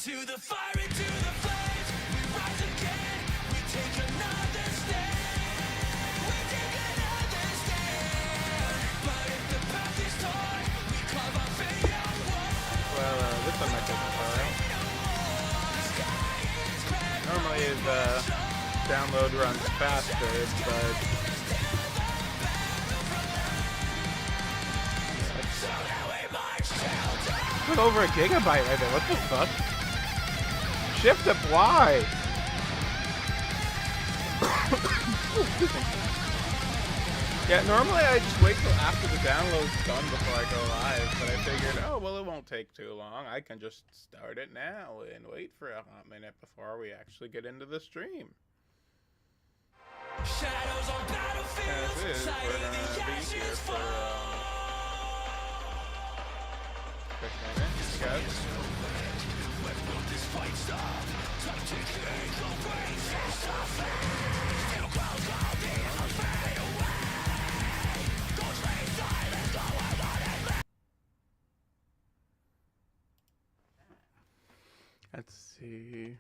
Into the fire, into the flames, we rise again, we take another stand. We take another stand. But if the path is torn, we carve our fate outward. Well, this one might take a while. Normally the download runs faster, but it's over a gigabyte right there. What the fuck? Shift apply. Yeah, normally I just wait till after the download's done before I go live, but I figured, oh, well, it won't take too long. I can just start it now and wait for a hot minute before we actually get into the stream. Shadows on battlefields, As is, we're gonna be here for quick minute, guys. Let's see.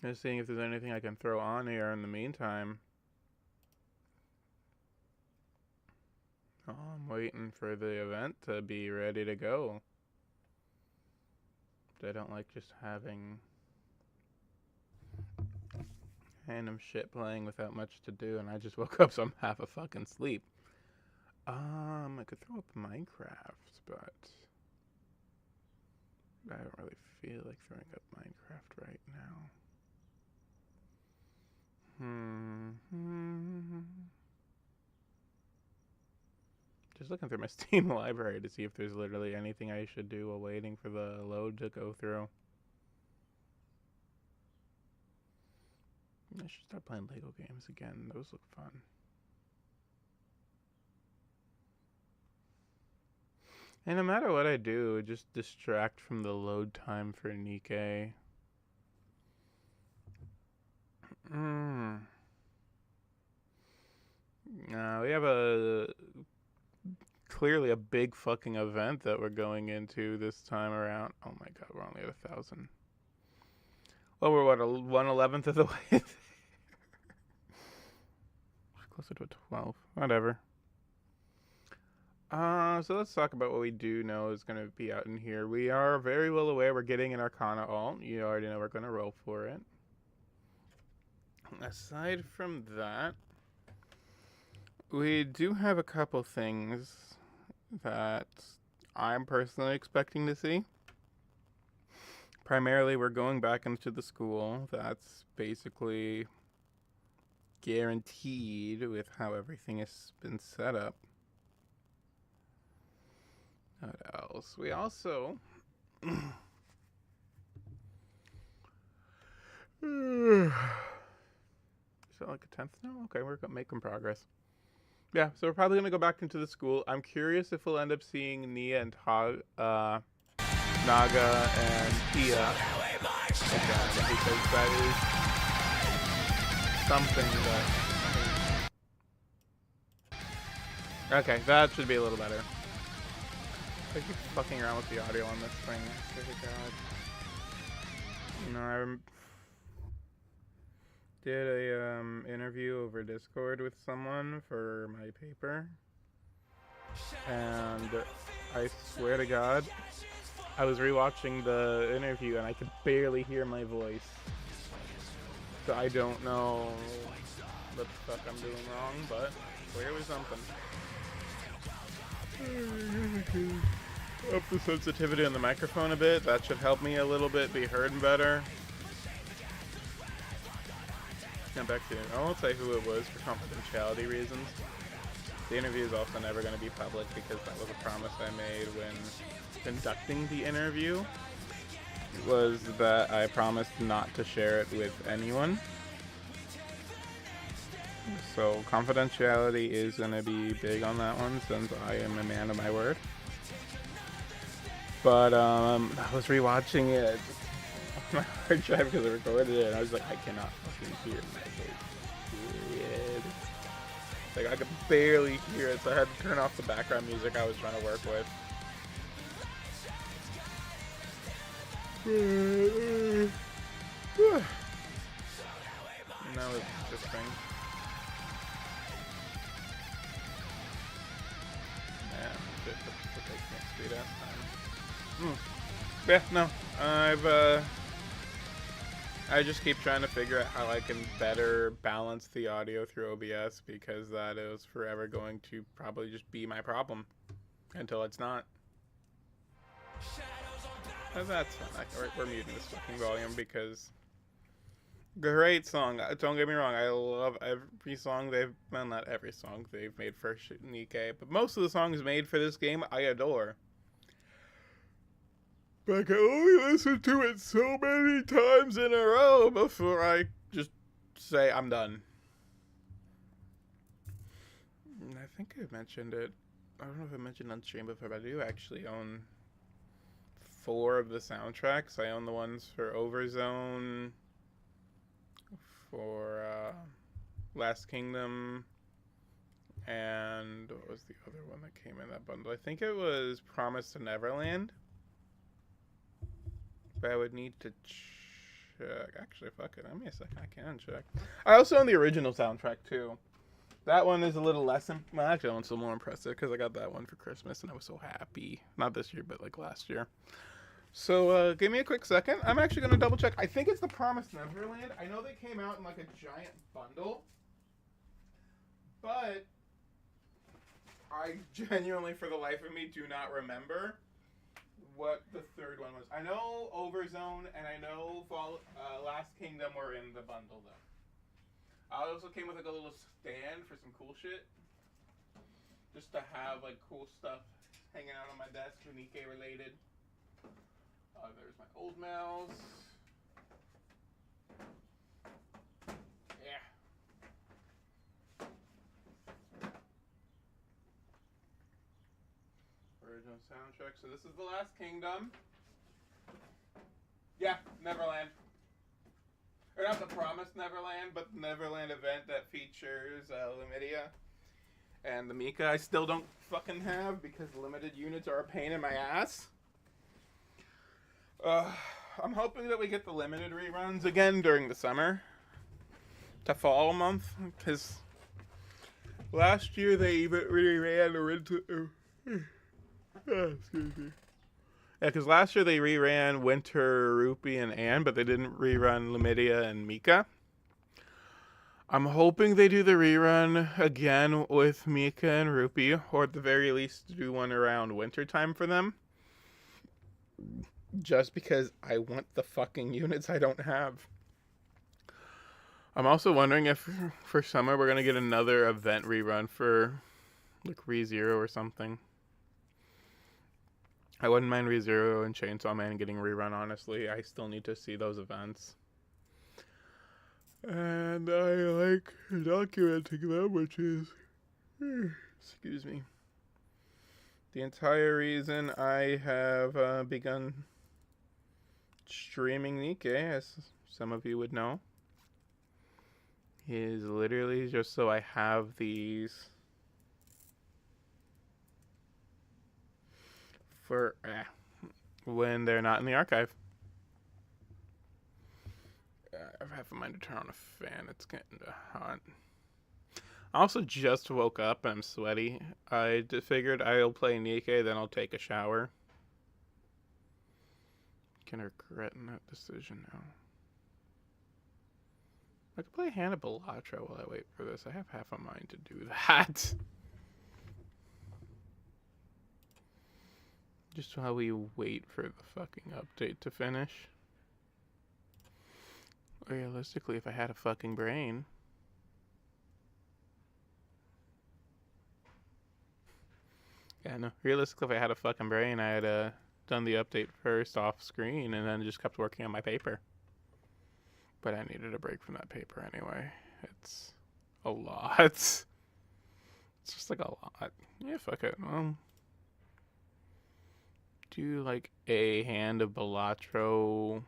Just seeing if there's anything I can throw on here in the meantime. Oh, I'm waiting for the event to be ready to go. I don't like just having random shit playing without much to do, and I just woke up, so I'm half a fucking sleep. I could throw up Minecraft, but I don't really feel like throwing up Minecraft right now. Just looking through my Steam library to see if there's literally anything I should do while waiting for the load to go through. I should start playing Lego games again. Those look fun. And no matter what I do, just distract from the load time for Nikke. We have clearly a big fucking event that we're going into this time around. Oh my god, we're only at 1,000. Well, we're what, 1/11th of the way there. Closer to a 12. Whatever. So let's talk about what we do know is going to be out in here. We are very well aware we're getting an Arcana alt. You already know we're going to roll for it. Aside from that, we do have a couple things that I'm personally expecting to see. Primarily, we're going back into the school. That's basically guaranteed with how everything has been set up. What else? We also... Is that like a 10th now? Okay, we're making progress. Yeah, so we're probably going to go back into the school. I'm curious if we'll end up seeing Nia and Naga and Tia again, because that is something that... Okay, that should be a little better. I keep fucking around with the audio on this thing. Oh god. You know, I did a interview over Discord with someone for my paper, and I swear to god, I was rewatching the interview and I could barely hear my voice. So I don't know what the fuck I'm doing wrong, but clearly something. Up the sensitivity on the microphone a bit. That should help me a little bit be heard better. Now back to, I won't say who it was for confidentiality reasons. The interview is also never going to be public because that was a promise I made when conducting the interview. Was that I promised not to share it with anyone. So confidentiality is going to be big on that one since I am a man of my word. But I was rewatching it on my hard drive because I recorded it and I was like, I cannot fucking hear my voice. Period. Like I could barely hear it, so I had to turn off the background music I was trying to work with. That was interesting. Yeah, shit, but they can't speed up time. Yeah, no, I just keep trying to figure out how I can better balance the audio through OBS, because that is forever going to probably just be my problem until it's not. That's fine. We're muting this fucking volume because great song. Don't get me wrong. I love every song they've. Well, not every song they've made for Nikke, but most of the songs made for this game I adore. But I can only listen to it so many times in a row before I just say I'm done. I think I mentioned it. I don't know if I mentioned on stream before, but I do actually own 4 of the soundtracks. I own the ones for Overzone, for Last Kingdom, and what was the other one that came in that bundle? I think it was Promise to Neverland. But I would need to check. Actually, fuck it. Give me a second. I can check. I also own the original soundtrack, too. That one is a little less... Well, actually, that one's a little more impressive because I got that one for Christmas and I was so happy. Not this year, but like last year. So, give me a quick second. I'm actually going to double check. I think it's the Promised Neverland. I know they came out in like a giant bundle. But I genuinely, for the life of me, do not remember what the third one was. I know Overzone and I know Last Kingdom were in the bundle, though. I also came with like a little stand for some cool shit. Just to have like cool stuff hanging out on my desk, Nikke related. There's my old mouse. Yeah. Original soundtrack. So this is The Last Kingdom. Yeah, Neverland. Or not the Promised Neverland, but the Neverland event that features Lumidia and the Mika. I still don't fucking have because limited units are a pain in my ass. I'm hoping that we get the limited reruns again during the summer to fall month, because last year they even reran Winter. Excuse me. Yeah, because last year they reran Winter, Rupee, and Anne, but they didn't rerun Lumidia and Mika. I'm hoping they do the rerun again with Mika and Rupee, or at the very least do one around wintertime for them. Just because I want the fucking units I don't have. I'm also wondering if for summer we're going to get another event rerun for like ReZero or something. I wouldn't mind ReZero and Chainsaw Man getting rerun, honestly. I still need to see those events. And I like documenting them, which is... excuse me. The entire reason I have begun streaming Nikke, as some of you would know, is literally just so I have these for when they're not in the archive. I have a mind to turn on a fan. It's getting hot. I also just woke up and I'm sweaty. I figured I'll play Nikke, then I'll take a shower. Can regret that decision now. I could play Hannah Balatro while I wait for this. I have half a mind to do that. Just while we wait for the fucking update to finish. Realistically, if I had a fucking brain. Yeah, no. Realistically, if I had a fucking brain, I had done the update first off screen and then just kept working on my paper. But I needed a break from that paper anyway. It's a lot. It's just like a lot. Yeah, fuck it. Do like a hand of Balatro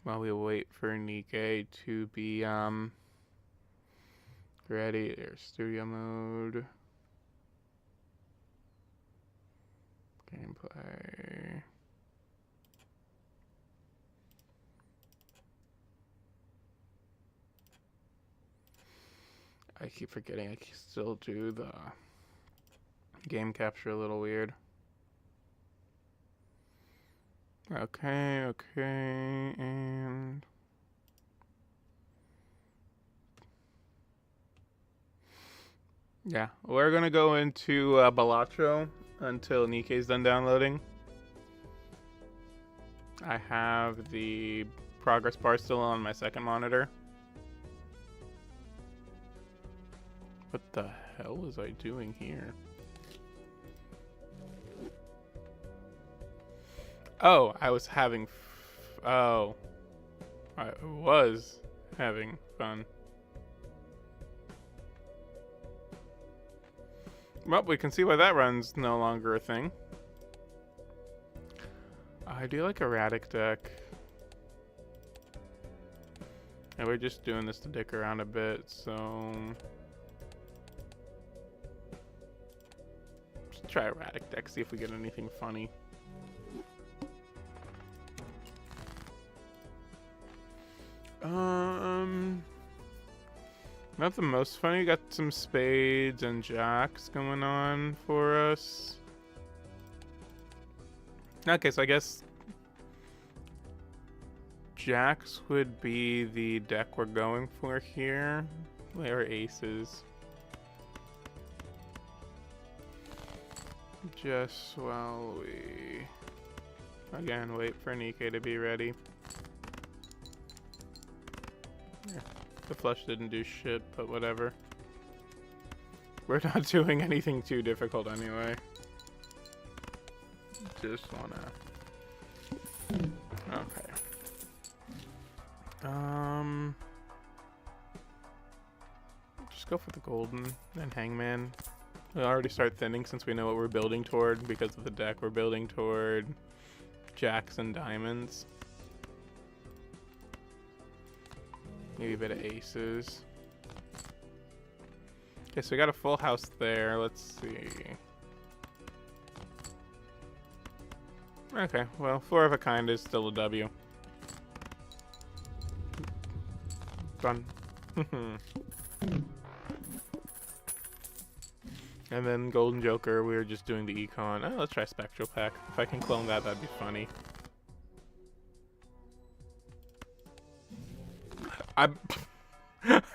while we wait for Nikke to be ready. There's studio mode. Gameplay. I keep forgetting I can still do the game capture a little weird. Okay, and yeah, we're gonna go into Balatro until Nikke's done downloading. I have the progress bar still on my second monitor. What the hell was I doing here? Oh, I was having I was having fun. Well, we can see why that run's no longer a thing. I do like erratic deck. And we're just doing this to dick around a bit, so let's try erratic deck, see if we get anything funny. Not the most funny. Got some spades and jacks going on for us. Okay, so I guess jacks would be the deck we're going for here. Or aces. Just while we again wait for Nikke to be ready. Yeah. The flush didn't do shit, but whatever. We're not doing anything too difficult anyway. Just wanna... Okay. Just go for the golden and hangman. We'll already start thinning since we know what we're building toward because of the deck. We're building toward jacks and diamonds. Maybe a bit of aces. Okay, so we got a full house there. Let's see. Okay, well, 4 of a kind is still a W. Fun. And then Golden Joker, we were just doing the econ. Oh, let's try Spectral Pack. If I can clone that, that'd be funny. I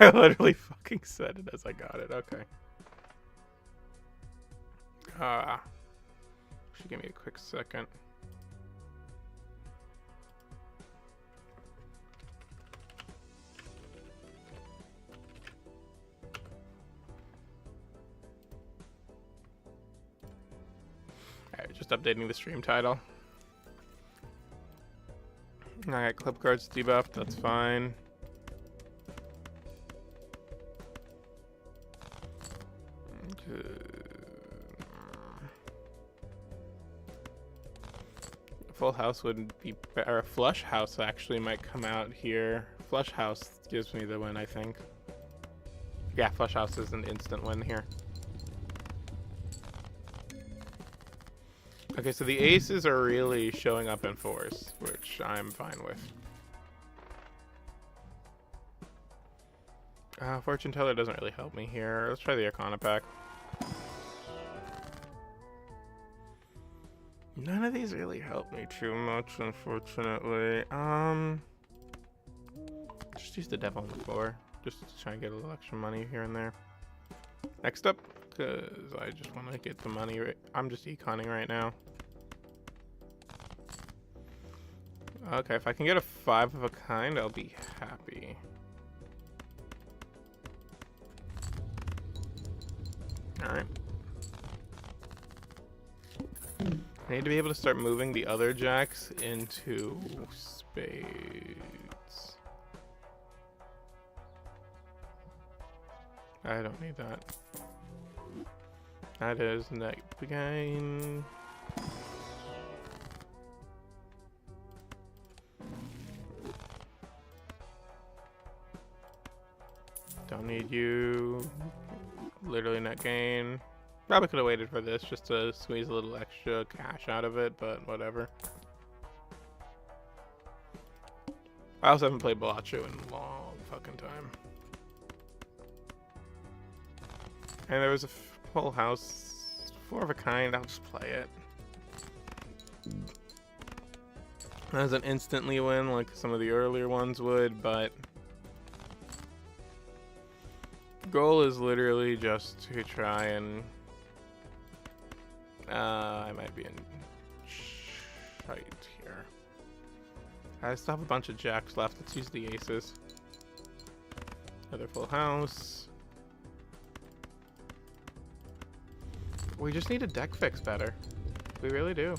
literally fucking said it as I got it. Okay. Should give me a quick second. Alright, just updating the stream title. I got clip cards debuffed, that's fine. Full house wouldn't be or a flush house actually might come out here. Flush house gives me the win, I think. Yeah, flush house is an instant win here. Okay, so the aces are really showing up in force, which I'm fine with. Fortune Teller doesn't really help me here. Let's try the Arcana pack. None of these really help me too much, unfortunately. Just use the Devil on the floor, just to try and get a little extra money here and there. Next up, because I just want to get the money. I'm just econing right now. Okay, if I can get a 5 of a kind, I'll be happy. Alright. I need to be able to start moving the other jacks into spades. I don't need that. That is net gain. Don't need you. Literally net gain. Probably could have waited for this just to squeeze a little extra cash out of it, but whatever. I also haven't played Balatro in a long fucking time. And there was a full house. 4 of a kind. I'll just play it. That doesn't instantly win like some of the earlier ones would, but goal is literally just to try and I might be in shite here. I still have a bunch of jacks left. Let's use the aces. Another full house. We just need a deck fix better. We really do.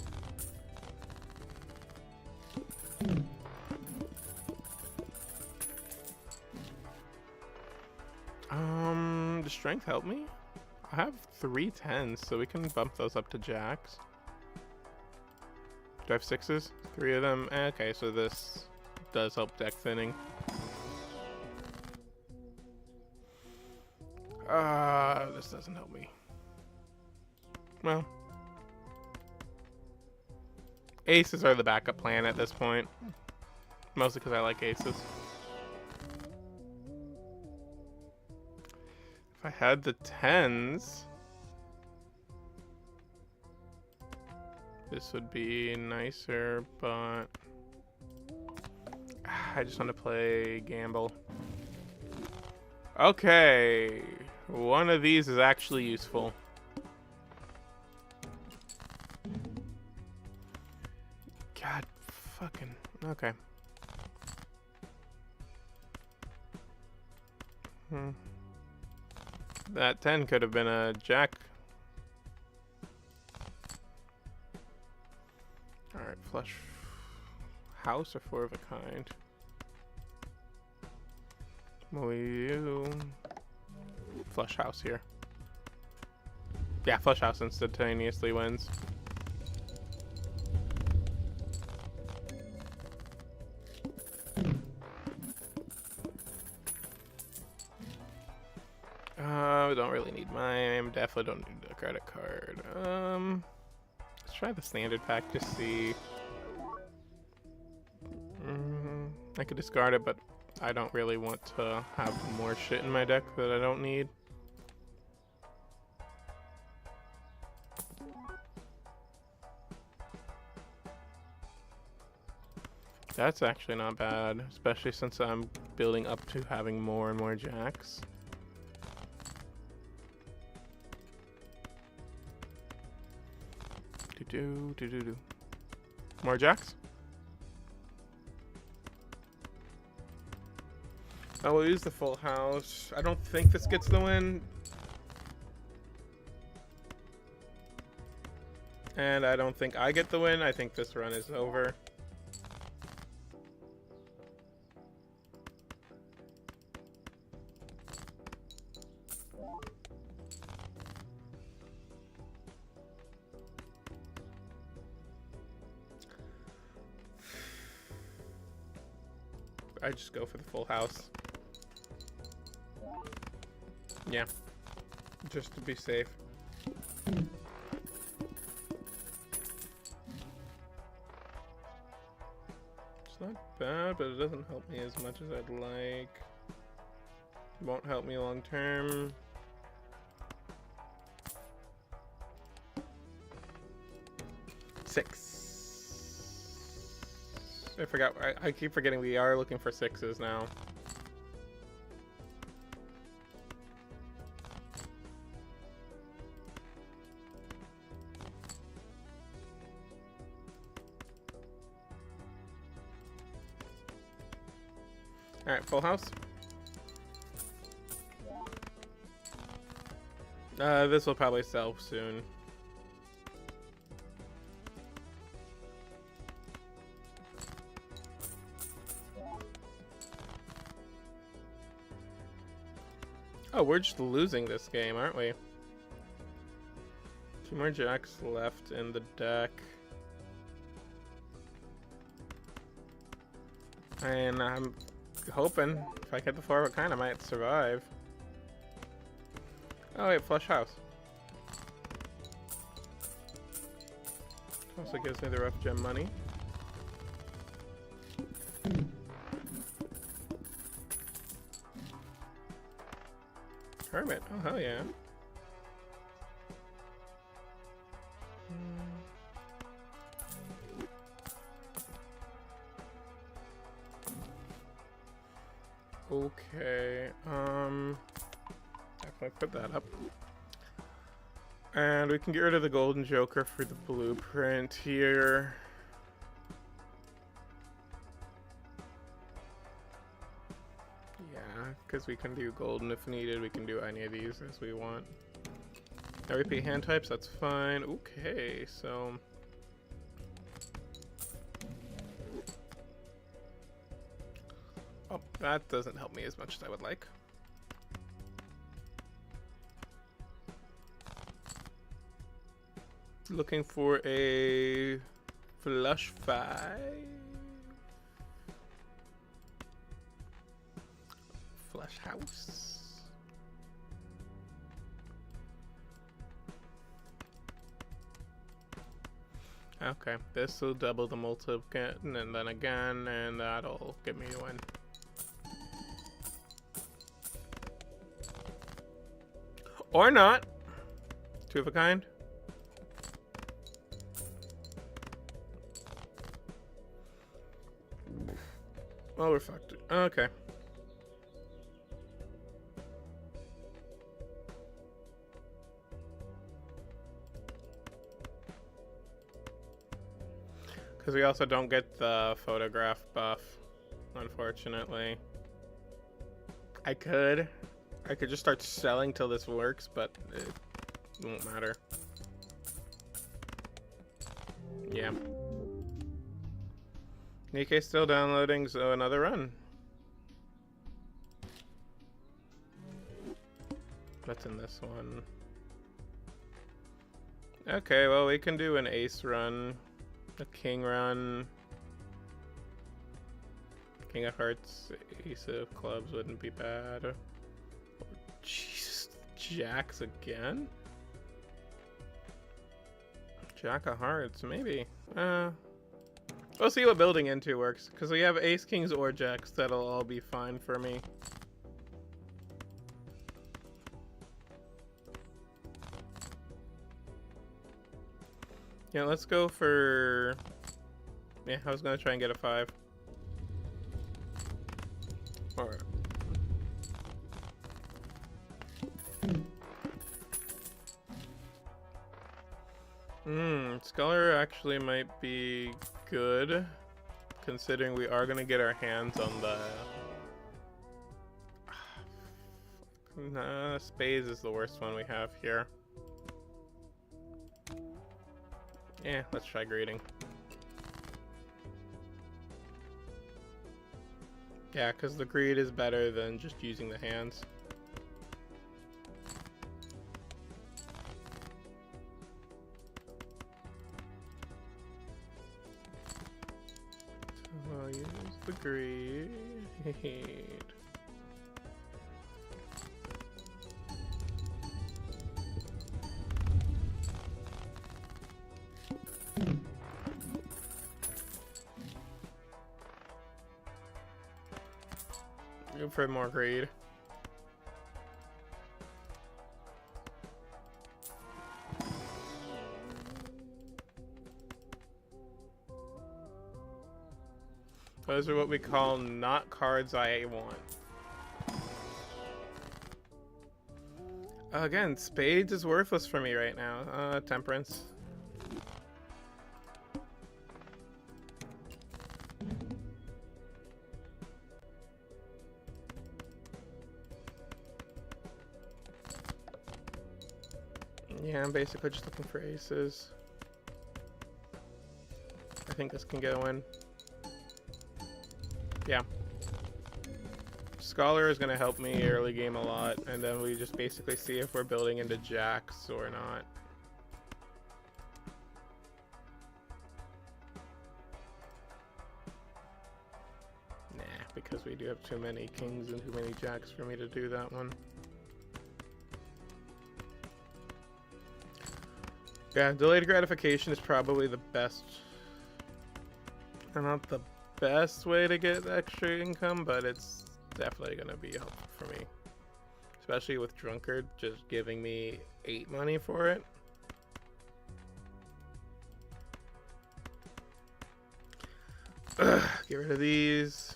Does strength help me? I have 3 10s, so we can bump those up to jacks. Do I have 6s? 3 of them. Okay, so this does help deck thinning. This doesn't help me. Well, aces are the backup plan at this point. Mostly because I like aces. If I had the 10s, this would be nicer, but I just want to play gamble. Okay, one of these is actually useful. God fucking, okay. That 10 could have been a jack. Alright, flush house or 4 of a kind. Will you flush house here? Yeah, flush house instantaneously wins. We don't really need mine. Definitely don't need a credit card. Let's try the standard pack to see. I could discard it, but I don't really want to have more shit in my deck that I don't need. That's actually not bad, especially since I'm building up to having more and more jacks. Do. More jacks? I will use the full house. I don't think this gets the win. And I don't think I get the win. I think this run is over. I just go for the full house. Yeah. Just to be safe. It's not bad, but it doesn't help me as much as I'd like. Won't help me long term. Six. I forgot. I keep forgetting we are looking for 6s now. Alright, full house. This will probably sell soon. Oh, we're just losing this game, aren't we? 2 more jacks left in the deck. And I'm hoping if I get the 4 of a kind, I might survive. Oh wait, flush house. Also gives me the rough gem money. Hermit, oh hell yeah. Okay, definitely put that up. And we can get rid of the golden joker for the blueprint here. Yeah, because we can do golden if needed. We can do any of these as we want. Now repeat hand types, that's fine. Okay, so... Oh, that doesn't help me as much as I would like. Looking for a flush 5. Flush house. Okay, this will double the multiplication and then again, and that'll get me a win. Or not. Two of a kind. Well, we're fucked. Okay. Because we also don't get the photograph buff, unfortunately. I could just start selling till this works, but it won't matter. Yeah. Nikke still downloading, so another run. What's in this one? Okay, well, we can do an ace run, a king run. King of hearts, ace of clubs wouldn't be bad. Jesus, jacks again? Jack of hearts, maybe. We'll see what building into works, because we have ace, kings, or jacks. That'll all be fine for me. Yeah, let's go for... Yeah, I was going to try and get a 5. Alright. Scholar actually might be good, considering we are gonna get our hands on the... Nah, spades is the worst one we have here. Yeah, let's try greeting. Yeah, because the greed is better than just using the hands. So I'll use the greed. Go for more greed. Those are what we call not cards I want. Again, spades is worthless for me right now. Temperance. Yeah, I'm basically just looking for aces. I think this can go in. Yeah. Scholar is going to help me early game a lot, and then we just basically see if we're building into jacks or not. Nah, because we do have too many kings and too many jacks for me to do that one. Yeah, delayed gratification is probably the best, not the best way to get extra income, but it's definitely going to be helpful for me. Especially with Drunkard just giving me 8 money for it. Ugh, get rid of these.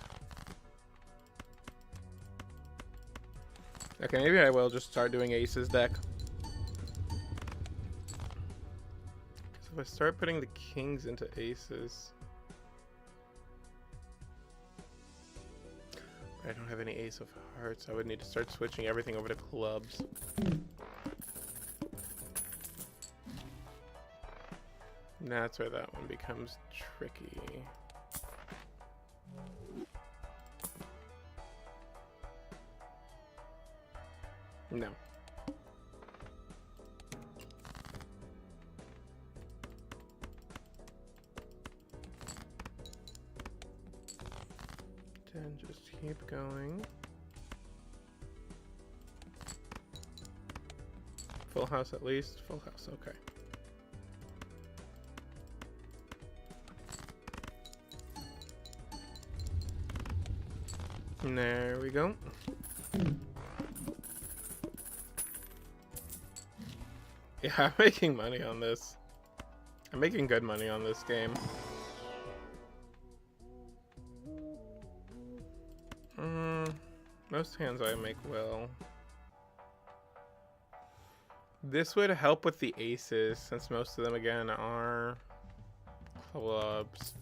Okay, maybe I will just start doing aces deck. Because if I start putting the kings into aces... I don't have any ace of hearts. I would need to start switching everything over to clubs. And that's where that one becomes tricky. No. Then just keep going. Full house at least. Full house, okay. And there we go. Yeah, I'm making money on this. I'm making good money on this game. Most hands I make well. This would help with the aces, since most of them, again, are clubs.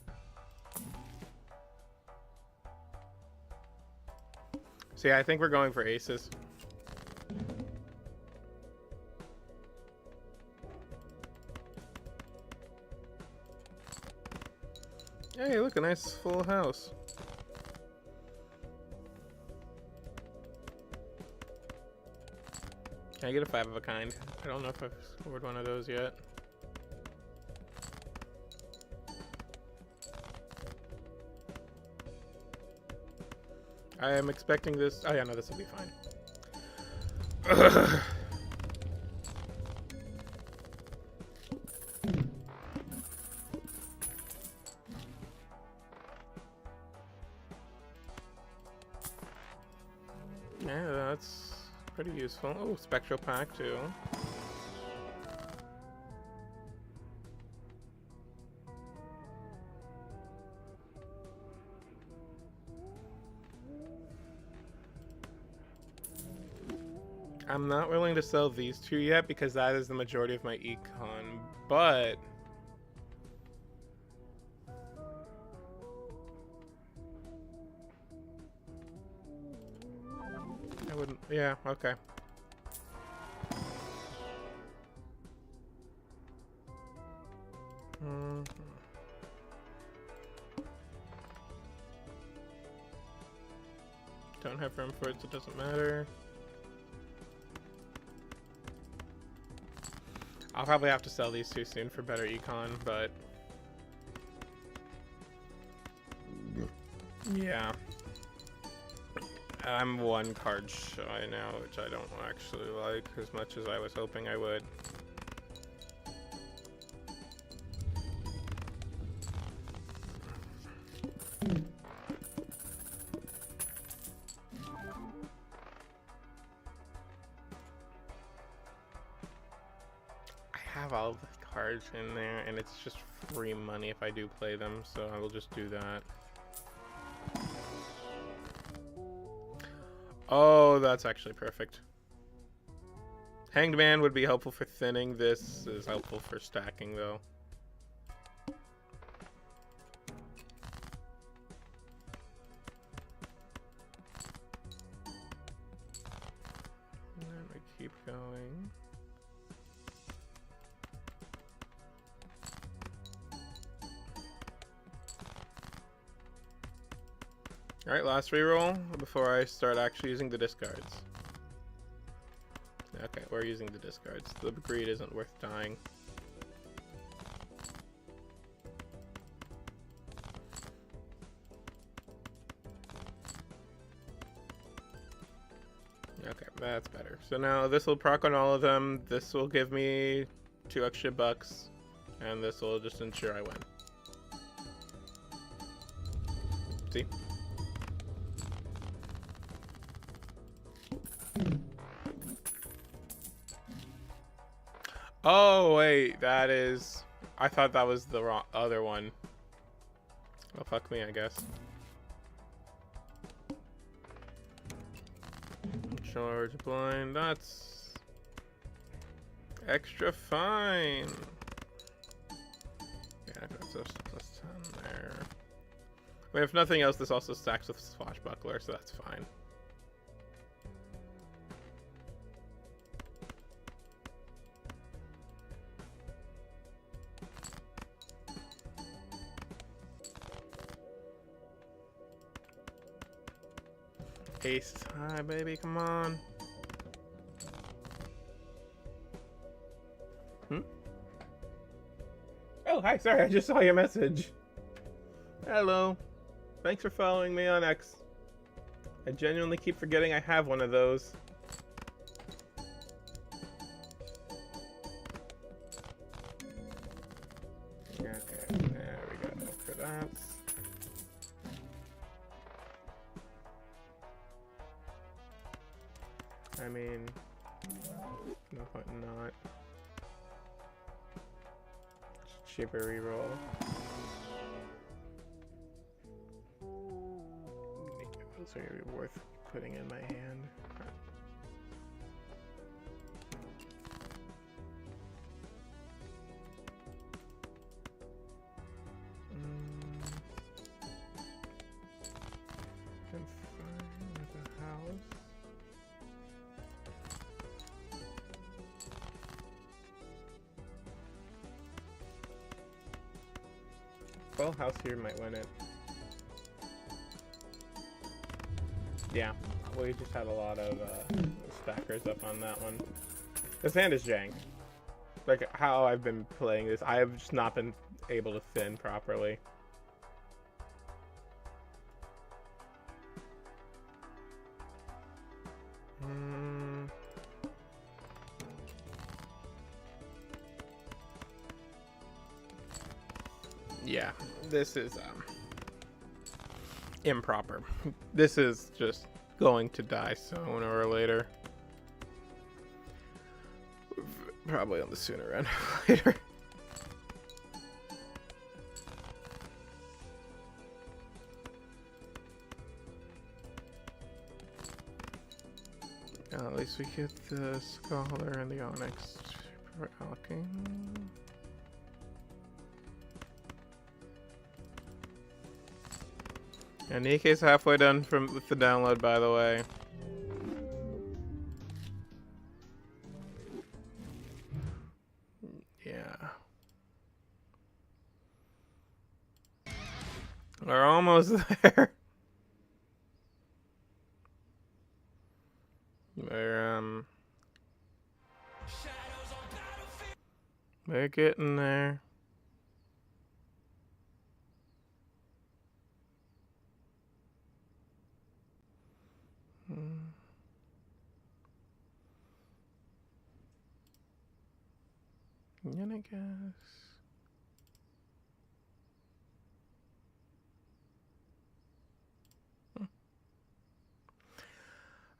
So yeah, I think we're going for aces. Hey, look, a nice full house. Can I get a 5 of a kind? I don't know if I've scored one of those yet. I am expecting this. Oh yeah, no, this will be fine. Yeah, that's pretty useful. Oh, Spectral Pack too. I'm not willing to sell these two yet because that is the majority of my econ, but I wouldn't. Yeah, okay. Don't have room for it, so it doesn't matter. I'll probably have to sell these two soon for better econ, but yeah. I'm one card shy now, which I don't actually like as much as I was hoping I would. I have all the cards in there, and it's just free money if I do play them, so I will just do that. Oh, that's actually perfect. Hanged Man would be helpful for thinning. This is helpful for stacking, though. And then we keep going. Alright, last reroll before I start actually using the discards. Okay, we're using the discards. The greed isn't worth dying. Okay, that's better. So now this will proc on all of them. This will give me 2 extra bucks. And this will just ensure I win. See? Oh, wait, that is... I thought that was the wrong other one. Well, fuck me, I guess. Charge blind. That's extra fine. Yeah, that's just +10 there. I mean, if nothing else, this also stacks with Swashbuckler, so that's fine. Ace high, baby, come on. Oh, hi, sorry, I just saw your message. Hello. Thanks for following me on X. I genuinely keep forgetting I have one of those. Okay, there we go for that. I mean, no point not. Cheaper reroll. Those are worth putting in my hand. I'm fine with a house. Well, house here might win it. Yeah, we just had a lot of stackers up on that one. This hand is jank. Like, how I've been playing this, I have just not been able to thin properly. Yeah, this is improper. This is just going to die sooner or later. Probably on the sooner end later. At least we get the Scholar and the Onyx for alching. And Nikke's halfway done with the download, by the way. Yeah. We're almost there. We're getting there. And I guess.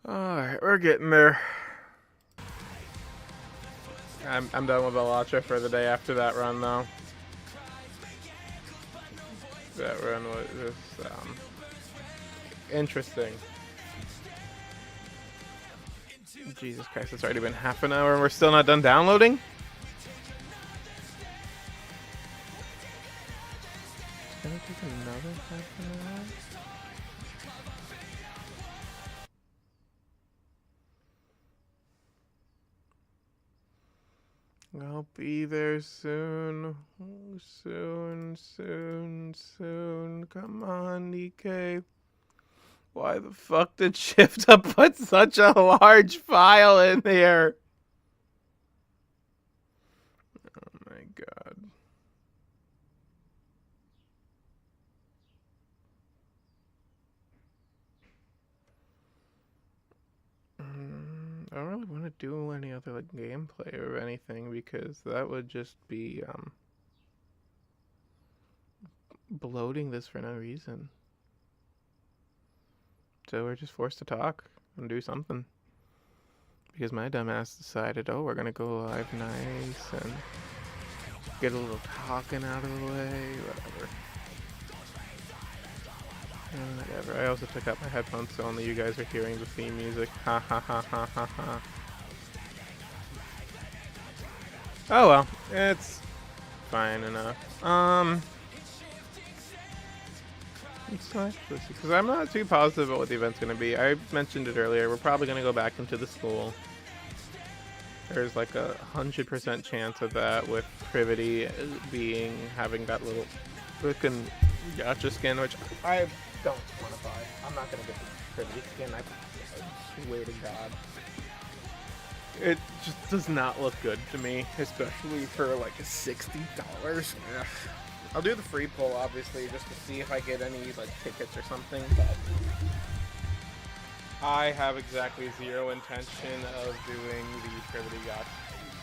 Alright, we're getting there. I'm done with Balatro for the day after that run, though. That run was just, interesting. Jesus Christ, it's already been half an hour and we're still not done downloading? It's gonna take another half an hour? I'll be there soon. Soon, soon, soon. Come on, Nikke. Why the fuck did Shifta put such a large file in here? Oh my god. I don't really want to do any other like gameplay or anything because that would just be bloating this for no reason. So we're just forced to talk and do something. Because my dumbass decided, oh, we're gonna go live nice and get a little talking out of the way, whatever. Whatever. I also took out my headphones so only you guys are hearing the theme music. Ha ha ha ha ha ha. Oh well, it's fine enough. It's nice because I'm not too positive about what the event's gonna be. I mentioned it earlier. We're probably gonna go back into the school. There's like 100% chance of that with Privity having that little freaking gacha skin, which I don't want to buy. I'm not gonna get the Privity skin. I swear to God, it just does not look good to me, especially for like $60. Ugh. I'll do the free pull obviously just to see if I get any like tickets or something, but I have exactly zero intention of doing the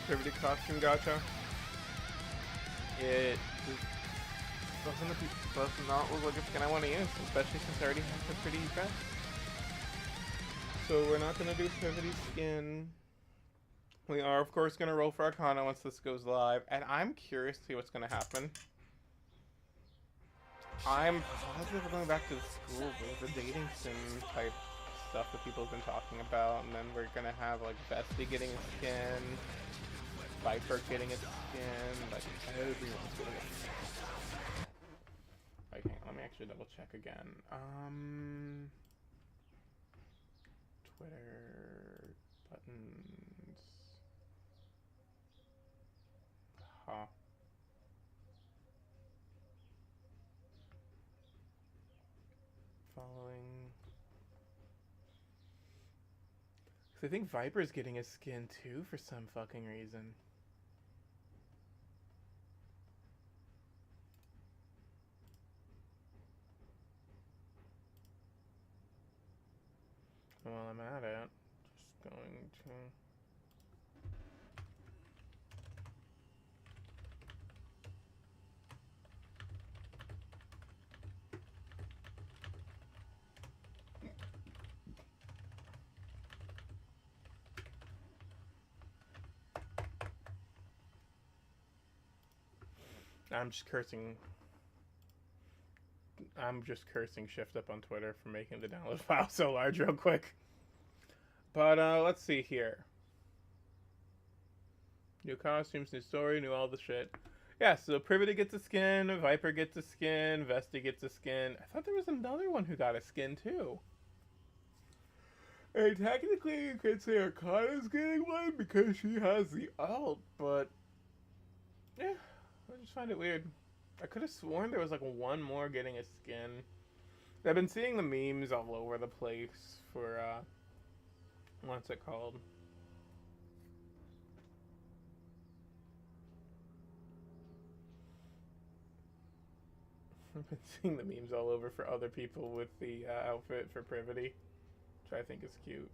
Privity costume gacha. It does not look like a skin I want to use, especially since I already have a pretty dress. So we're not going to do Privity skin. We are, of course, going to roll for Arcana once this goes live, and I'm curious to see what's going to happen. I'm positive we're going back to the school, but the dating sim type stuff that people have been talking about, and then we're going to have, like, Bestie getting a skin, Viper getting a skin, like, everyone's getting a skin. Okay, let me actually double check again. Twitter buttons. Huh. Following. Because I think Viper's getting a skin too for some fucking reason. While I'm at it, just going to. I'm just cursing Shift Up on Twitter for making the download file so large real quick. But let's see here. New costumes, new story, new all the shit. Yeah, so Privity gets a skin, Viper gets a skin, Vesti gets a skin. I thought there was another one who got a skin too. And technically you could say Arcana's getting one because she has the ult, but yeah, I just find it weird. I could have sworn there was like one more getting a skin. I've been seeing the memes all over the place for what's it called? I've been seeing the memes all over for other people with the outfit for Privity, which I think is cute.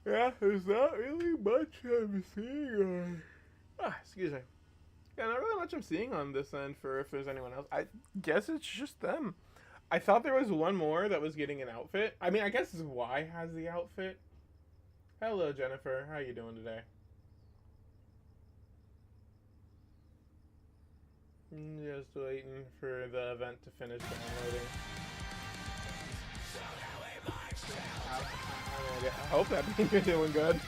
Yeah, there's not really much I'm seeing on. Excuse me. Yeah, not really much I'm seeing on this end for if there's anyone else. I guess it's just them. I thought there was one more that was getting an outfit. I mean, I guess Y has the outfit. Hello, Jennifer. How you doing today? Just waiting for the event to finish downloading. I hope that means you're doing good.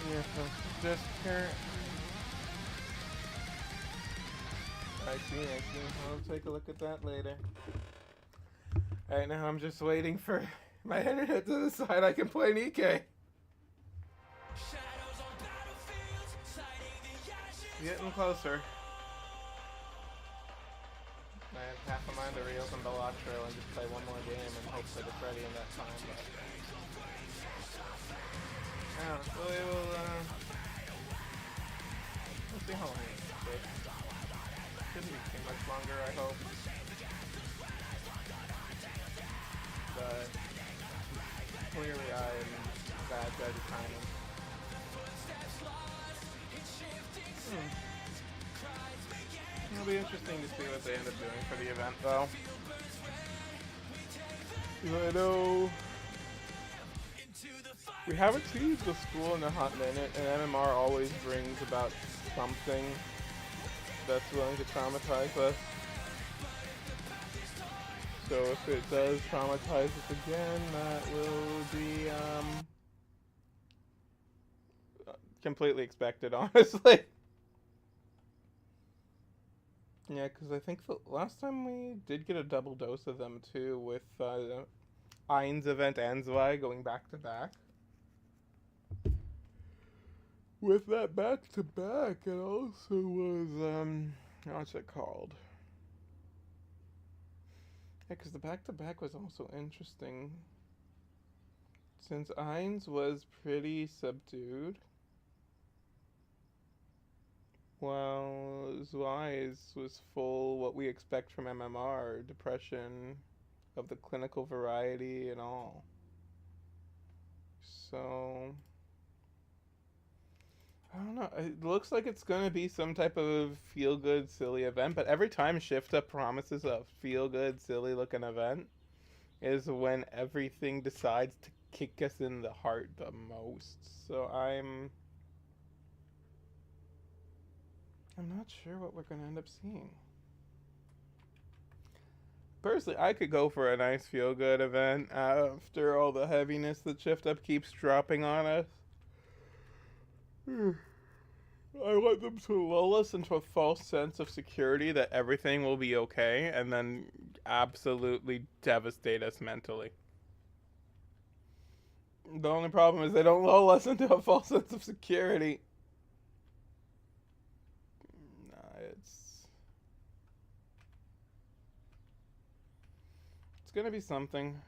Yeah, so just current. I see. I'll take a look at that later. Right now, I'm just waiting for my internet to decide I can play Nikke. Getting closer. I have half a mind to reopen Balatro and just play one more game and hope that it's ready in that time, but yeah, so we'll see how long it takes. Shouldn't be too much longer, I hope. But clearly I'm bad judge of timing. It'll be interesting to see what they end up doing for the event, though. I know we haven't seen the school in a hot minute, and MMR always brings about something that's willing to traumatize us. So if it does traumatize us again, that will be completely expected, honestly. Yeah, because I think the last time we did get a double dose of them too, with Ein's event and Zwei going back to back. With that back to back, it also was what's it called? Yeah, because the back to back was also interesting. Since Ein's was pretty subdued, while Zwei's was full what we expect from MMR, depression of the clinical variety and all. So I don't know. It looks like it's gonna be some type of feel good, silly event, but every time Shift Up promises a feel good, silly looking event is when everything decides to kick us in the heart the most. So I'm not sure what we're gonna end up seeing. Personally, I could go for a nice feel good event after all the heaviness that Shift Up keeps dropping on us. I want them to lull us into a false sense of security that everything will be okay, and then absolutely devastate us mentally. The only problem is they don't lull us into a false sense of security. Nah, it's gonna be something.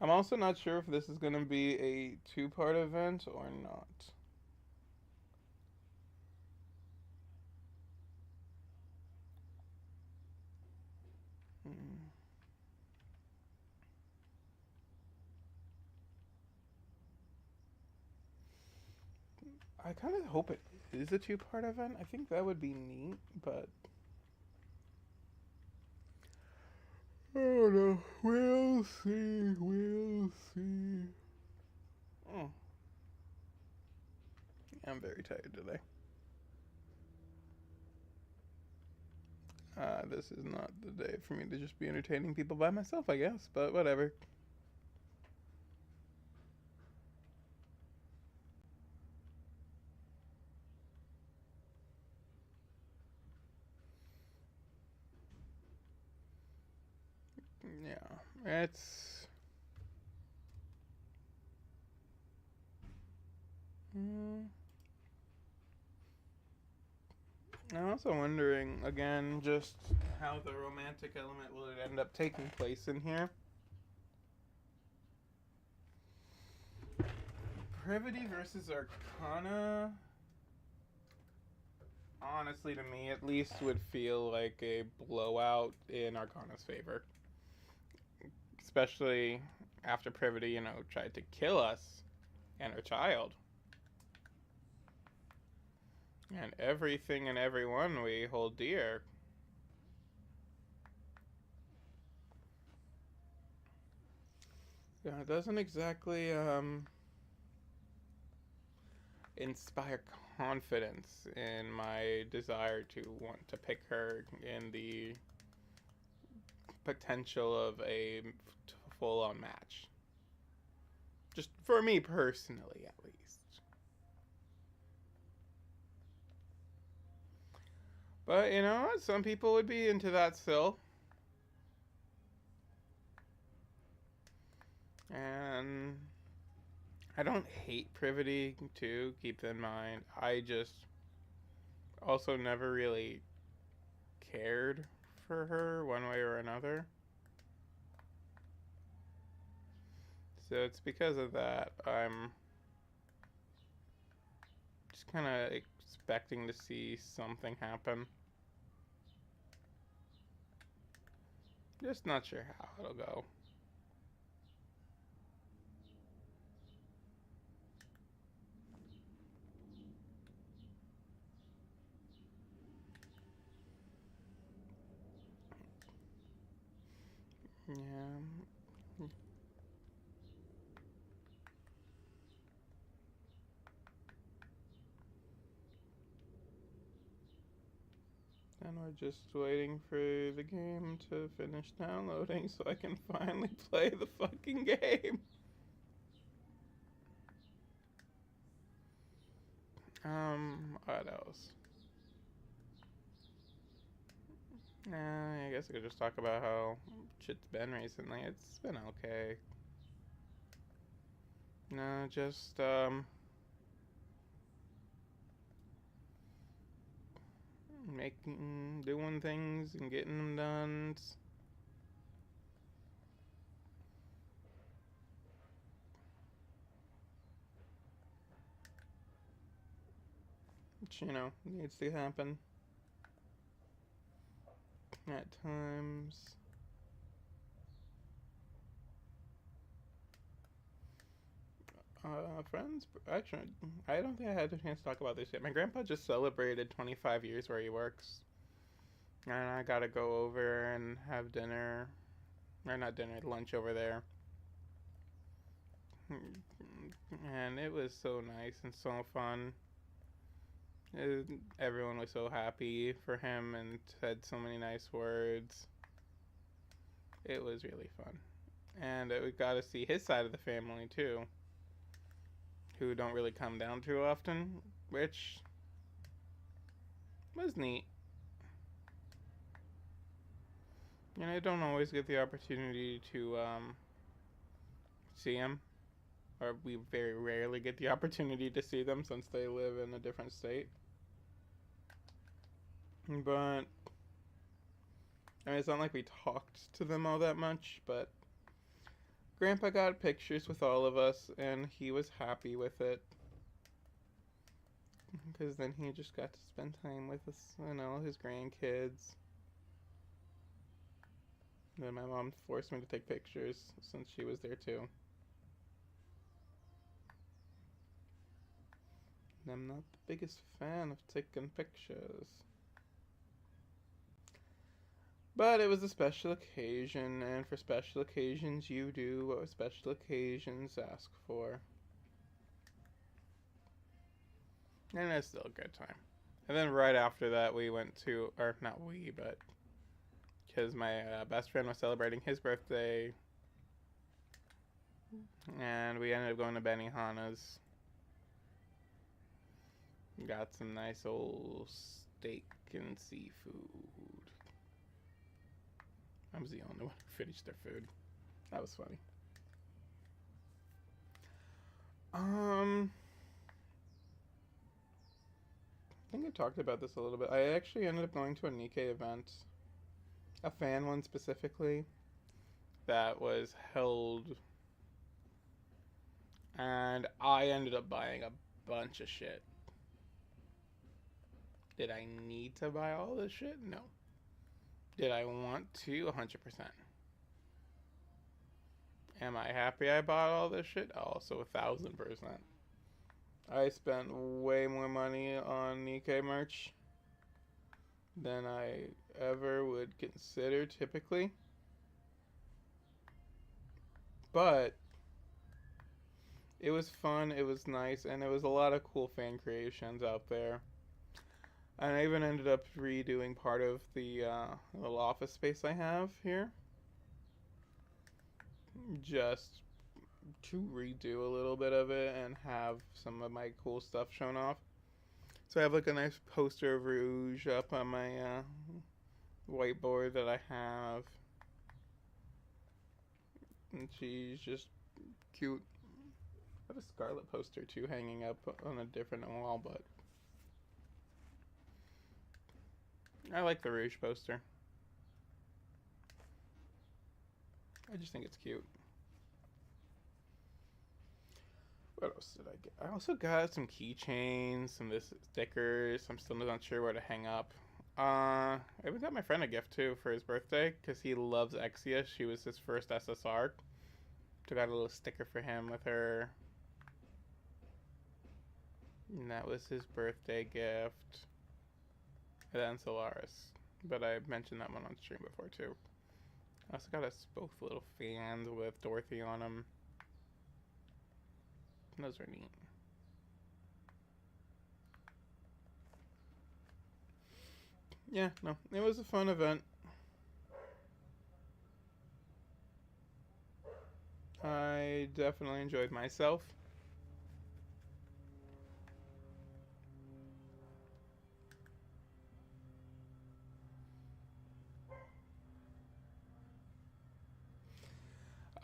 I'm also not sure if this is gonna be a two-part event or not. I kind of hope it is a two-part event. I think that would be neat, but I don't know. We'll see. We'll see. Oh. I'm very tired today. This is not the day for me to just be entertaining people by myself, I guess, but whatever. Yeah, it's... I'm also wondering, again, just how the romantic element will end up taking place in here. Privity versus Arcana, honestly, to me at least, would feel like a blowout in Arcana's favor. Especially after Privity, tried to kill us and our child. And everything and everyone we hold dear. Yeah, it doesn't exactly inspire confidence in my desire to want to pick her in the potential of a full-on match. Just for me personally, at least. But, some people would be into that still. And I don't hate Privity, too, keep in mind. I just also never really cared for her one way or another. So it's because of that I'm just kind of expecting to see something happen. Just not sure how it'll go. We're just waiting for the game to finish downloading so I can finally play the fucking game. What else? I guess I could just talk about how shit's been recently. It's been okay. No, just, doing things and getting them done. Which, needs to happen at times. Friends, actually, I don't think I had a chance to talk about this yet. My grandpa just celebrated 25 years where he works. And I gotta go over and have dinner. Or not dinner, lunch over there. And it was so nice and so fun. Everyone was so happy for him and said so many nice words. It was really fun. And we got to see his side of the family too, who don't really come down too often, which was neat. And I don't always get the opportunity to see them, or we very rarely get the opportunity to see them since they live in a different state. But I mean, it's not like we talked to them all that much, but Grandpa got pictures with all of us, and he was happy with it. Because then he just got to spend time with us, his grandkids. And then my mom forced me to take pictures since she was there too. And I'm not the biggest fan of taking pictures. But it was a special occasion, and for special occasions you do what special occasions ask for. And it's still a good time. And then right after that we went to, or not we, but because my best friend was celebrating his birthday, and we ended up going to Benihana's. Got some nice old steak and seafood. I was the only one who finished their food. That was funny. I think I talked about this a little bit. I actually ended up going to a Nikke event. A fan one specifically. That was held. And I ended up buying a bunch of shit. Did I need to buy all this shit? No. Did I want to? 100%. Am I happy I bought all this shit? Also 1,000%. I spent way more money on Nikke merch than I ever would consider typically. But it was fun, it was nice, and there was a lot of cool fan creations out there. And I even ended up redoing part of the little office space I have here. Just to redo a little bit of it and have some of my cool stuff shown off. So I have like a nice poster of Rouge up on my whiteboard that I have. And she's just cute. I have a Scarlet poster too hanging up on a different wall, but I like the Rouge poster. I just think it's cute. What else did I get? I also got some keychains, some stickers. I'm still not sure where to hang up. I even got my friend a gift too for his birthday because he loves Exia. She was his first SSR. So I got a little sticker for him with her. And that was his birthday gift. And then Solaris. But I mentioned that one on stream before too. I also got us both little fans with Dorothy on them. Those are neat. Yeah, no, it was a fun event. I definitely enjoyed myself.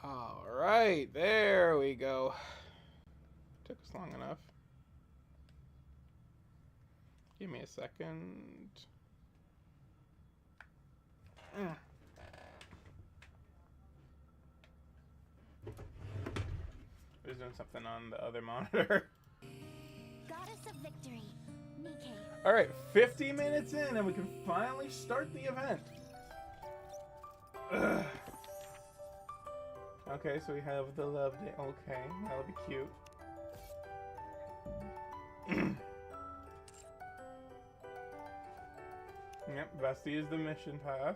All right, there we go. Took us long enough. Give me a second. I was doing something on the other monitor. Goddess of Victory, Nikke. All right, 50 minutes in, and we can finally start the event. Ugh. Okay, so we have the love day. Okay, that'll be cute. Yep, Bestie is the mission pass.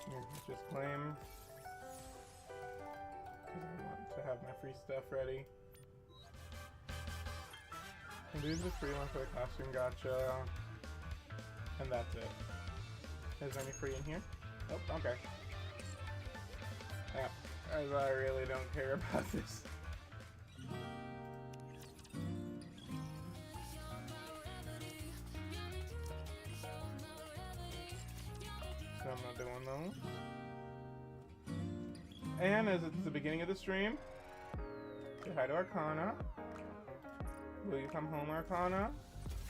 Yeah, just claim. Because I want to have my free stuff ready. And do the free one for the costume gotcha. And that's it. Is there any free in here? Nope, okay. Yeah, as I really don't care about this. So I'm not doing those. And as it's the beginning of the stream, say hi to Arcana. Will you come home, Arcana?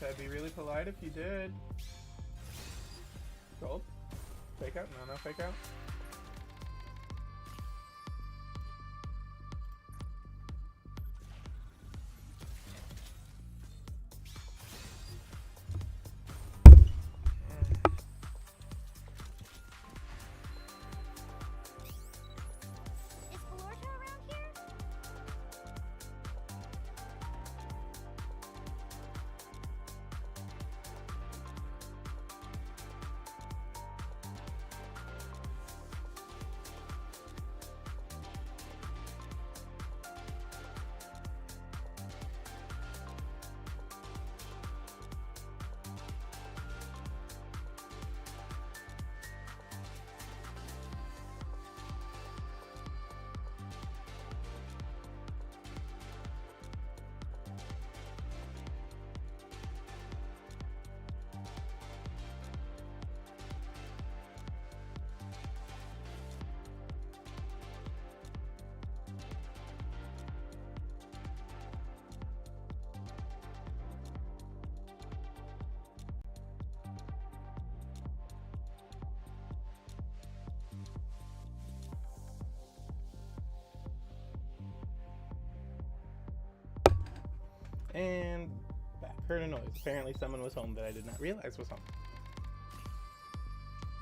That'd be really polite if you did. Gold? Fake out? No, no fake out. Is Balatro around here? And back. Heard a noise. Apparently someone was home that I did not realize was home.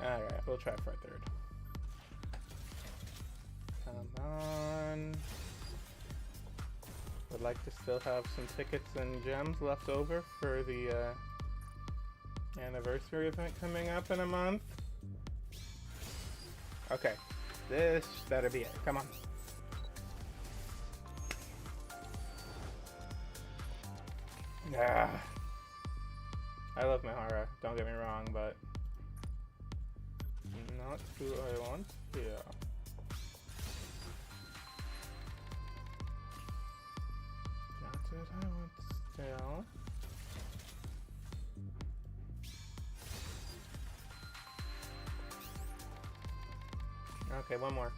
Alright, we'll try for a third. Come on. Would like to still have some tickets and gems left over for the anniversary event coming up in a month. Okay, this better be it. Come on. Ah. I love Mihara, don't get me wrong, but not who I want here. Not what I want still. Okay, one more.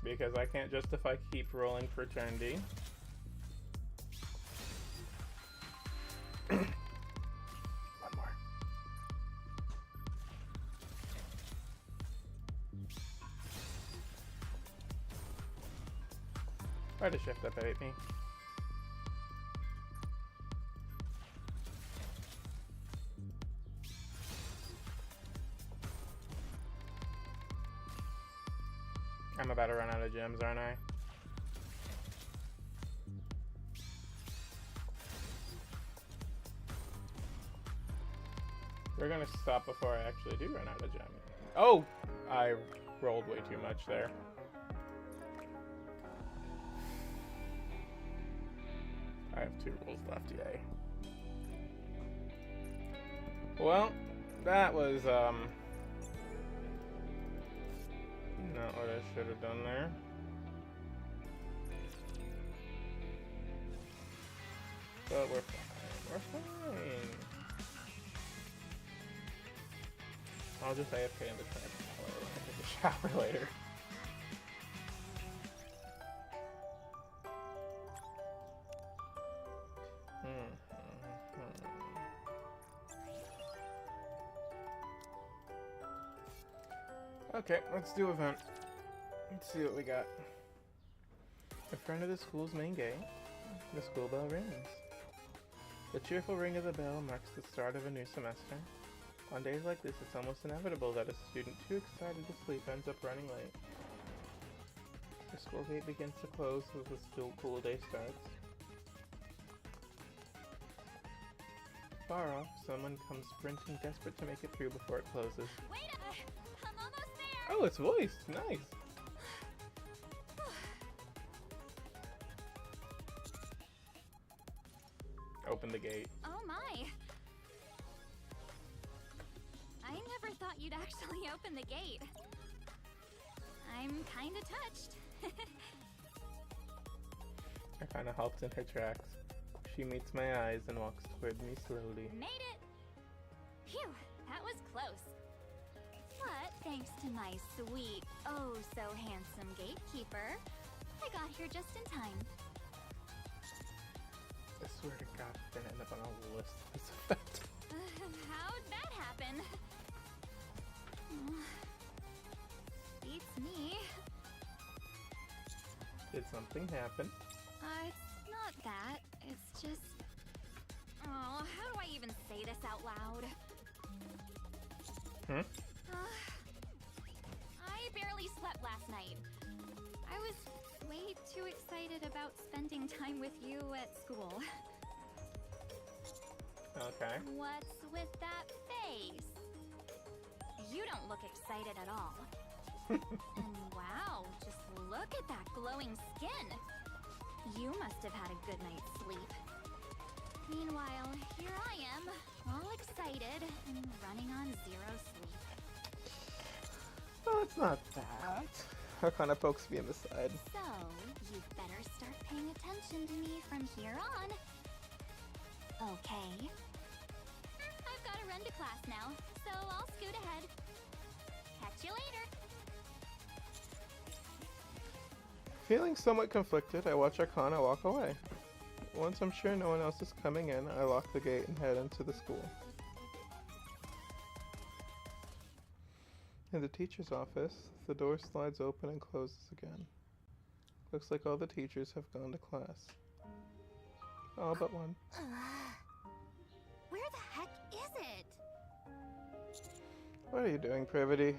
Because I can't justify keep rolling for turn D. One more. Try to shift up at me. I'm about to run out of gems, aren't I? We're gonna stop before I actually do run out of gems. Oh! I rolled way too much there. have 2 rules left, yay. Well, that was not what I should have done there. But we're fine. We're fine. I'll just AFK in the trash when I take a shower later. Okay, let's do event. Let's see what we got. In front of the school's main gate, the school bell rings. The cheerful ring of the bell marks the start of a new semester. On days like this, it's almost inevitable that a student too excited to sleep ends up running late. The school gate begins to close as the school day starts. Far off, someone comes sprinting, desperate to make it through before it closes. Wait a I'm almost there. Oh, it's voiced. Nice. Open the gate. Oh my. I never thought you'd actually open the gate. I'm kinda touched. I kind of halts in her tracks. She meets my eyes and walks toward me slowly. Made it! Phew, that was close. But thanks to my sweet, oh so handsome gatekeeper, I got here just in time. I swear to God, I'm gonna end up on a list of this effect. How'd that happen? Beats me. Did something happen? It's not that. It's just... Oh, how do I even say this out loud? I barely slept last night. I was way too excited about spending time with you at school. Okay. What's with that face? You don't look excited at all. And wow, just look at that glowing skin. You must have had a good night's sleep. Meanwhile, here I am, all excited and running on 0 sleep. Oh, it's not that. Her kind of pokes me in the side. So, you better start paying attention to me from here on. Okay. I've got to run to class now, so I'll scoot ahead. Catch you later. Feeling somewhat conflicted, I watch Arcana walk away. Once I'm sure no one else is coming in, I lock the gate and head into the school. In the teacher's office, the door slides open and closes again. Looks like all the teachers have gone to class. All but one. Where the heck is it? What are you doing, Privity?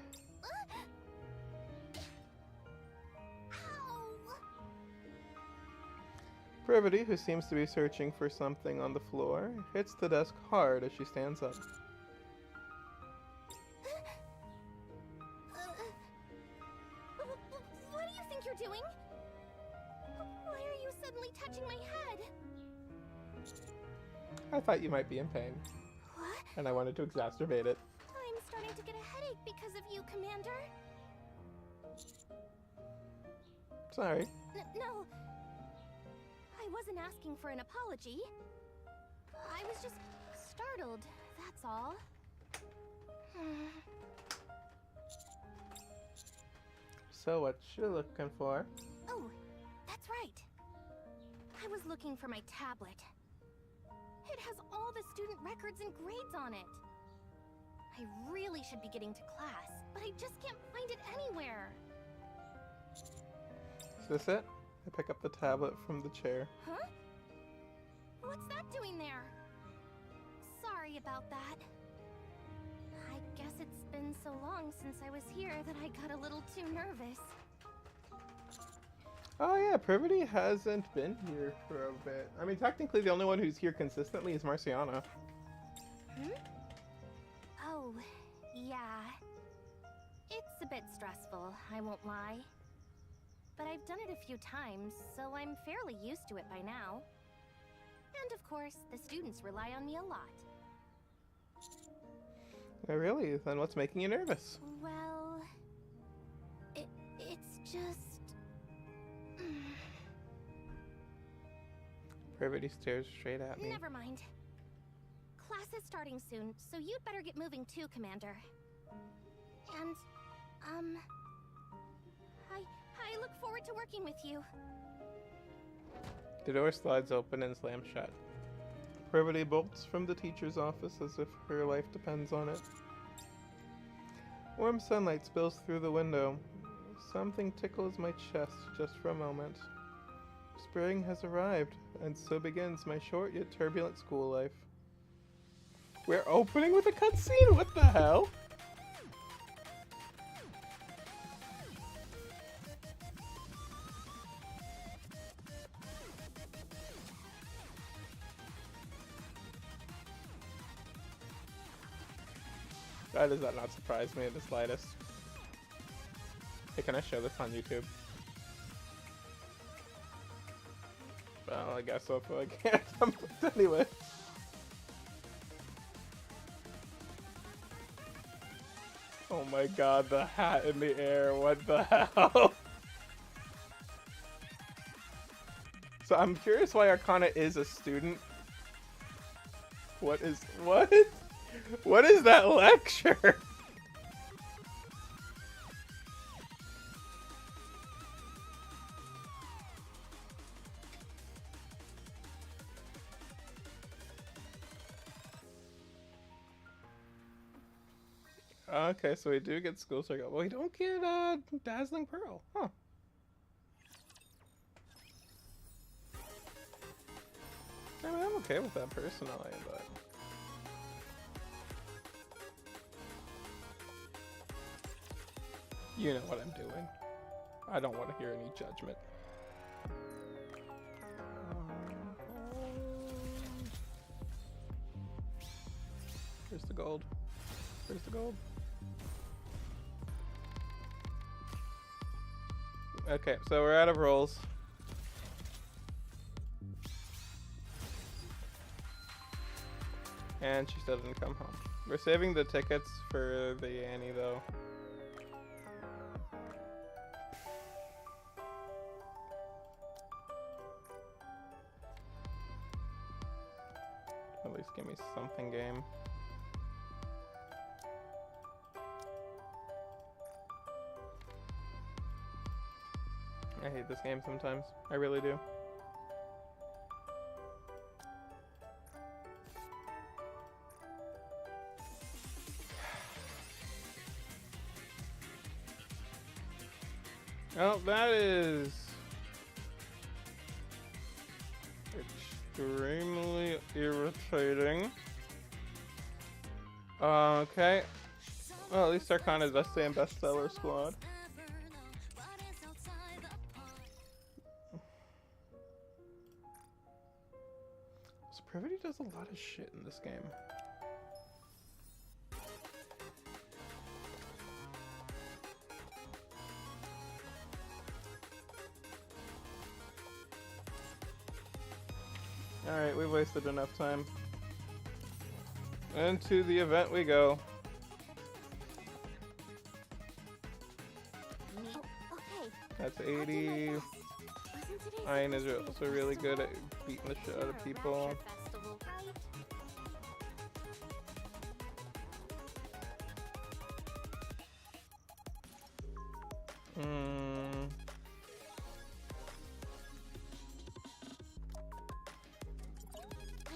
Ow! Privity, who seems to be searching for something on the floor, hits the desk hard as she stands up. What do you think you're doing? Why are you suddenly touching my head? I thought you might be in pain, What? and I wanted to exacerbate it. I'm starting to get a headache because of you, Commander. Sorry. No. I wasn't asking for an apology. I was just startled, that's all. So what you looking for? Oh, that's right. I was looking for my tablet. It has all the student records and grades on it. I really should be getting to class, but I just can't find it anywhere. Is this it? I pick up the tablet from the chair. Huh? What's that doing there? Sorry about that. I guess it's been so long since I was here that I got a little too nervous. Oh yeah, Privity hasn't been here for a bit. I mean, technically the only one who's here consistently is Marciana. Oh, yeah. It's a bit stressful, I won't lie. But I've done it a few times, so I'm fairly used to it by now. And of course, the students rely on me a lot. Oh, really? Then what's making you nervous? Well, it's just... Brevity stares straight at me. Never mind. Class is starting soon, so you'd better get moving too, Commander. And, I look forward to working with you. The door slides open and slams shut. Brevity bolts from the teacher's office as if her life depends on it. Warm sunlight spills through the window. Something tickles my chest just for a moment. Spring has arrived, and so begins my short yet turbulent school life. We're opening with a cutscene? What the hell? Why does that not surprise me in the slightest? Hey, can I show this on YouTube? Well, I guess so if I can't. Anyway. Oh my god, the hat in the air, what the hell? So I'm curious why Arcana is a student. What? What is that lecture? Okay, so we do get school circle. Well, we don't get Dazzling Pearl, huh? I mean, I'm okay with that personally, but you know what I'm doing. I don't want to hear any judgment. Where's the gold? Where's the gold? Okay, so we're out of rolls. And she still didn't come home. We're saving the tickets for the Annie though. At least give me something, game. I hate this game sometimes. I really do. Oh, that is extremely irritating. Okay. Well, at least Arcana's best day and bestseller squad. So Privity does a lot of shit in this game. Alright, we've wasted enough time. Into the event we go. Okay. That's 80. Iron is also really good at beating the shit out of people.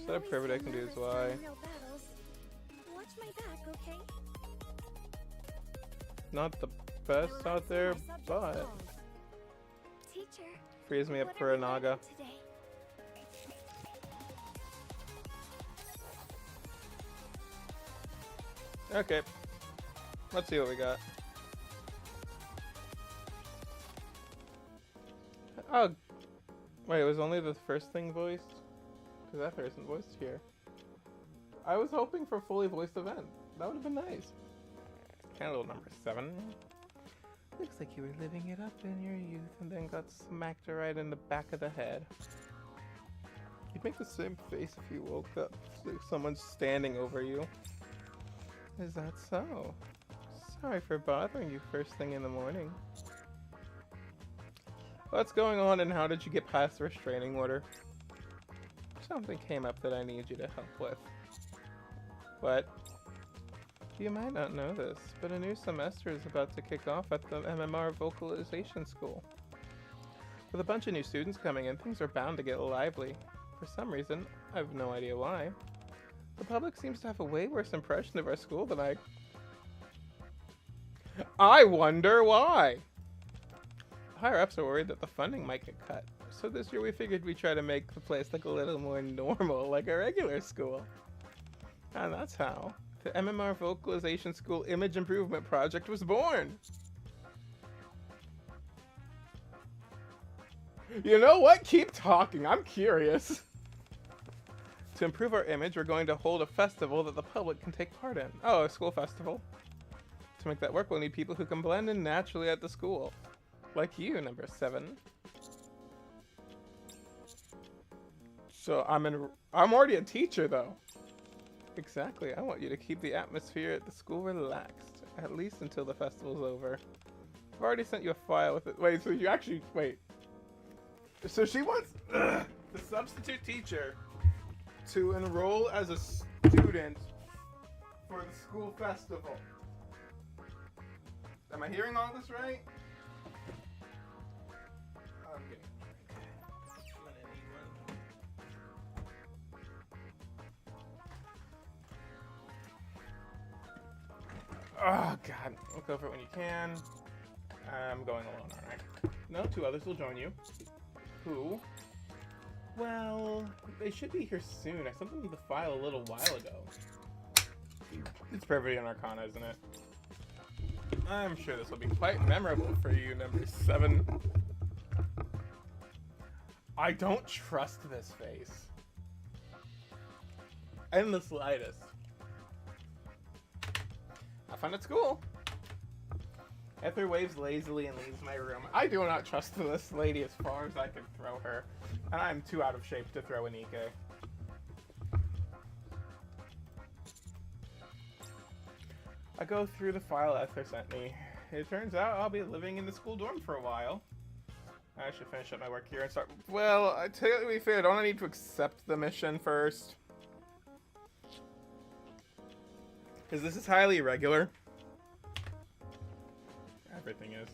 That Private I can do is why. Watch my back, okay? Not the best out there, but Teacher, frees me up for a Naga. today? Okay, let's see what we got. Oh, wait, it was only the first thing voiced? Because that isn't voiced here. I was hoping for a fully voiced event. That would have been nice. Candle number 7. Looks like you were living it up in your youth and then got smacked right in the back of the head. You'd make the same face if you woke up. Like someone's standing over you. Is that so? Sorry for bothering you first thing in the morning. What's going on and how did you get past the restraining order? Something came up that I need you to help with. What? You might not know this, but a new semester is about to kick off at the MMR Vocalization School. With a bunch of new students coming in, things are bound to get lively. For some reason, I have no idea why. The public seems to have a way worse impression of our school than I wonder why! Higher-ups are worried that the funding might get cut. So this year we figured we'd try to make the place look a little more normal, like a regular school. And that's how the MMR Vocalization School Image Improvement Project was born. You know what? Keep talking. I'm curious. To improve our image, we're going to hold a festival that the public can take part in. Oh, a school festival. To make that work, we'll need people who can blend in naturally at the school. Like you, number 7. So I'm already a teacher, though. Exactly. I want you to keep the atmosphere at the school relaxed, at least until the festival's over. I've already sent you a file with it. Wait, so you actually... Wait. So she wants the substitute teacher to enroll as a student for the school festival. Am I hearing all this right? I'm getting a drink. I'm gonna need one. Oh god, look over it when you can. I'm going alone, aren't I? No, 2 others will join you. Who? Well, they should be here soon. I sent them the file a little while ago. It's Brevity and Arcana, isn't it? I'm sure this will be quite memorable for you, number 7. I don't trust this face. In the slightest. Have fun at school. Ether waves lazily and leaves my room. I do not trust this lady as far as I can throw her. And I'm too out of shape to throw a Nikke. I go through the file Ether sent me. It turns out I'll be living in the school dorm for a while. I should finish up my work here and start... Well, to be fair, don't I need to accept the mission first? Because this is highly irregular. Everything is.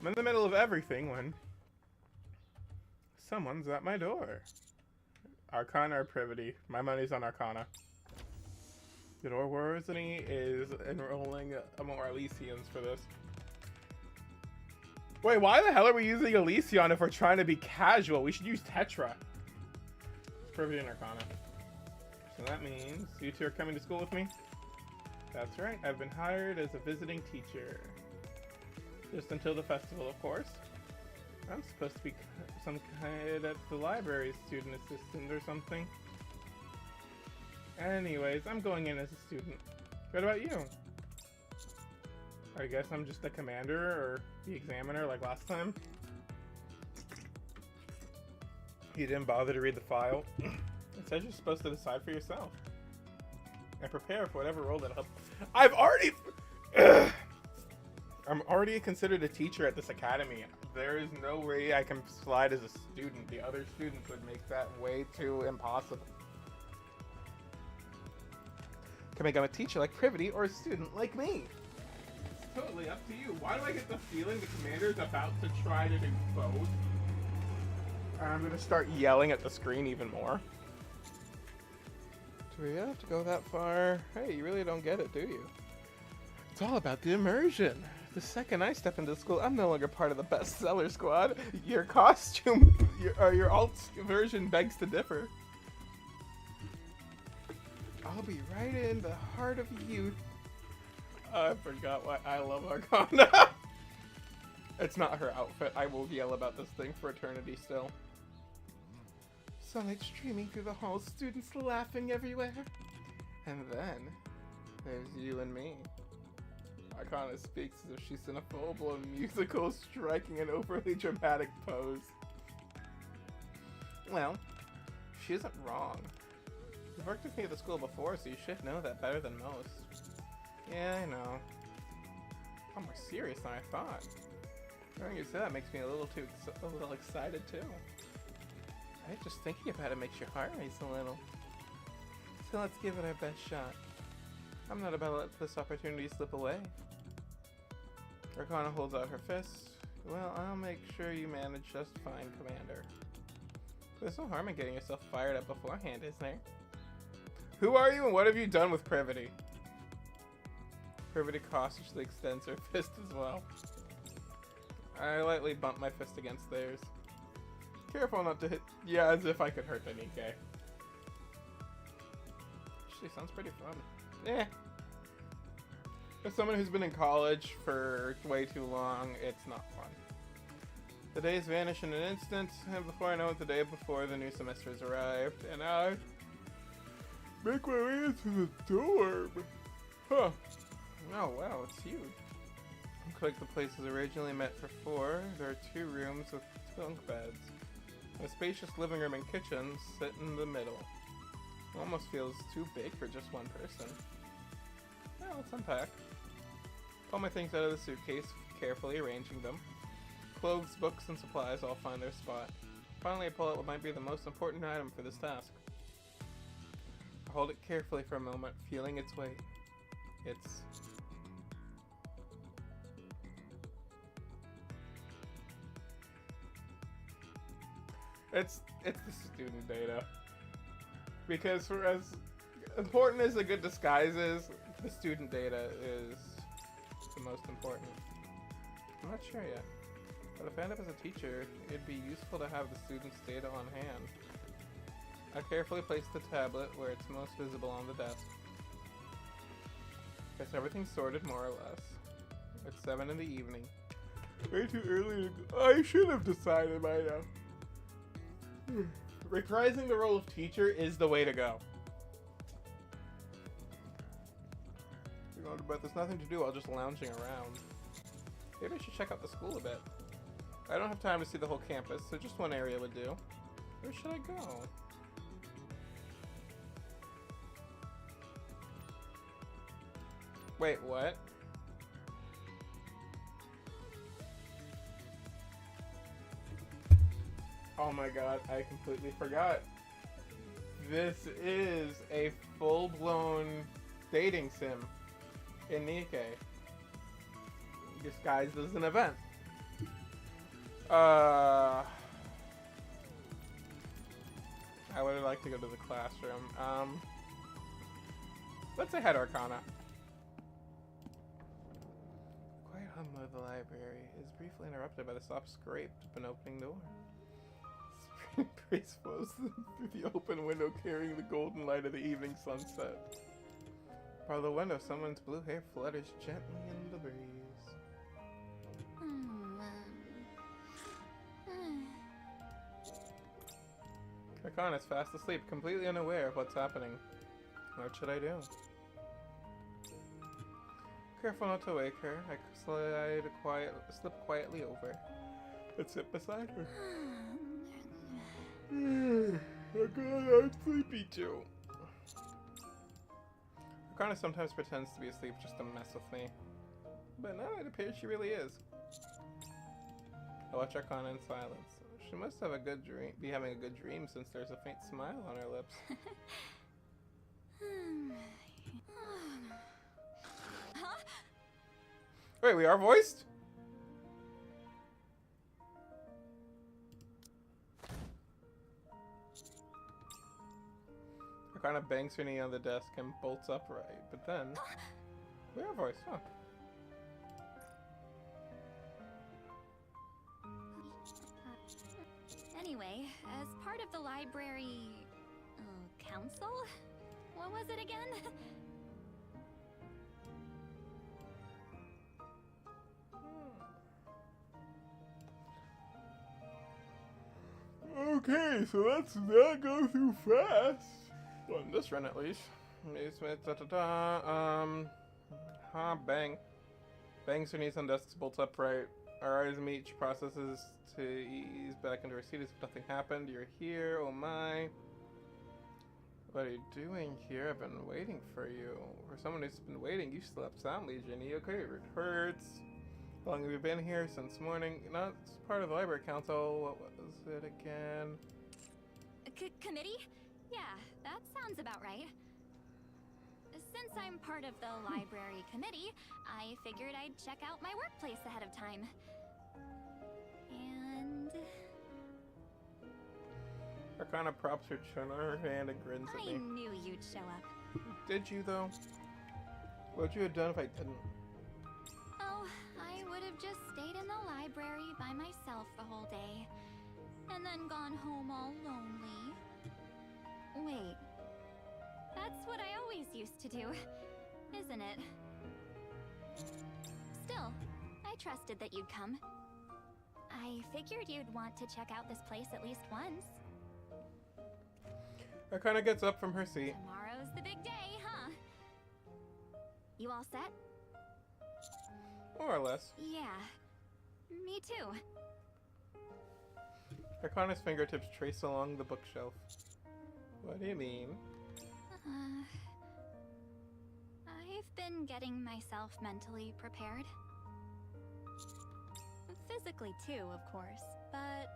I'm in the middle of everything when someone's at my door. Arcana or Privity? My money's on Arcana. Yador Worzeny is enrolling more Elysians for this. Wait, why the hell are we using Elysion if we're trying to be casual? We should use Tetra. It's Privity and Arcana. So that means you 2 are coming to school with me? That's right, I've been hired as a visiting teacher. Just until the festival, of course. I'm supposed to be some kind at the library student assistant or something. Anyways, I'm going in as a student. What about you? I guess I'm just the commander or the examiner like last time. You didn't bother to read the file. It says you're supposed to decide for yourself. And prepare for whatever role that helps. I'm already considered a teacher at this academy. There is no way I can slide as a student. The other students would make that way too impossible. Can become a teacher like Privity or a student like me. It's totally up to you. Why do I get the feeling the commander's about to try to do both? I'm gonna start yelling at the screen even more. Do we have to go that far? Hey, you really don't get it, do you? It's all about the immersion. The second I step into school, I'm no longer part of the bestseller squad. Your costume, your alt version begs to differ. I'll be right in the heart of youth. I forgot why I love Arcana. It's not her outfit. I will yell about this thing for eternity still. Sunlight streaming through the halls, students laughing everywhere. And then, there's you and me. Arcana speaks as if she's in a full-blown musical, striking an overly dramatic pose. Well, She isn't wrong. You've worked with me at the school before, so you should know that better than most. Yeah, I know. I'm more serious than I thought. Hearing you say that makes me a little excited too. Just thinking about it makes your heart race a little. So let's give it our best shot. I'm not about to let this opportunity slip away. Arcana holds out her fist. Well, I'll make sure you manage just fine, Commander. There's no harm in getting yourself fired up beforehand, is there? Who are you and what have you done with Privity? Privity cautiously extends her fist as well. I lightly bump my fist against theirs. Careful not to hit. Yeah, as if I could hurt the Nikke. Actually, sounds pretty fun. Eh. As someone who's been in college for way too long, it's not fun. The days vanish in an instant, and before I know it, the day before the new semester has arrived, and I make my way into the dorm. Huh. Oh wow, it's huge. Looks like the place was originally meant for 4. There are 2 rooms with bunk beds. A spacious living room and kitchen sit in the middle. It almost feels too big for just one person. Well, let's unpack. Pull my things out of the suitcase, carefully arranging them. Clothes, books, and supplies all find their spot. Finally, I pull out what might be the most important item for this task. I hold it carefully for a moment, feeling its weight. It's the student data. Because for as important as a good disguise is, the student data is the most important. I'm not sure yet. But if I end up as a teacher, it'd be useful to have the students' data on hand. I carefully place the tablet where it's most visible on the desk. Guess everything's sorted more or less. It's 7 in the evening. Way too early to go. I should have decided by now. Reprising the role of teacher is the way to go. But there's nothing to do while just lounging around. Maybe I should check out the school a bit. I don't have time to see the whole campus, so just one area would do. Where should I go? Wait, what? Oh my god, I completely forgot. This is a full-blown dating sim in Nikke. Disguised as an event. I would like to go to the classroom. Let's say head Arcana. Quiet hum of the library is briefly interrupted by the soft scrape of an opening door. Spring breeze flows through the open window, carrying the golden light of the evening sunset. By the window, someone's blue hair flutters gently in the breeze. Arcana is fast asleep, completely unaware of what's happening. What should I do? Careful not to wake her, I slip quietly over and sit beside her. I'm sleepy too. Arcana sometimes pretends to be asleep just to mess with me, but now it appears she really is. I watch Arcana in silence. She must have be having a good dream since there's a faint smile on her lips. Wait, we are voiced? Arcana bangs her knee on the desk and bolts upright, but then we are voiced, huh? Anyway, as part of the library council? What was it again? Okay, so let's not go too fast. Well, in this run at least. Bangs her knees on desk, bolts upright. Our eyes meet, she processes to ease back into her seat as if nothing happened. You're here, oh my. What are you doing here? I've been waiting for you. For someone who's been waiting, you slept soundly, Ginny. Okay, it hurts. How long have you been here? Since morning. Not part of the library council. What was it again? Committee? Yeah, that sounds about right. Since I'm part of the library committee, I figured I'd check out my workplace ahead of time. And... Arcana props her chin on her hand and grins at I me. knew you'd show up. Did you, though? What would you have done if I didn't? Oh, I would have just stayed in the library by myself the whole day. And then gone home all lonely. Wait. That's what I always used to do, isn't it? Still, I trusted that you'd come. I figured you'd want to check out this place at least once. Arcana gets up from her seat. Tomorrow's the big day, huh? You all set? More or less. Yeah. Me too. Arcana's fingertips trace along the bookshelf. What do you mean? I've been getting myself mentally prepared. Physically too, of course, but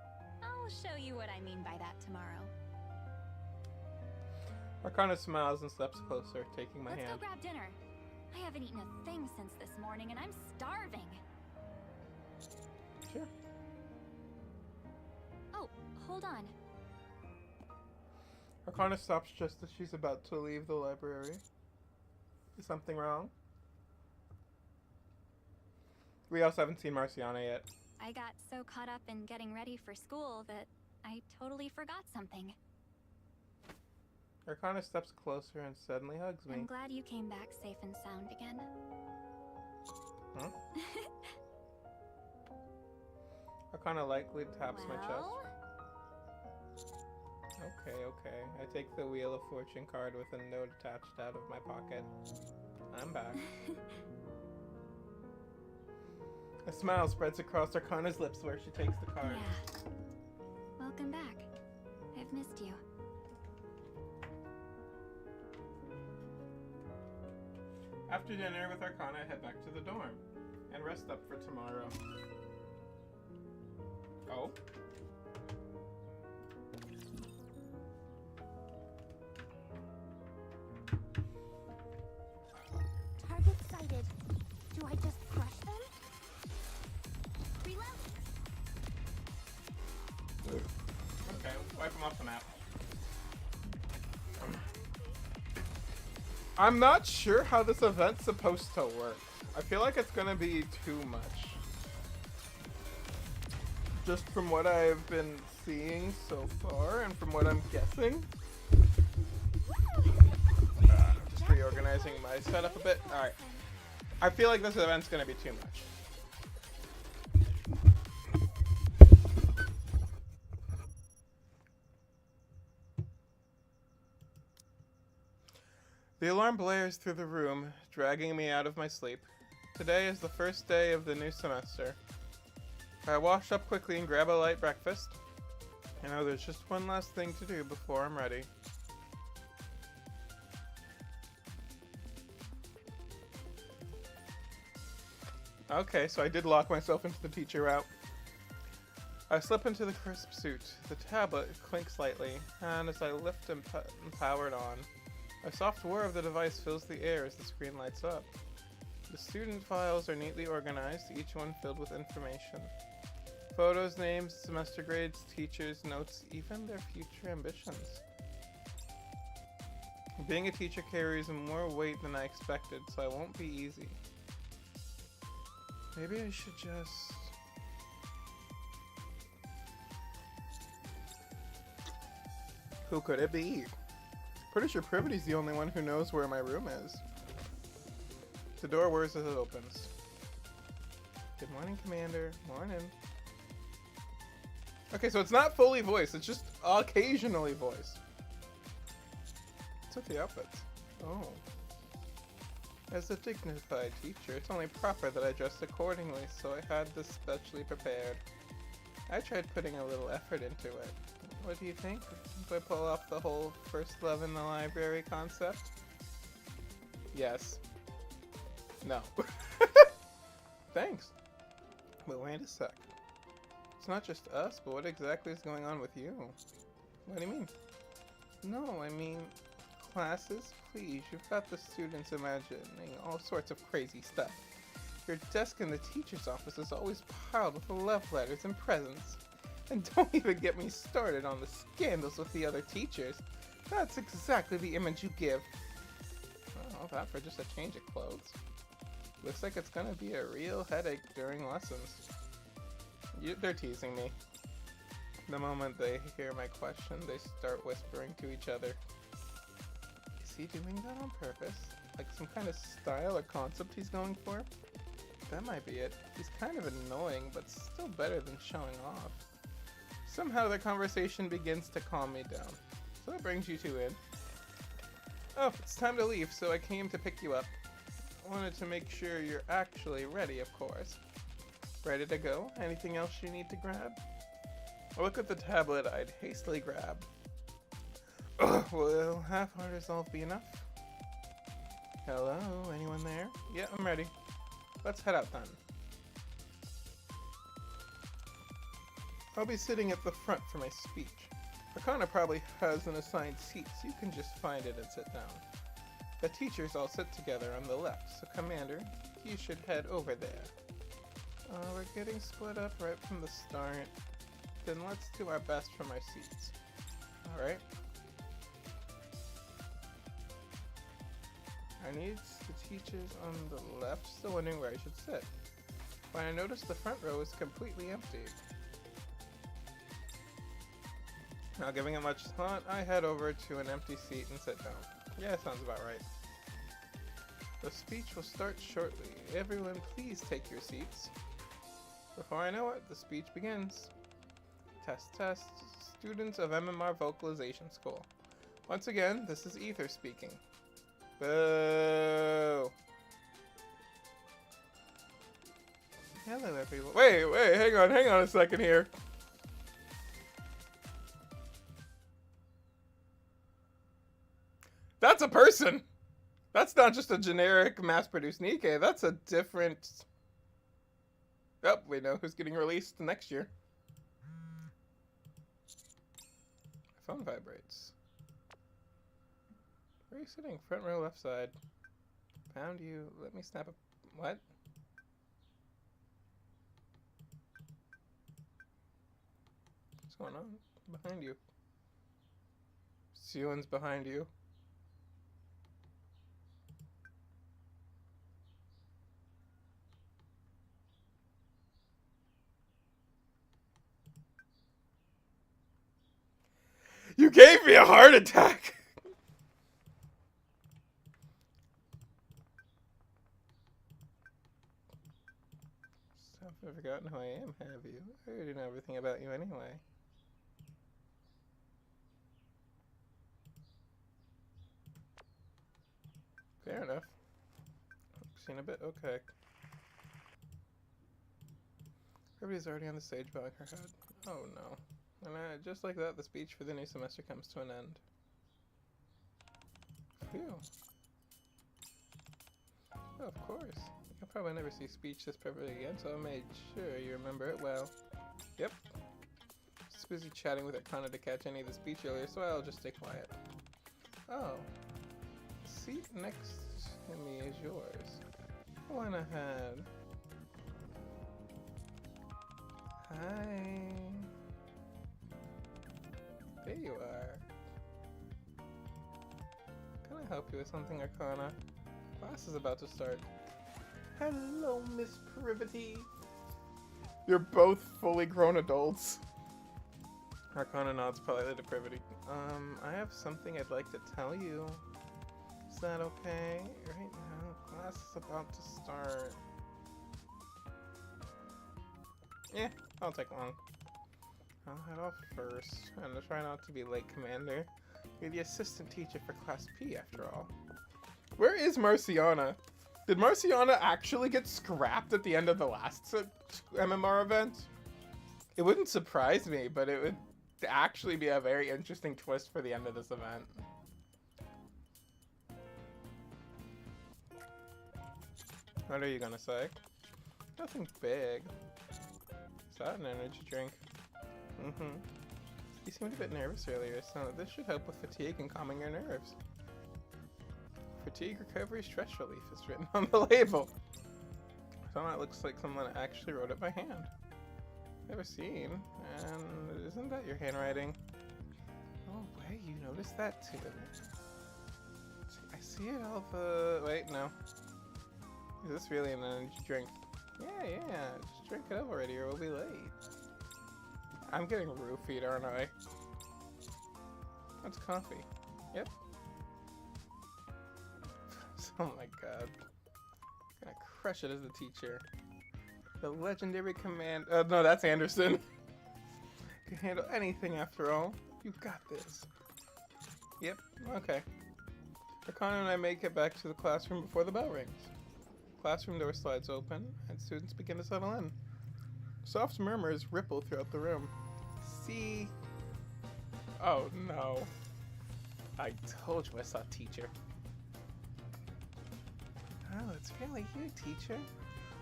I'll show you what I mean by that tomorrow. Arcana smiles and steps closer, taking my Let's hand. go grab dinner. I haven't eaten a thing since this morning and I'm starving. Sure. Oh, hold on. Arcana stops just as she's about to leave the library. Is something wrong? We also haven't seen Marciana yet. I got so caught up in getting ready for school that I totally forgot something. Arcana steps closer and suddenly hugs me. I'm glad you came back safe and sound again. Huh? Arcana lightly taps my chest. Well, Okay. I take the Wheel of Fortune card with a note attached out of my pocket. I'm back. A smile spreads across Arcana's lips where she takes the card. yeah. Welcome back. I've missed you. After dinner with Arcana, I head back to the dorm and rest up for tomorrow. Oh? Target sighted. Do I just crush them? Reload. Okay, wipe them off the map. I'm not sure how this event's supposed to work. I feel like it's gonna be too much. Just from what I've been seeing so far and from what I'm guessing. Just reorganizing my setup a bit. Alright. I feel like this event's gonna be too much. The alarm blares through the room, dragging me out of my sleep. Today is the first day of the new semester. I wash up quickly and grab a light breakfast. I know there's just one last thing to do before I'm ready. Okay, so I did lock myself into the teacher route. I slip into the crisp suit. The tablet clinks lightly, and as I lift and power it on, a soft whir of the device fills the air as the screen lights up. The student files are neatly organized, each one filled with information. Photos, names, semester grades, teachers, notes, even their future ambitions. Being a teacher carries more weight than I expected, so it won't be easy. Maybe I should just... Who could it be? Pretty sure Privity's the only one who knows where my room is. The door whirs as it opens. Good morning, Commander. Morning. Okay, so it's not fully voiced, it's just occasionally voiced. What's with the outfits? Oh. As a dignified teacher, it's only proper that I dress accordingly, so I had this specially prepared. I tried putting a little effort into it. What do you think? If I pull off the whole first love in the library concept? Yes. No. Thanks. But wait a sec. It's not just us, but what exactly is going on with you? What do you mean? No, I mean, classes, please. You've got the students imagining all sorts of crazy stuff. Your desk in the teacher's office is always piled with love letters and presents. And don't even get me started on the scandals with the other teachers. That's exactly the image you give. All that for just a change of clothes. Looks like it's gonna be a real headache during lessons. They're teasing me. The moment they hear my question, they start whispering to each other. Is he doing that on purpose? Like some kind of style or concept he's going for? That might be it. He's kind of annoying, but still better than showing off. Somehow the conversation begins to calm me down. So that brings you two in. Oh, it's time to leave, so I came to pick you up. Wanted to make sure you're actually ready, of course. Ready to go? Anything else you need to grab? Look at the tablet I'd hastily grabbed. Will half-heart resolve be enough? Hello, anyone there? Yeah, I'm ready. Let's head out then. I'll be sitting at the front for my speech. Arcana probably has an assigned seat, so you can just find it and sit down. The teachers all sit together on the left, so Commander, you should head over there. We're getting split up right from the start. Then let's do our best from our seats. Alright. I need the teachers on the left, still wondering where I should sit. When I noticed the front row is completely empty. Not giving it much thought, I head over to an empty seat and sit down. Yeah, sounds about right. The speech will start shortly. Everyone please take your seats. Before I know it, the speech begins. Test, test. Students of MMR Vocalization School. Once again, this is Ether speaking. Boo! Hello everyone. Wait, hang on a second here. That's a person! That's not just a generic mass-produced Nikke, that's a different... Oh, we know who's getting released next year. My phone vibrates. Where are you sitting? Front row, left side. Found you. Let me snap a... What? What's going on? Behind you. Seoin's behind you. You gave me a heart attack! So I've forgotten who I am, have you? I already know everything about you anyway. Fair enough. Seen a bit? Okay. Everybody's already on the stage bowing her head. Oh no. And just like that, the speech for the new semester comes to an end. Phew. Oh, of course. You'll probably never see speech this perfect again, so I made sure you remember it well. Yep. Just busy chatting with Arcana to catch any of the speech earlier, so I'll just stay quiet. Oh. The seat next to me is yours. Go on ahead. Hi. There you are. Can I help you with something, Arcana? Class is about to start. Hello, Miss Privity. You're both fully grown adults. Arcana nods politely to Privity. I have something I'd like to tell you. Is that okay? Right now, class is about to start. Yeah, I'll take long. I'll head off first, and I'll try not to be late, Commander. You're the assistant teacher for Class P, after all. Where is Marciana? Did Marciana actually get scrapped at the end of the last MMR event? It wouldn't surprise me, but it would actually be a very interesting twist for the end of this event. What are you gonna say? Nothing big. Is that an energy drink? Mm-hmm. You seemed a bit nervous earlier, so this should help with fatigue and calming your nerves. Fatigue recovery stress relief is written on the label. So it looks like someone actually wrote it by hand. Never seen. And isn't that your handwriting? Oh, wait, you noticed that too. I see it all the... Wait, no. Is this really an energy drink? Yeah. Just drink it up already or we'll be late. I'm getting roofied, aren't I? That's coffee. Yep. Oh my god. I'm gonna crush it as a teacher. The legendary command. No, that's Anderson. Can handle anything after all. You got this. Yep, okay. Arcana and I make it back to the classroom before the bell rings. Classroom door slides open, and students begin to settle in. Soft murmurs ripple throughout the room. See? Oh no. I told you I saw teacher. Oh, it's really you, teacher.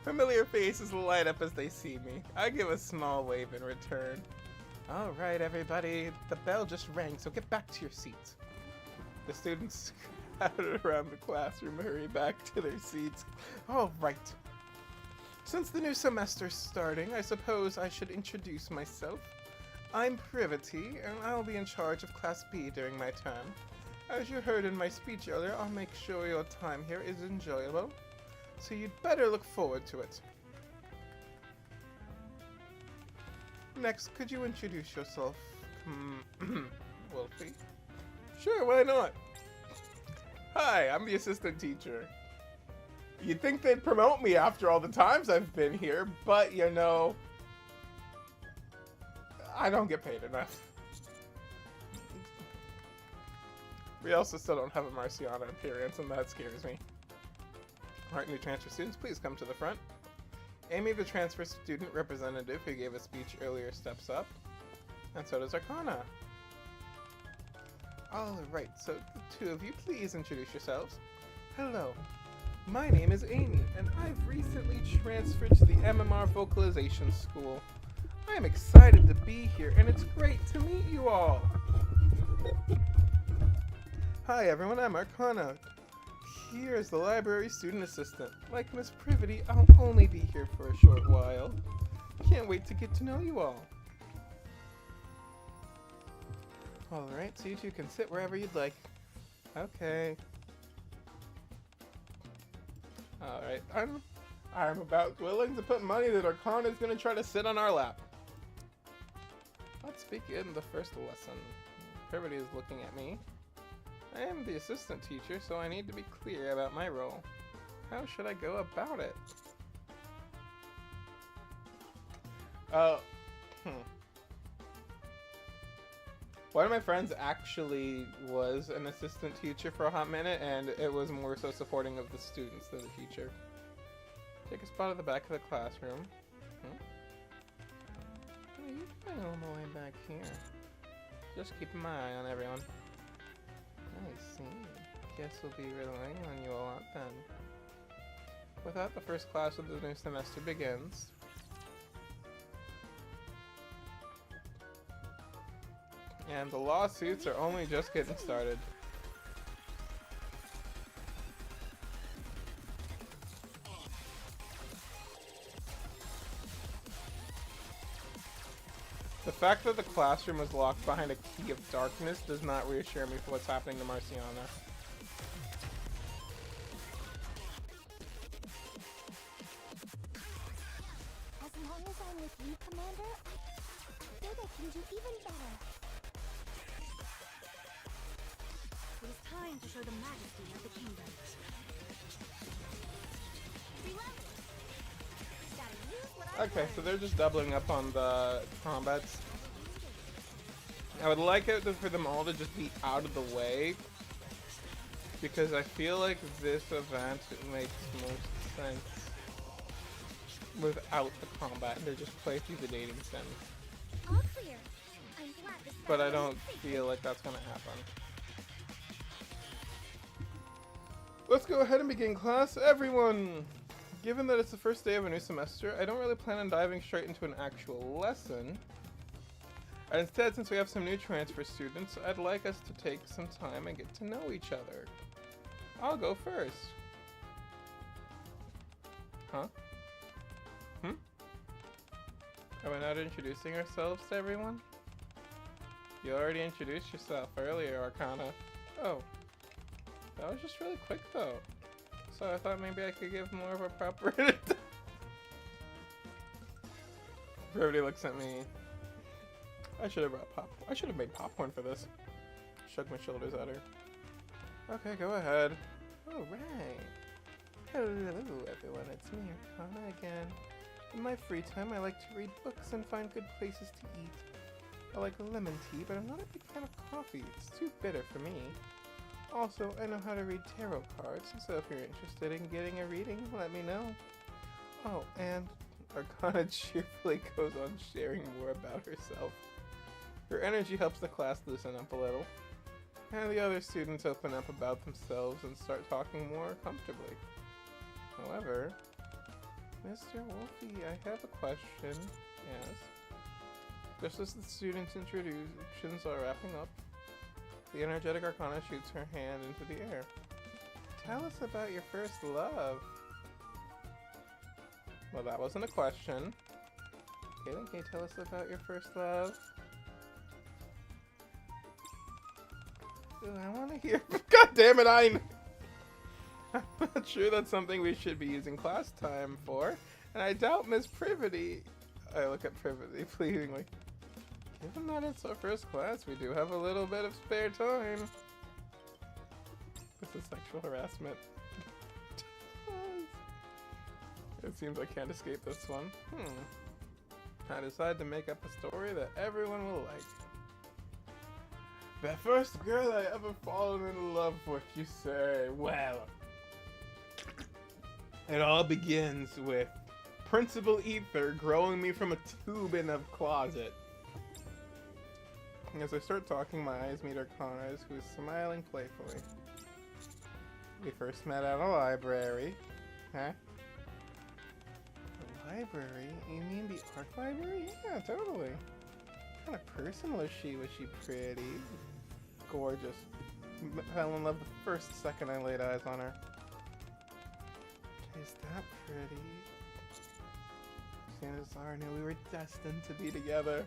Familiar faces light up as they see me. I give a small wave in return. All right, everybody. The bell just rang, so get back to your seats. The students crowded around the classroom hurry back to their seats. All right. Since the new semester's starting, I suppose I should introduce myself. I'm Privity, and I'll be in charge of Class B during my term. As you heard in my speech earlier, I'll make sure your time here is enjoyable, so you'd better look forward to it. Next, could you introduce yourself, Wolfie? Sure, why not? Hi, I'm the assistant teacher. You'd think they'd promote me after all the times I've been here, but you know, I don't get paid enough. We also still don't have a Marciana appearance, and that scares me. Alright, new transfer students, please come to the front. Amy, the transfer student representative who gave a speech earlier, steps up. And so does Arcana. Alright, so the two of you, please introduce yourselves. Hello, my name is Amy, and I've recently transferred to the MMR Vocalization School. I am excited to be here, and it's great to meet you all. Hi everyone, I'm Arcana. Here's the library student assistant. Like Miss Privity, I'll only be here for a short while. Can't wait to get to know you all. Alright, so you two can sit wherever you'd like. Okay. Alright, I'm about willing to put money that Arcana is going to try to sit on our lap. Let's begin the first lesson. Privity is looking at me. I am the assistant teacher, so I need to be clear about my role. How should I go about it? One of my friends actually was an assistant teacher for a hot minute, and it was more so supporting of the students than the teacher. Take a spot at the back of the classroom. What are you doing all the way back here? Just keeping my eye on everyone. I see. Guess we'll be relying on you a lot then. With that, the first class of the new semester begins. And the lawsuits are only just getting started. The fact that the classroom is locked behind a key of darkness does not reassure me for what's happening to Marciana. As long as I'm with you, Commander, I think I can do even better. It is time to show the majesty of the kingdom. Okay, so they're just doubling up on the combats. I would like it for them all to just be out of the way, because I feel like this event makes most sense without the combat and to just play through the dating sim. All clear. I'm glad but I don't feel like that's gonna happen. Let's go ahead and begin class, everyone! Given that it's the first day of a new semester, I don't really plan on diving straight into an actual lesson. And instead, since we have some new transfer students, I'd like us to take some time and get to know each other. I'll go first. Huh? Are we not introducing ourselves to everyone? You already introduced yourself earlier, Arcana. Oh. That was just really quick, though. So I thought maybe I could give more of a proper... Everybody looks at me. I should have brought popcorn. I should have made popcorn for this. Shook my shoulders at her. Okay, go ahead. Alright. Hello, everyone. It's me, Arcana, again. In my free time, I like to read books and find good places to eat. I like lemon tea, but I'm not a big fan of coffee. It's too bitter for me. Also, I know how to read tarot cards, so if you're interested in getting a reading, let me know. Oh, and Arcana cheerfully goes on sharing more about herself. Her energy helps the class loosen up a little, and the other students open up about themselves and start talking more comfortably. However, Mr. Wolfie, I have a question. Yes. Just as the students' introductions are wrapping up, the energetic Arcana shoots her hand into the air. Tell us about your first love. Well, that wasn't a question. Kaylin, can you tell us about your first love? Ooh, I want to hear. God damn it, I'm not sure that's something we should be using class time for, and I doubt Miss Privity. I look at Privity pleadingly. Given that it's our first class, we do have a little bit of spare time. This is sexual harassment. It seems I can't escape this one. I decide to make up a story that everyone will like. The first girl I ever fallen in love with, you say? Well, it all begins with Principal Ether growing me from a tube in a closet. As I start talking, my eyes meet Arcana's, who is smiling playfully. We first met at a library. Huh? A library? You mean the art library? Yeah, totally. What kind of person was she? Was she pretty? Gorgeous. Fell in love the first second I laid eyes on her. Is that pretty? Sanazar knew we were destined to be together.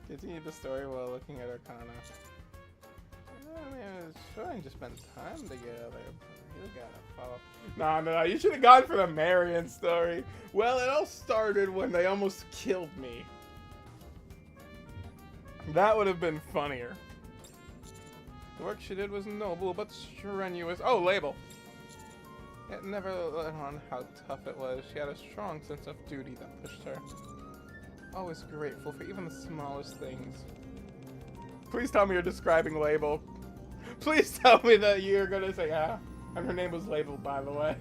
Continue the story while looking at Arcana. I mean, it's trying to spend time together, but you gotta follow. No, you should have gone for the Marion story. Well, it all started when they almost killed me. That would have been funnier. The work she did was noble but strenuous. Oh, label. It never let on how tough it was. She had a strong sense of duty that pushed her. Always grateful for even the smallest things. Please tell me you're describing Label. Please tell me that you're gonna say, ah. And her name was Label, by the way.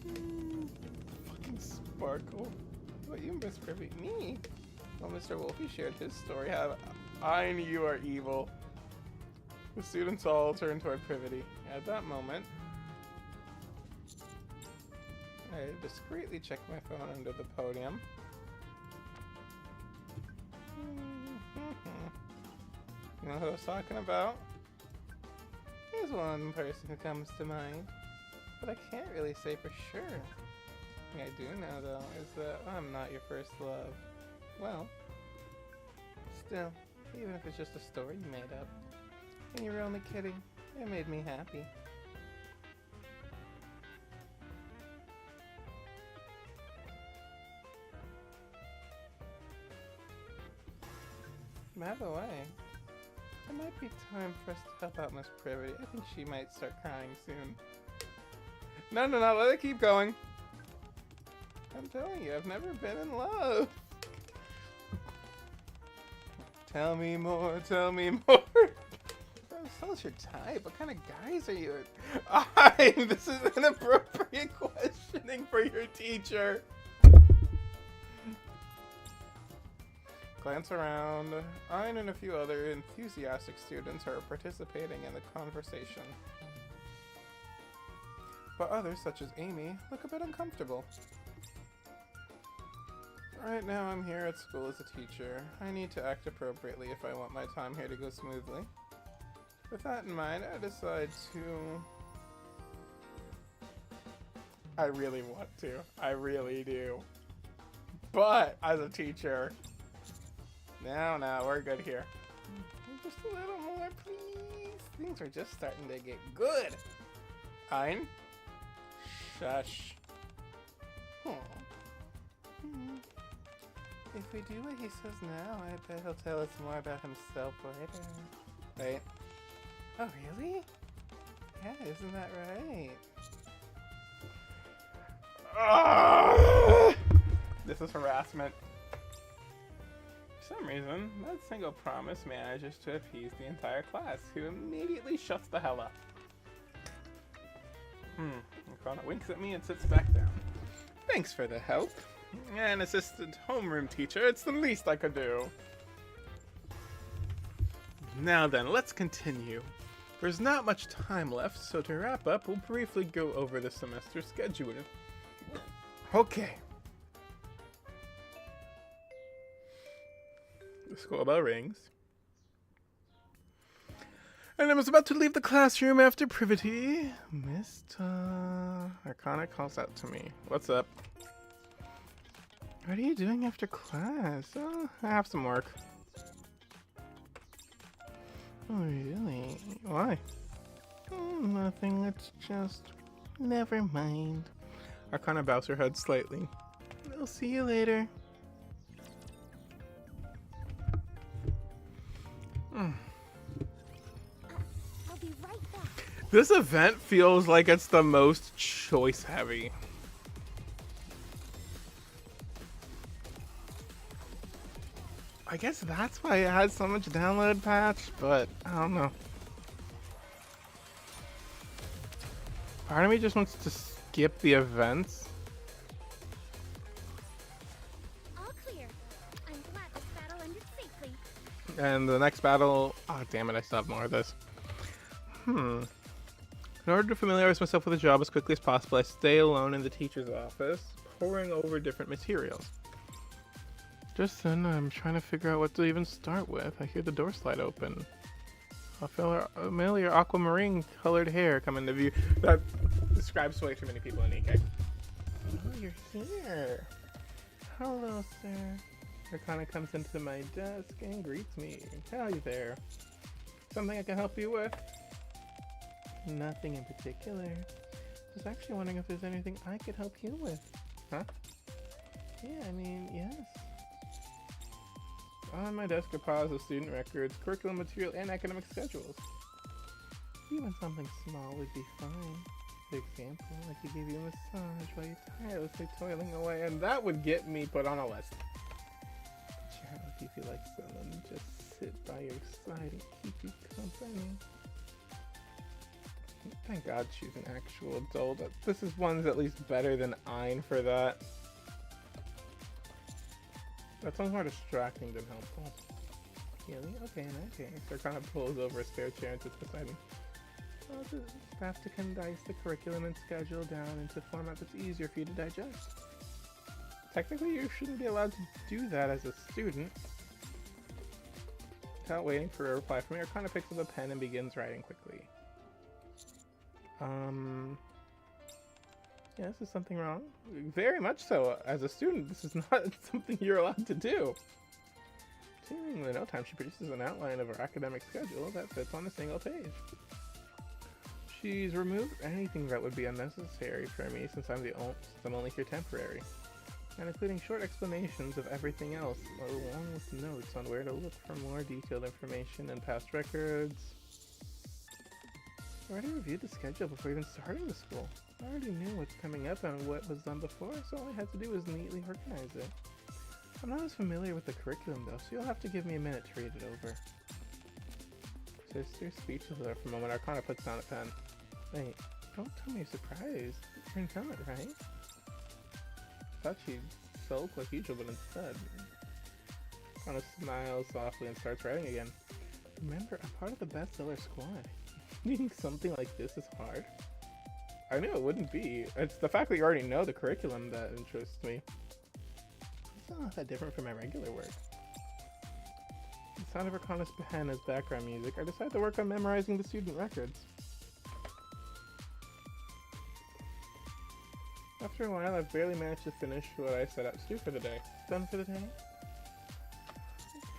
Fucking Sparkle. What, you Miss Privy? Me? Well, Mr. Wolfie shared his story. How I knew you are evil. The students all turned toward Privity. At that moment, I discreetly checked my phone under the podium. You know who I was talking about? There's one person who comes to mind, but I can't really say for sure. The thing I do know, though, is that I'm not your first love. Well, still, even if it's just a story you made up, and you were only kidding, it made me happy. By the way, it might be time for us to help out Miss Privity. I think she might start crying soon. No, let it keep going. I'm telling you, I've never been in love. Tell me more, tell me more. Tell us your type. What kind of guys are you? This is inappropriate questioning for your teacher. Glance around. Ein and a few other enthusiastic students are participating in the conversation. But others, such as Amy, look a bit uncomfortable. Right now I'm here at school as a teacher. I need to act appropriately if I want my time here to go smoothly. With that in mind, I decide to... I really want to. I really do. But, as a teacher... No, we're good here. Just a little more, please. Things are just starting to get good. Ein? Shush. Aw. If we do what he says now, I bet he'll tell us more about himself later. Wait. Oh, really? Yeah, isn't that right? This is harassment. For some reason, that single promise manages to appease the entire class, who immediately shuts the hell up. Akana winks at me and sits back down. Thanks for the help. An assistant homeroom teacher, it's the least I could do. Now then, let's continue. There's not much time left, so to wrap up, we'll briefly go over the semester schedule. Okay. The school bell rings. And I was about to leave the classroom after privity. Mr. Arcana calls out to me. What's up? What are you doing after class? Oh, I have some work. Oh, really? Why? Oh, nothing. It's just... Never mind. Arcana bows her head slightly. I'll see you later. I'll be right back. This event feels like it's the most choice heavy. I guess that's why it had so much download patch, but I don't know. Part of me just wants to skip the events. All clear. I'm glad this battle ended safely. And the next battle... Oh, damn it, I still have more of this. In order to familiarize myself with the job as quickly as possible, I stay alone in the teacher's office, poring over different materials. Just then, I'm trying to figure out what to even start with. I hear the door slide open. A familiar aquamarine colored hair come into view. That describes way too many people in Nikke. Oh, you're here. Hello, sir. Arcana comes into my desk and greets me. Howdy there. Something I can help you with? Nothing in particular. I was actually wondering if there's anything I could help you with. Huh? Yeah, I mean, yes. On my desk are piles of student records, curriculum material, and academic schedules. Even something small would be fine. For example, I could give you a massage while you're tirelessly toiling away, and that would get me put on a list. Child, if you feel like someone, just sit by your side and keep you company. Thank God she's an actual adult. This is one's at least better than Ein for that. That sounds more distracting than helpful. Really? Okay, in that case. Or kind of pulls over a spare chair and sits beside me. I'll just have to condense the curriculum and schedule down into a format that's easier for you to digest. Technically, you shouldn't be allowed to do that as a student. Without waiting for a reply from me, Arcana picks up a pen and begins writing quickly. Yeah, this is something wrong. Very much so. As a student, this is not something you're allowed to do. Seemingly no time, she produces an outline of her academic schedule that fits on a single page. She's removed anything that would be unnecessary for me since I'm only here temporary, and including short explanations of everything else, along with notes on where to look for more detailed information and past records. I already reviewed the schedule before even starting the school. I already knew what's coming up and what was done before, so all I had to do was neatly organize it. I'm not as familiar with the curriculum though, so you'll have to give me a minute to read it over. Sister speechless there for a moment. Arcana puts down a pen. Wait, don't tell me you're surprised. You're in comment, right? Thought she'd sulk like usual, but instead... Kana smiles softly and starts writing again. Remember, I'm part of the bestseller squad. You think something like this is hard? I knew it wouldn't be. It's the fact that you already know the curriculum that interests me. It's not that different from my regular work. The sound of Arcana's pen as background music, I decided to work on memorizing the student records. After a while, I've barely managed to finish what I set out to do for the day. Done for the day?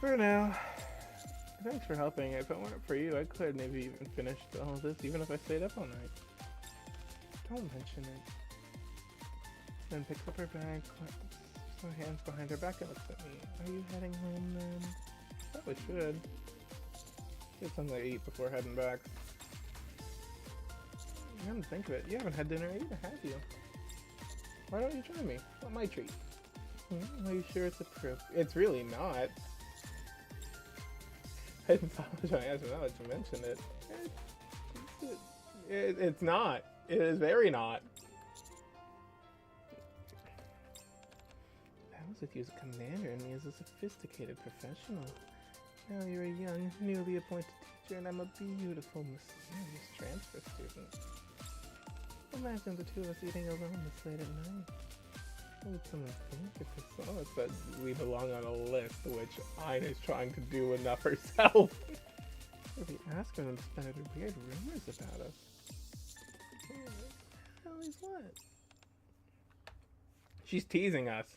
For now. Thanks for helping. If it weren't for you, I could have maybe even finished all of this, even if I stayed up all night. Don't mention it. Then picks up her bag, claps her hands behind her back and looks at me. Are you heading home then? Probably should. Get something to eat before heading back. Come to think of it, you haven't had dinner either, have you? Why don't you join me? Want my treat? Are you sure it's approved? It's really not. I apologize for not to mention it. It's not. It is very not. I was with you as a commander and me as a sophisticated professional. Now you're a young, newly appointed teacher and I'm a beautiful, mysterious transfer student. Imagine the two of us eating alone this late at night. What would someone think if they saw us that we belong on a list, which Aina is trying to do enough herself? We'll be asking them to spread weird rumors about us. Hell is what? She's teasing us.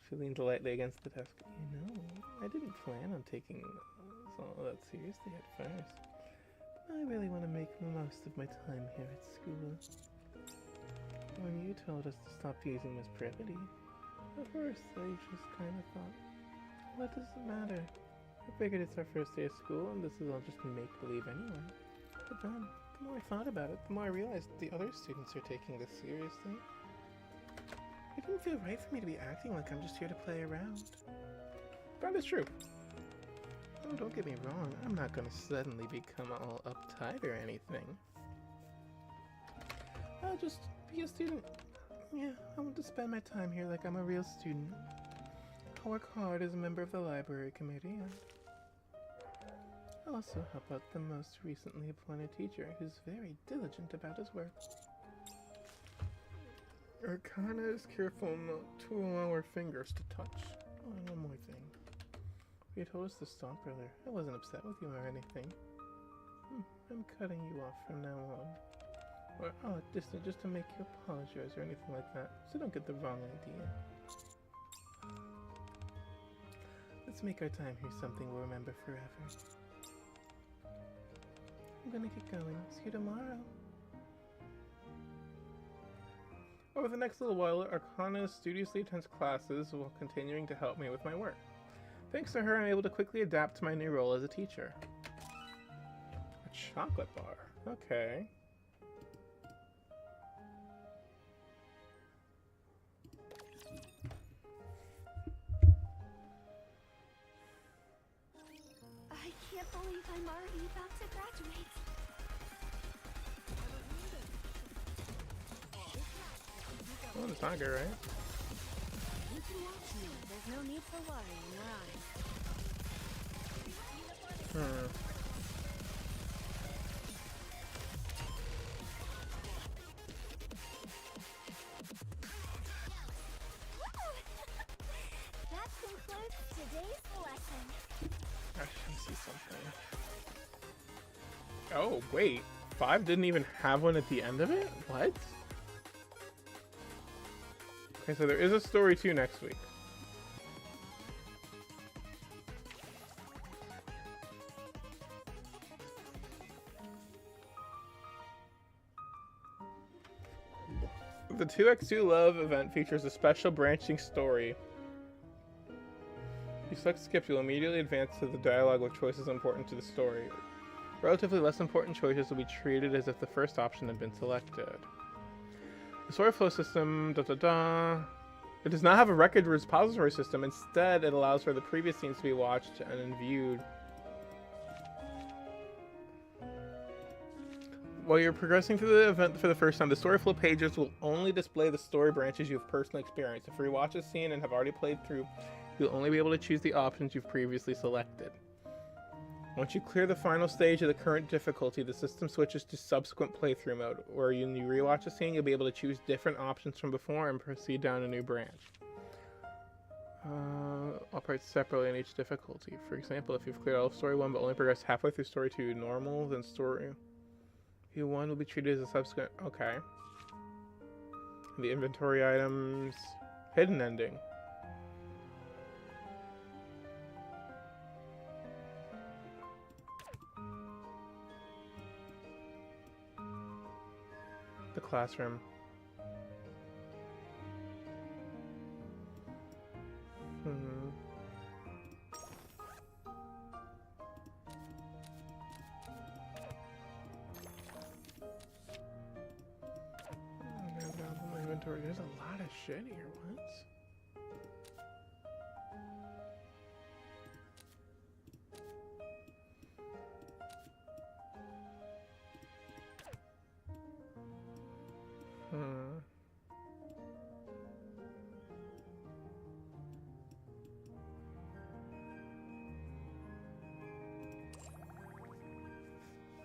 She leans lightly against the desk. You know, I didn't plan on taking all that seriously at first. I really want to make the most of my time here at school. When you told us to stop teasing Miss Privity, at first I just kind of thought, what does it matter? I figured it's our first day of school and this is all just make-believe anyway. But then, the more I thought about it, the more I realized the other students are taking this seriously. It didn't feel right for me to be acting like I'm just here to play around. That is true. Oh, don't get me wrong, I'm not gonna suddenly become all uptight or anything. I'll just be a student. Yeah, I want to spend my time here like I'm a real student. I'll work hard as a member of the library committee and I'll also help out the most recently appointed teacher who's very diligent about his work. Arcana is careful not to allow her fingers to touch. Oh, and one more thing. You told us to stop earlier. I wasn't upset with you or anything. I'm cutting you off from now on. Or, oh, just to make you apologize or anything like that. So don't get the wrong idea. Let's make our time here something we'll remember forever. I'm gonna get going. See you tomorrow. Over the next little while, Arcana studiously attends classes while continuing to help me with my work. Thanks to her, I'm able to quickly adapt to my new role as a teacher. A chocolate bar. Okay. I can't believe I'm already about to graduate. Oh, it's not good, right? You can watch me. There's no need for worry in your eyes. That concludes today's lesson. I should see something. Oh, wait. 5 didn't even have one at the end of it? What? Okay, so there is a story 2 next week. The 2x2 Love event features a special branching story. If you select skip, you'll immediately advance to the dialogue with choices important to the story. Relatively less important choices will be treated as if the first option had been selected. The story flow system, It does not have a record repository system. Instead, it allows for the previous scenes to be watched and viewed. While you're progressing through the event for the first time, the story flow pages will only display the story branches you've personally experienced. If you rewatch a scene and have already played through You'll only be able to choose the options you've previously selected. Once you clear the final stage of the current difficulty, the system switches to subsequent playthrough mode, where when you rewatch a scene, you'll be able to choose different options from before and proceed down a new branch. Operate separately in each difficulty. For example, if you've cleared all of Story 1 but only progressed halfway through Story 2 normal, then Story 1 will be treated as a subsequent... Okay. The inventory items... Hidden ending. The classroom. Inventory. There's a lot of shit here. What?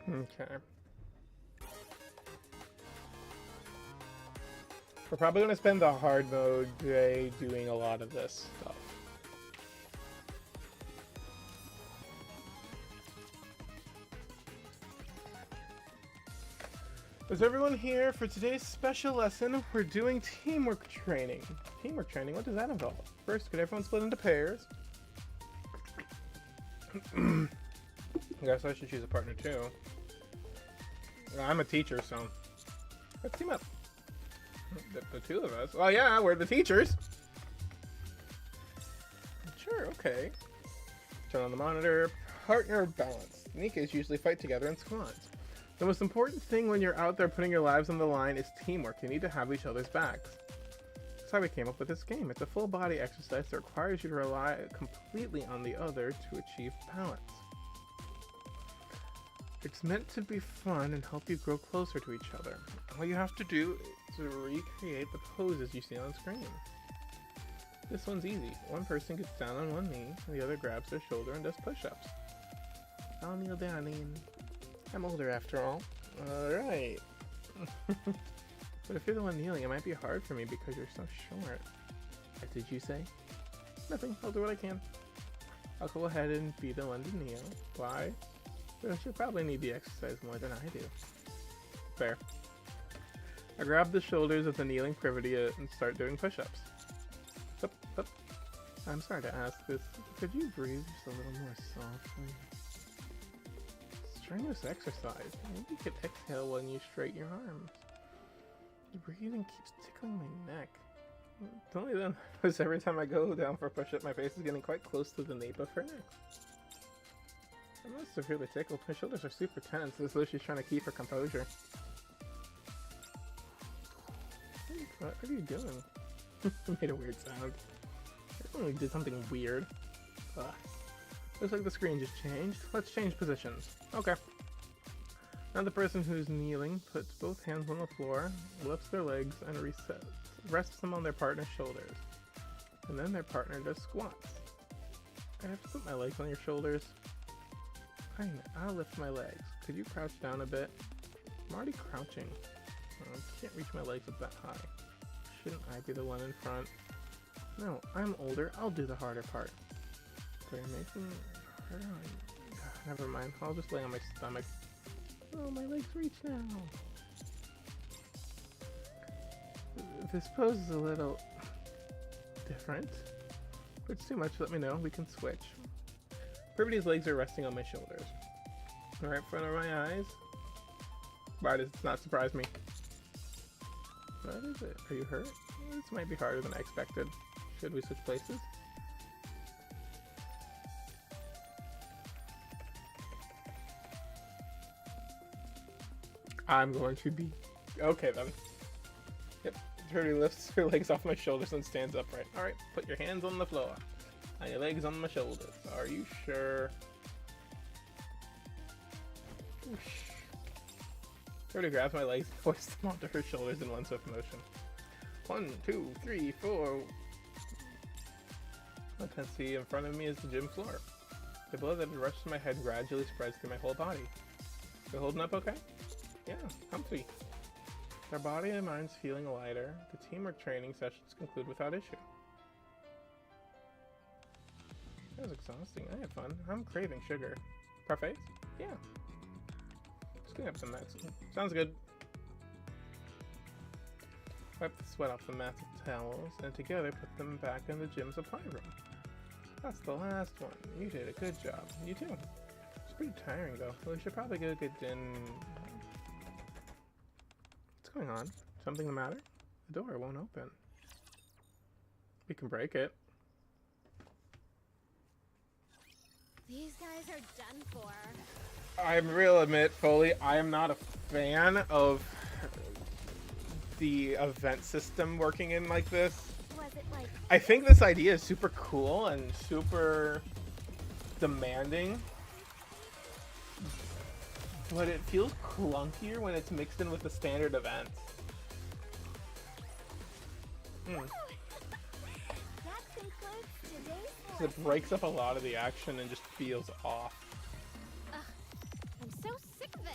Okay. We're probably going to spend the hard mode day doing a lot of this stuff. Is everyone here for today's special lesson? We're doing teamwork training. Teamwork training, what does that involve? First, could everyone split into pairs? I guess I should choose a partner too. I'm a teacher, so let's team up. The two of us. Oh yeah, we're the teachers. Sure, okay. Turn on the monitor. Partner balance. Nikke's usually fight together in squads. The most important thing when you're out there putting your lives on the line is teamwork. You need to have each other's backs. That's how we came up with this game. It's a full body exercise that requires you to rely completely on the other to achieve balance. It's meant to be fun and help you grow closer to each other. All you have to do is recreate the poses you see on screen. This one's easy. One person gets down on one knee, and the other grabs their shoulder and does push-ups. I'll kneel down, Ian. I'm older after all. Alright. But if you're the one kneeling, it might be hard for me because you're so short. What did you say? Nothing. I'll do what I can. I'll go ahead and be the one to kneel. Why? Well, she'll probably need the exercise more than I do. Fair. I grab the shoulders of the kneeling privity and start doing push-ups. Up, up. I'm sorry to ask this. Could you breathe just a little more softly? Strenuous exercise. Maybe you could exhale when you straighten your arms. The breathing keeps tickling my neck. It's only then, because every time I go down for a push-up, my face is getting quite close to the nape of her neck. I must have really tickled. My shoulders are super tense, as though she's trying to keep her composure. What are you doing? I made a weird sound. I really did something weird. Ugh. Looks like the screen just changed. Let's change positions. Okay. Now the person who's kneeling puts both hands on the floor, lifts their legs, and rests them on their partner's shoulders. And then their partner does squats. I have to put my legs on your shoulders. Fine, I'll lift my legs. Could you crouch down a bit? I'm already crouching. I can't reach my legs up that high. Shouldn't I be the one in front? No, I'm older. I'll do the harder part. They're making it harder on... Never mind. I'll just lay on my stomach. Oh, my legs reach now. This pose is a little different. If it's too much, let me know. We can switch. Privity's legs are resting on my shoulders. Right in front of my eyes. Why does it not surprise me? What is it? Are you hurt? This might be harder than I expected. Should we switch places? I'm going to be... Okay then. Yep. Trudy lifts her legs off my shoulders and stands upright. Alright, put your hands on the floor. And your legs on my shoulders. Are you sure? Trudy grabs my legs and hoists them onto her shoulders in one swift motion. 1, 2, 3, 4. I can see in front of me is the gym floor. The blood that rushes to my head gradually spreads through my whole body. You holding up okay? Yeah, comfy. Our body and minds feeling lighter, the teamwork training sessions conclude without issue. That was exhausting. I had fun. I'm craving sugar. Parfaits? Yeah. Just clean up some mess. Sounds good. Wipe the sweat off the mats of towels, and together put them back in the gym supply room. That's the last one. You did a good job. You too. It's pretty tiring though. We should probably go get in. What's going on? Something the matter? The door won't open. We can break it. These guys are done for. I'm real admit, Foley, I am not a fan of the event system working in like this. Was it like I think this idea is super cool and super demanding, but it feels clunkier when it's mixed in with the standard events. that concludes today's 'Cause it breaks up a lot of the action and just feels off. I'm so sick of this.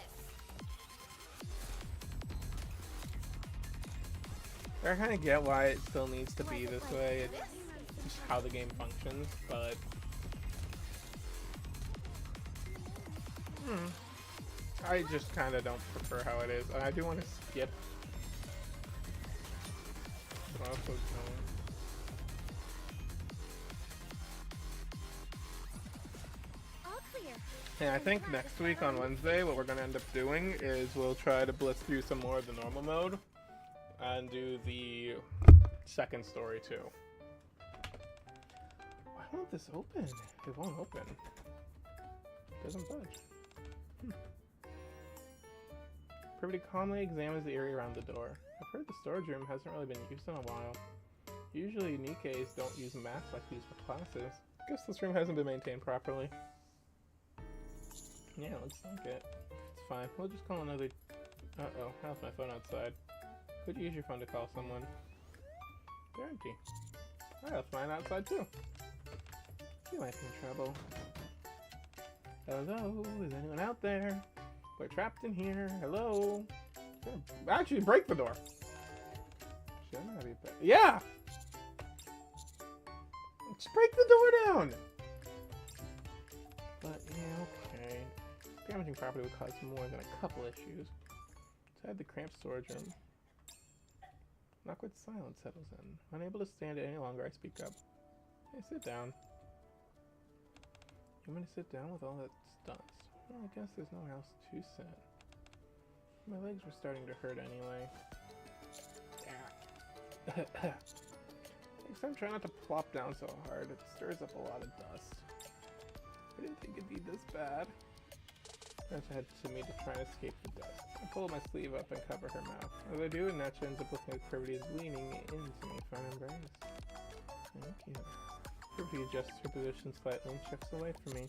I kind of get why it still needs to be this way. It's just how the game functions, but I just kind of don't prefer how it is. I do want to skip. But also don't. All clear. And I think next week on Wednesday, what we're going to end up doing is we'll try to blitz through some more of the normal mode and do the second story too. Why won't this open? It won't open. It doesn't budge. Pretty calmly examines the area around the door. I've heard the storage room hasn't really been used in a while. Usually Nikkes don't use mats like these for classes. Guess this room hasn't been maintained properly. Yeah, looks like it. It's fine. We'll just call another... Uh-oh, I left my phone outside. Could you use your phone to call someone? They're empty. I left mine outside too. You might be in trouble. Hello, is anyone out there? We're trapped in here. Hello? Actually, break the door. Should I be back? Yeah! Just break the door down! But, yeah, okay. Damaging property would cause more than a couple issues. Inside the cramped storage room. An awkward silence settles in. Unable to stand it any longer, I speak up. Hey, sit down. You want me to sit down with all that dust? Well, I guess there's nowhere else to sit. My legs were starting to hurt anyway. Next time, try not to plop down so hard. It stirs up a lot of dust. I didn't think it'd be this bad. Nurse heads to me to try and escape the dust. I pull my sleeve up and cover her mouth. As I do, Natcha ends up looking like Privity is leaning into me for an embrace. Thank you. Privity adjusts her position slightly and shifts away from me.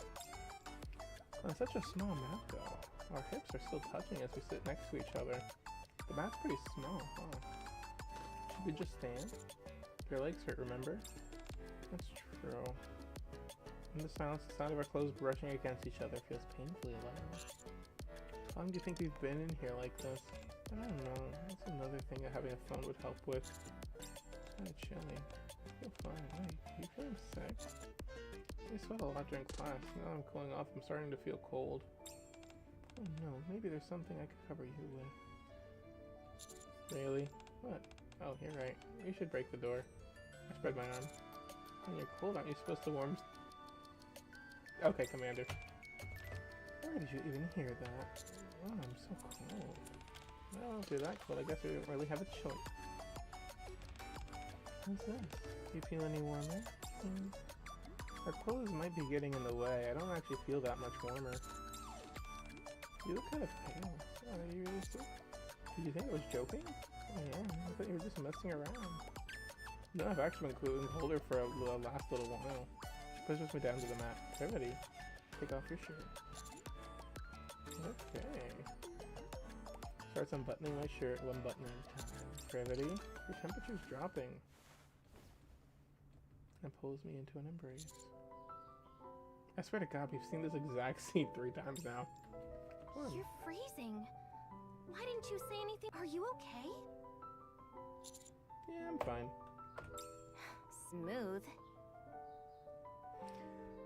On such a small mat, though. Our hips are still touching as we sit next to each other. The mat's pretty small, huh? Should we just stand? Your legs hurt, remember? That's true. In the silence, the sound of our clothes brushing against each other feels painfully loud. How long do you think we've been in here like this? I don't know. That's another thing that having a phone would help with. It's kind of chilly. I feel fine. Wait, are you feeling sick? I sweat a lot during class. Now I'm cooling off. I'm starting to feel cold. Oh no, maybe there's something I could cover you with. Really? What? Oh, you're right. We should break the door. I spread my arm. When you're cold, aren't you supposed to warm... Okay, Commander. Where did you even hear that? Oh, I'm so cold. Well, if you're that cold, I guess we don't really have a choice. How's this? Do you feel any warmer? Our clothes might be getting in the way. I don't actually feel that much warmer. You look kind of pale. Oh, are you really sick? Did you think I was joking? Oh yeah, I thought you were just messing around. No, I've actually been colder for a last little while. She pushes me down to the mat. Privity, take off your shirt. Okay. Starts unbuttoning my shirt, one button at a time. Privity, your temperature's dropping. and pulls me into an embrace. I swear to God, we've seen this exact scene 3 times now. You're freezing. Why didn't you say anything? Are you okay? Yeah, I'm fine. Smooth.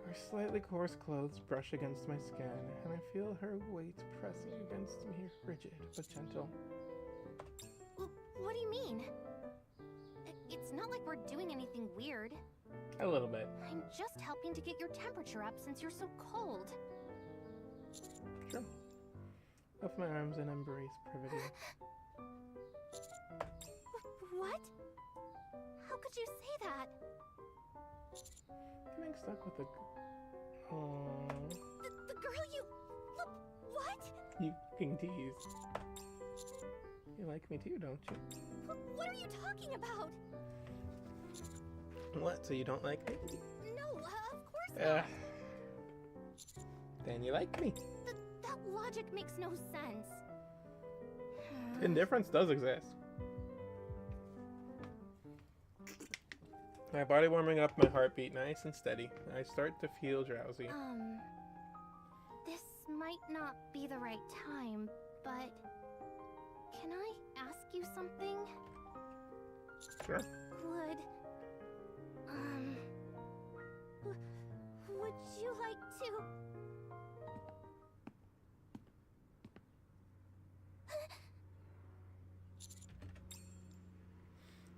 Her slightly coarse clothes brush against my skin, and I feel her weight pressing against me, rigid but gentle. What do you mean? It's not like we're doing anything weird. A little bit. I'm just helping to get your temperature up since you're so cold. Sure. Lift my arms and embrace Privity. What? How could you say that? Getting stuck with the... Aww. The girl you... What? You fucking tease. You like me too, don't you? What are you talking about? What? So you don't like me? No, of course not. Then you like me. That logic makes no sense. Indifference does exist. My body warming up, my heartbeat nice and steady. I start to feel drowsy. This might not be the right time, but can I ask you something? Sure. Would you like to...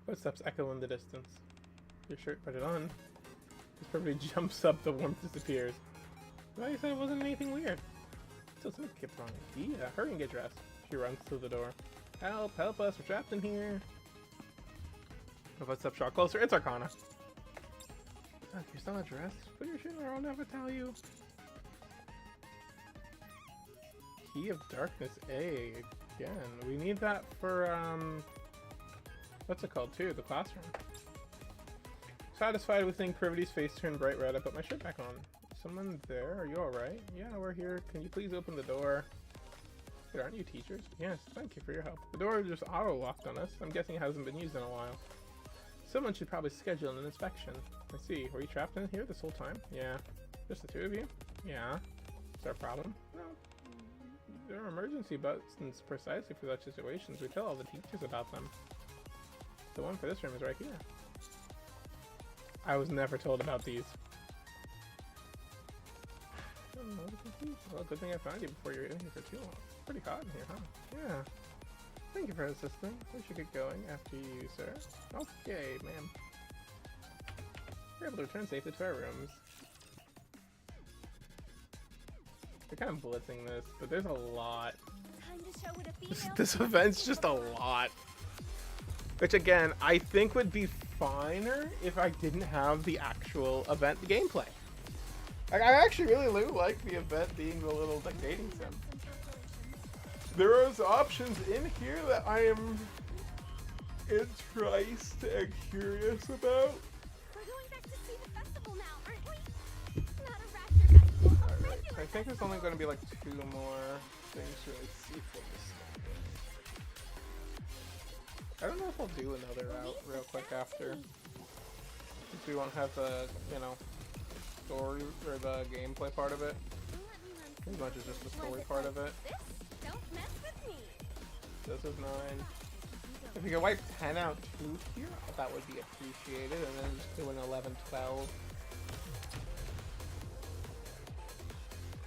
Footsteps echo in the distance. Your shirt, put it on. This Privity jumps up, the warmth disappears. Well, you said it wasn't anything weird. Still something kept wrong. Yeah, hurry and get dressed. She runs through the door. Help, help us, we're trapped in here. The footsteps draw closer. It's Arcana. Oh, you're still not dressed? Put your shit on or I'll never tell you. Key of Darkness A. Again. We need that for, what's it called too? The classroom. Satisfied with seeing Privity's face turn bright red, I put my shirt back on. Someone there? Are you alright? Yeah, we're here. Can you please open the door? Wait, aren't you teachers? Yes, thank you for your help. The door just auto-locked on us. I'm guessing it hasn't been used in a while. Someone should probably schedule an inspection. I see. Were you trapped in here this whole time? Yeah. Just the two of you? Yeah. Is there a problem? No. There are emergency buttons precisely for such situations. We tell all the teachers about them. The one for this room is right here. I was never told about these. Well, good thing I found you before you were in here for too long. It's pretty hot in here, huh? Yeah. Thank you for assisting. We should get going after you, sir. Okay, ma'am. We're able to return safely to our rooms. They're kind of blitzing this, but there's a lot. Time to show what a female This event's just a lot. Which again, I think would be finer if I didn't have the actual event gameplay. Like, I actually really do like the event being the little like dating sim. There is options in here that I am enticed and curious about. We're going back to see the festival now, aren't we? Not a rapture festival, a Alright, regular I think there's only going to be like 2 more things to really see for this. I don't know if I'll do another route real quick after. Since we won't have the, you know, story or the gameplay part of it. As much as just the story part of it. this. Don't mess with me. This is 9. If you could wipe 10 out too here, that would be appreciated. And then just do an 11, 12.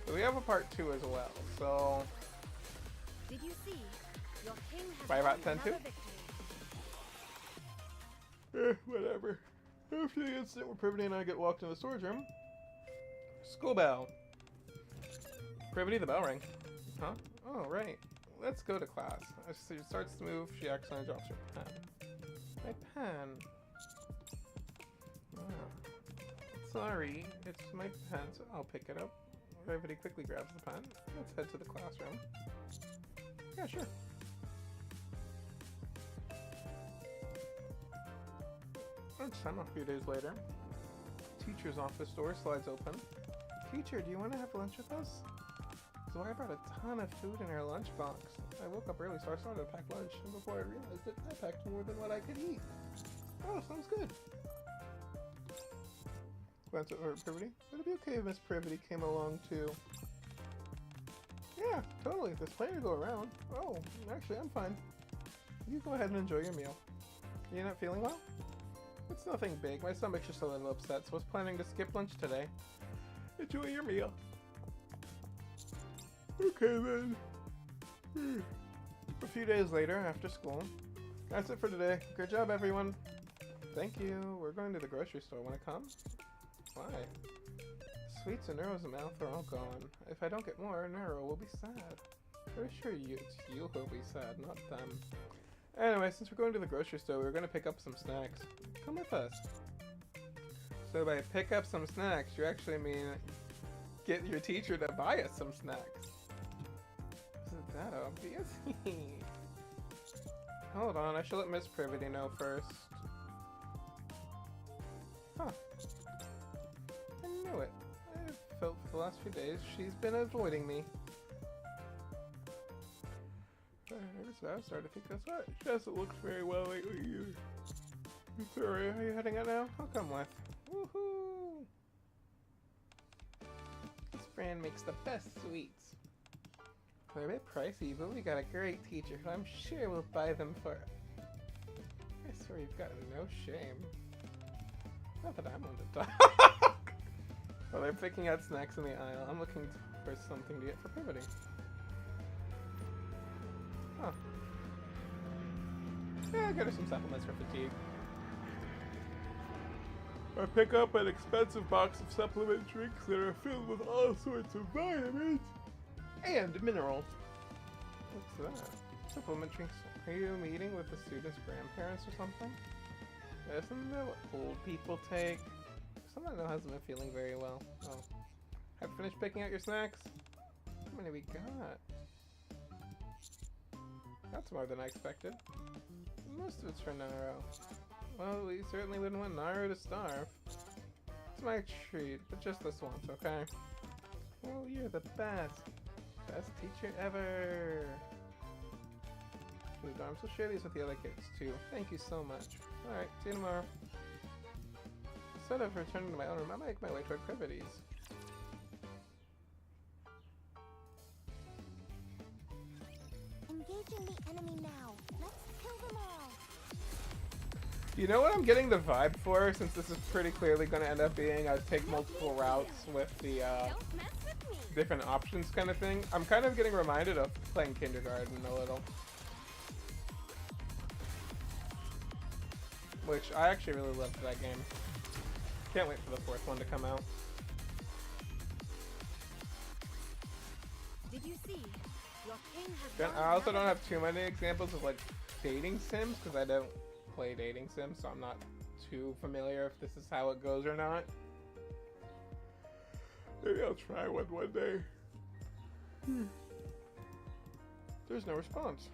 So we have a part 2 as well. So Did you see? Your king has By about won 10 too? another victory. Whatever. After the incident where Privity and I get walked in the storage room. School bell. Privity, the bell rang. Huh? Oh, right. Let's go to class. As she starts to move, she accidentally drops her pen. My pen. Ah. Sorry, it's my pen, so I'll pick it up. Privity quickly grabs the pen. Let's head to the classroom. Yeah, sure. Lunchtime a few days later. Teacher's office door slides open. Teacher, do you want to have lunch with us? Zoya brought a ton of food in her lunchbox. I woke up early, so I started to pack lunch, and before I realized it, I packed more than what I could eat. Oh, sounds good. Glance at her Privity. Would it be okay if Miss Privity came along too? Yeah, totally. There's plenty to go around. Oh, actually, I'm fine. You go ahead and enjoy your meal. You not feeling well? It's nothing big. My stomach's just a little upset, so I was planning to skip lunch today. Enjoy your meal. Okay then. A few days later, after school. That's it for today. Good job, everyone. Thank you. We're going to the grocery store. Want to come? Why? Sweets in Nero's mouth are all gone. If I don't get more, Nero will be sad. Pretty sure it's you who'll be sad, not them. Anyway, since we're going to the grocery store, we're going to pick up some snacks. Come with us. So by pick up some snacks, you actually mean get your teacher to buy us some snacks. Isn't that obvious? Hold on, I should let Miss Privity know first. Huh. I knew it. I've felt for the last few days she's been avoiding me. I started to think that's right. She hasn't looked very well lately either. Sorry, are you heading out now? I'll come with. Woohoo! This brand makes the best sweets. They're a bit pricey, but we got a great teacher who I'm sure will buy them for us. I swear you've got no shame. Not that I'm one to talk. Well, they're picking out snacks in the aisle. I'm looking for something to get for Privity. Huh. Yeah, I'll get her some supplements for fatigue. I pick up an expensive box of supplement drinks that are filled with all sorts of vitamins and minerals. What's that? Supplement drinks? Are you meeting with the students' grandparents or something? Isn't that what old people take? Someone who hasn't been feeling very well. Oh. Have you finished picking out your snacks? How many we got? That's more than I expected. Most of it's for Naro. Well, we certainly wouldn't want Naro to starve. It's my treat, but just this once, okay? Oh, you're the best. Best teacher ever. Food arms. We'll share these with the other kids, too. Thank you so much. Alright, see you tomorrow. Instead of returning to my own room, I make my way toward Privity's. Engaging the enemy now. Let's kill them all. You know what I'm getting the vibe for, since this is pretty clearly going to end up being a take multiple routes with the Don't mess with me. different options kind of thing? I'm kind of getting reminded of playing Kindergarten a little. Which I actually really loved that game. Can't wait for the fourth one to come out. Did you see? Your king has Then gone I also down. don't have too many examples of like dating sims because I don't play dating sims, so I'm not too familiar if this is how it goes or not. Maybe I'll try one day. There's no response.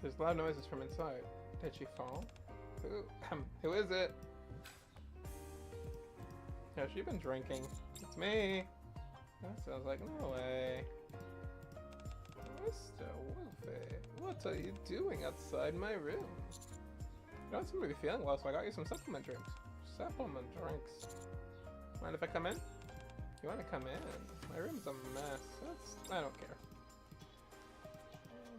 There's loud noises from inside. Did she fall? Who is it? Has she been drinking? It's me. That sounds like no way. Mr. Wolfie, what are you doing outside my room? You don't seem to be feeling well, so I got you some supplement drinks. Supplement drinks. Mind if I come in? You want to come in? My room's a mess. I don't care.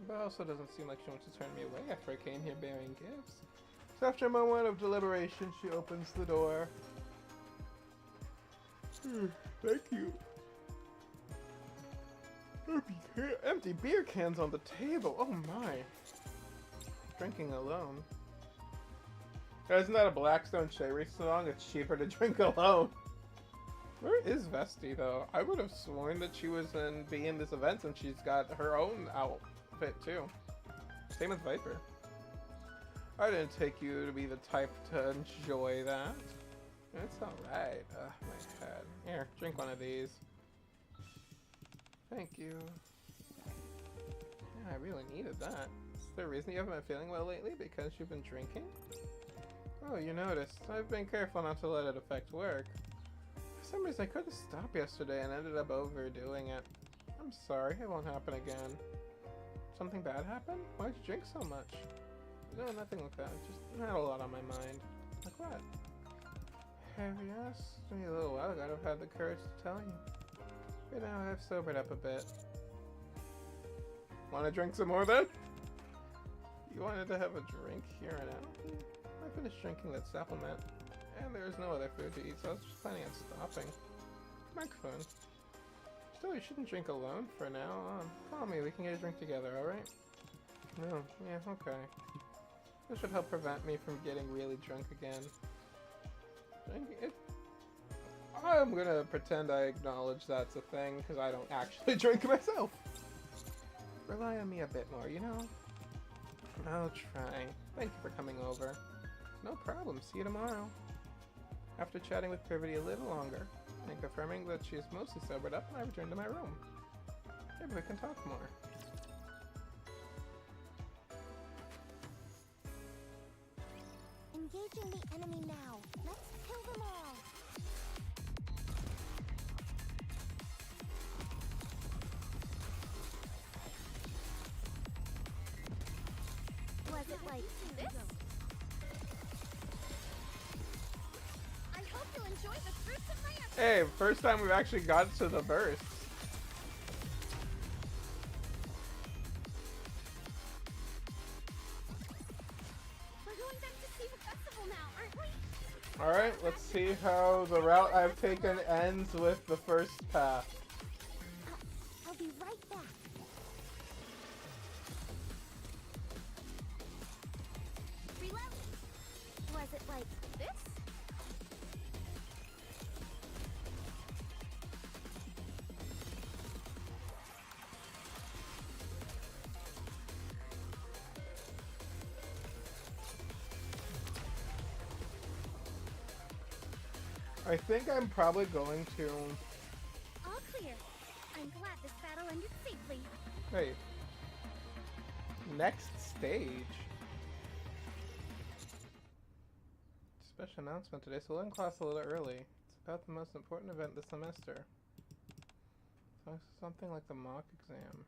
But also doesn't seem like she wants to turn me away after I came here bearing gifts. So after a moment of deliberation, she opens the door. Thank you. Empty beer cans on the table. Oh my. Drinking alone. Isn't that a Blackstone Cherry song? It's cheaper to drink alone. Where is Vesti though? I would have sworn that she was in this event since she's got her own outfit too. Same with Viper. I didn't take you to be the type to enjoy that. It's alright. My head. Here, drink one of these. Thank you. Yeah, I really needed that. Is there a reason you haven't been feeling well lately? Because you've been drinking? Oh, you noticed. I've been careful not to let it affect work. For some reason, I couldn't stop yesterday and ended up overdoing it. I'm sorry, it won't happen again. Something bad happened? Why'd you drink so much? No, nothing like that. Just had a lot on my mind. Like what? If you asked me a little while ago, I'd have had the courage to tell you. But now I've sobered up a bit. Want to drink some more then? You wanted to have a drink here and now? I finished drinking that supplement, and there is no other food to eat, so I was just planning on stopping. Microphone. Still, you shouldn't drink alone for now. Call me, we can get a drink together, alright? No, yeah, okay. This should help prevent me from getting really drunk again. I'm gonna pretend I acknowledge that's a thing, because I don't actually drink myself. Rely on me a bit more, you know? I'll try. Thank you for coming over. No problem, see you tomorrow. After chatting with Privity a little longer, and confirming that she is mostly sobered up, I return to my room. Maybe we can talk more. Engaging the enemy now. Let's kill them all. Was it like this? I hope you'll enjoy the fruits of my effort. Hey, first time we've actually got to the bursts. We're going back to see the festival now, aren't we? Alright, let's see how the route I've taken ends with the first path. I'll be right back. Reload. Was it like this? I think I'm probably going to... All clear. I'm glad this battle ended safely. Wait. Next stage? Special announcement today, so we'll end class a little early. It's about the most important event this semester. So something like the mock exam.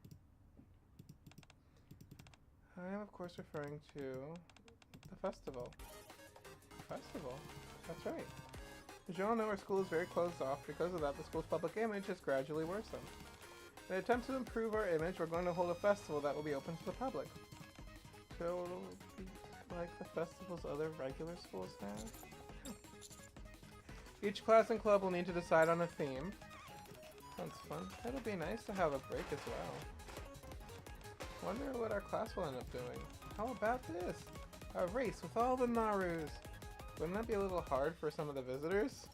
I am of course referring to the festival. Festival? That's right. As you all know, our school is very closed off. Because of that, the school's public image has gradually worsened. In an attempt to improve our image, we're going to hold a festival that will be open to the public. So it'll be like the festivals other regular schools have. Each class and club will need to decide on a theme. Sounds fun. It'll be nice to have a break as well. Wonder what our class will end up doing. How about this? A race with all the Narus! Wouldn't that be a little hard for some of the visitors?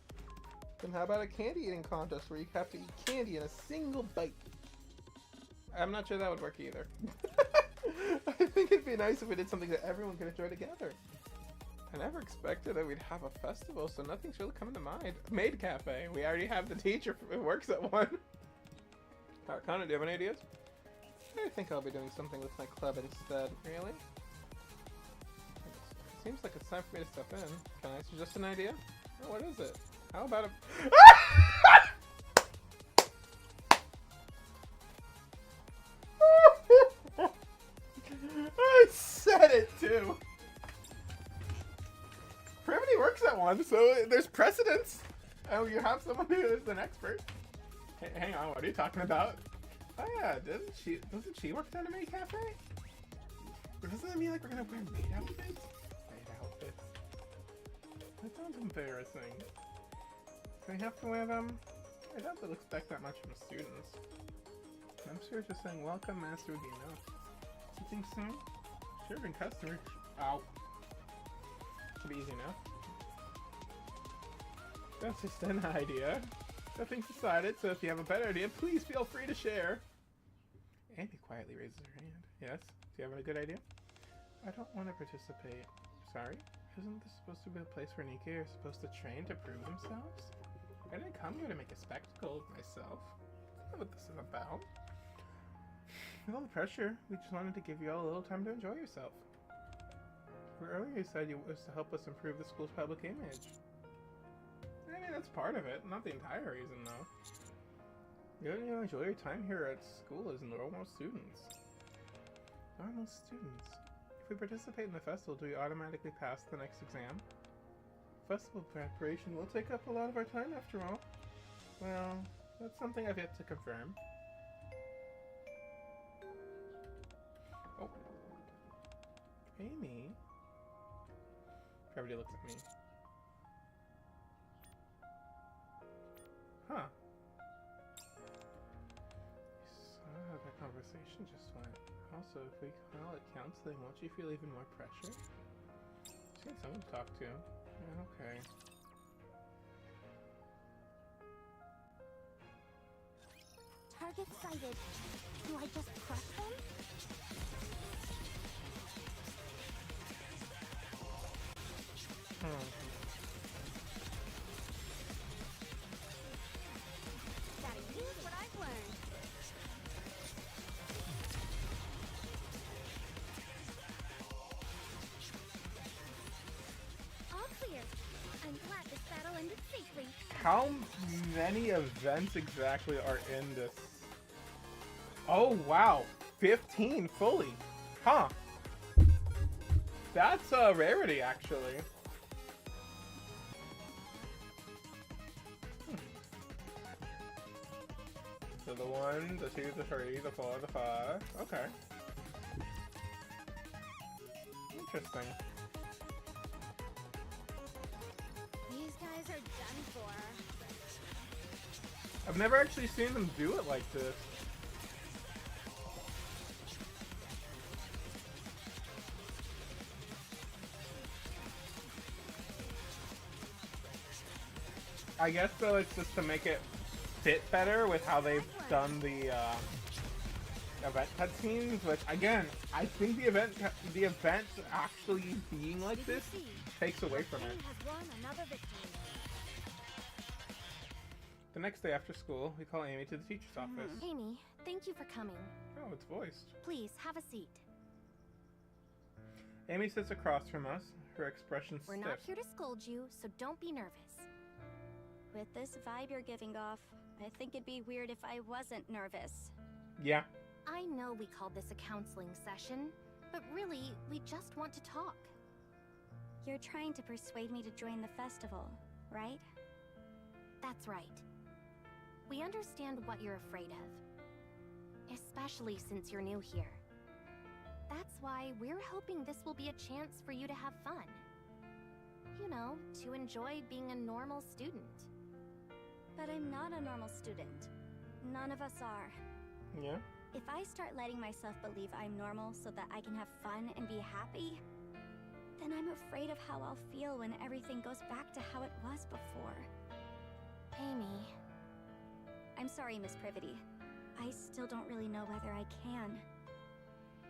Then how about a candy eating contest where you have to eat candy in a single bite? I'm not sure that would work either. I think it'd be nice if we did something that everyone could enjoy together. I never expected that we'd have a festival, so nothing's really coming to mind. Maid Cafe. We already have the teacher who works at one. Connor, do you have any ideas? I think I'll be doing something with my club instead. Really? Seems like it's time for me to step in. Can I suggest an idea? Oh, what is it? How about a... I said it too! Privity works at one, so there's precedence! Oh, you have someone who is an expert. Hey, hang on, what are you talking about? Oh yeah, doesn't she work at Anime Cafe? Or doesn't that mean like we're gonna wear maid outfits? That sounds embarrassing. Do we have to wear them? I doubt they'll expect that much from students. I'm sure just saying, welcome, Master Ugino. You think so? Serving customers. Ow. Should be easy enough. That's just an idea. Nothing's decided, so if you have a better idea, please feel free to share. Andy quietly raises her hand. Yes? Do you have a good idea? I don't want to participate. Sorry? Isn't this supposed to be a place where Nikke are supposed to train to prove themselves? I didn't come here to make a spectacle of myself. That's not what this is about. With all the pressure, we just wanted to give you all a little time to enjoy yourself. Earlier you said you was to help us improve the school's public image. I mean, that's part of it, not the entire reason though. You enjoy your time here at school as normal students. Normal students? If we participate in the festival, do we automatically pass the next exam? festival preparation will take up a lot of our time after all. Well, that's something I've yet to confirm. Oh. Amy. Everybody looks at me. Huh. You saw how that conversation just went. Also, if we call it counseling, won't you feel even more pressure? Just need someone to talk to. Yeah, okay. Target sighted. Do I just crush them? Gotta use what I've learned. All clear. I'm glad this battle ended safely. How many events exactly are in this? Oh, wow. 15 fully. Huh. That's a rarity, actually. So the 1, the 2, the 3, the 4, the 5. Okay. Interesting. These guys are done for. I've never actually seen them do it like this. I guess though it's just to make it fit better with how they've done the event cutscenes, which again, I think the event actually being like You can this see, takes away from it. King has won another victory. The next day after school, we call Amy to the teacher's office. Amy, thank you for coming. Oh, it's voiced. Please, have a seat. Amy sits across from us, her expression We're stiff. not here to scold you, so don't be nervous. With this vibe you're giving off, I think it'd be weird if I wasn't nervous. Yeah. I know we called this a counseling session, but really, we just want to talk. You're trying to persuade me to join the festival, right? That's right. We understand what you're afraid of, especially since you're new here. That's why we're hoping this will be a chance for you to have fun. You know, to enjoy being a normal student. But I'm not a normal student. None of us are. Yeah. If I start letting myself believe I'm normal so that I can have fun and be happy, then I'm afraid of how I'll feel when everything goes back to how it was before. Amy. I'm sorry, Miss Privity. I still don't really know whether I can.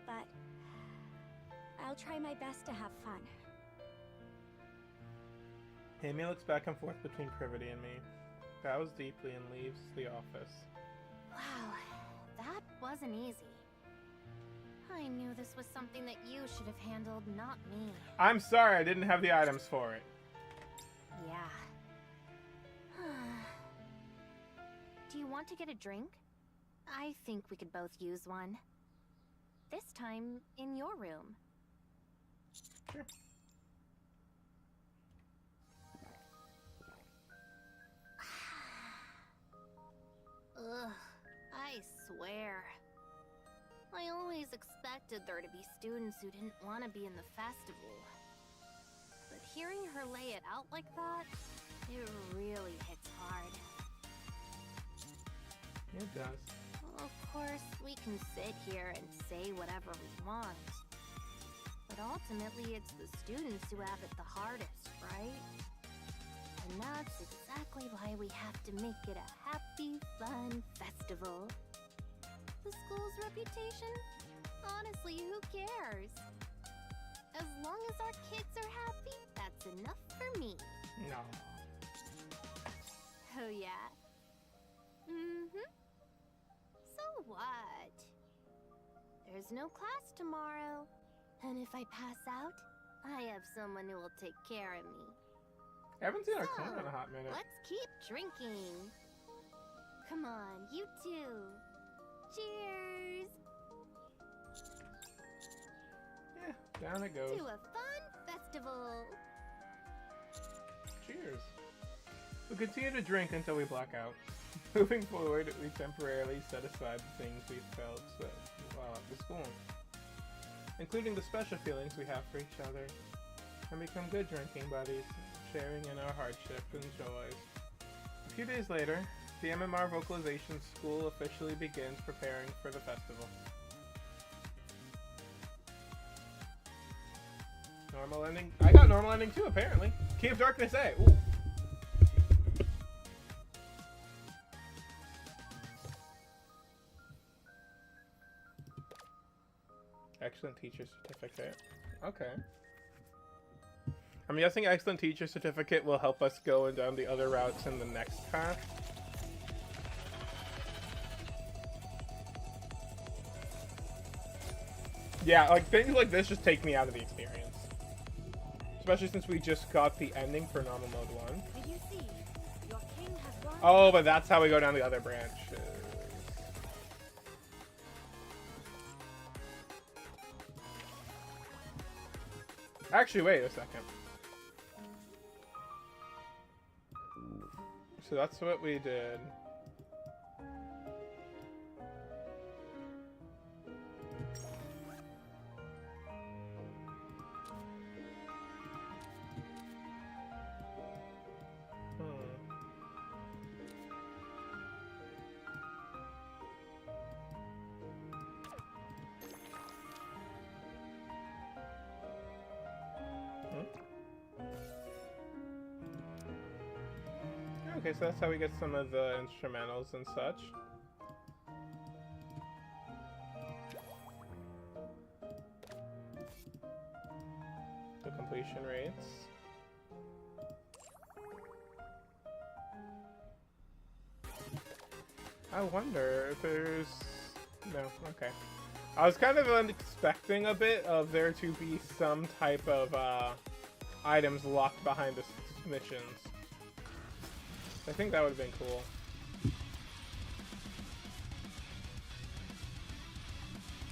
But I'll try my best to have fun. Amy looks back and forth between Privity and me, bows deeply and leaves the office. Wow, that wasn't easy. I knew this was something that you should have handled, not me. I'm sorry I didn't have the items for it. Yeah. Do you want to get a drink? I think we could both use one. This time, in your room. Sure. Ugh, I swear. I always expected there to be students who didn't want to be in the festival. But hearing her lay it out like that, it really hits hard. It does. Well, of course, we can sit here and say whatever we want. But ultimately, it's the students who have it the hardest, right? And that's exactly why we have to make it a happy, fun festival. The school's reputation? Honestly, who cares? As long as our kids are happy, that's enough for me. No. Oh, yeah? Mm-hmm. So what? There's no class tomorrow. And if I pass out, I have someone who will take care of me. I haven't seen our So, clan in a hot minute. Let's keep drinking. Come on, you two. Cheers! Yeah, down it goes. To a fun festival. Cheers. We'll continue to drink until we black out. Moving forward, we temporarily set aside the things we felt while at the school, including the special feelings we have for each other, and become good drinking buddies, sharing in our hardship and joys. A few days later, the MMR vocalization school officially begins preparing for the festival. Normal ending. I got normal ending too, apparently. Key of Darkness A. Ooh. Excellent teacher certificate. Okay. I'm guessing excellent teacher certificate will help us go down the other routes in the next path. Yeah, like things like this just take me out of the experience. Especially since we just got the ending for normal mode 1. Did you see? Your king has gone. Oh, but that's how we go down the other branches. Actually, wait a second. So that's what we did. Okay, so that's how we get some of the instrumentals and such. The completion rates. I wonder if there's... No, okay. I was kind of expecting a bit of there to be some type of items locked behind the missions. I think that would have been cool.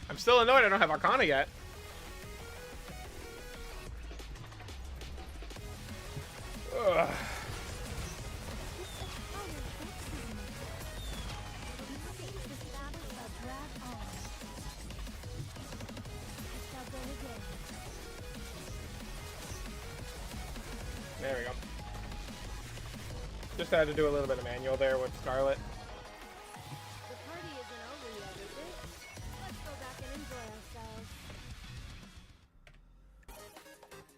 I'm still annoyed I don't have Arcana yet. Ugh. There we go. Just had to do a little bit of manual there with Scarlet. The party isn't over yet, is it? Let's go back and enjoy ourselves.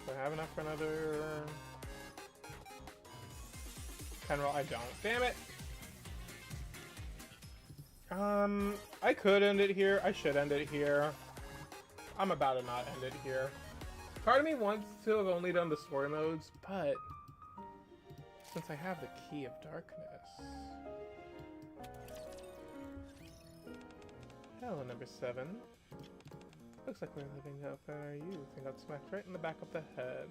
Do I have enough for another 10 roll? I don't. Damn it! I could end it here. I should end it here. I'm about to not end it here. Part of me wants to have only done the story modes, but since I have the Key of Darkness. Hello, number 7. Looks like we're living up in our youth and got smacked right in the back of the head.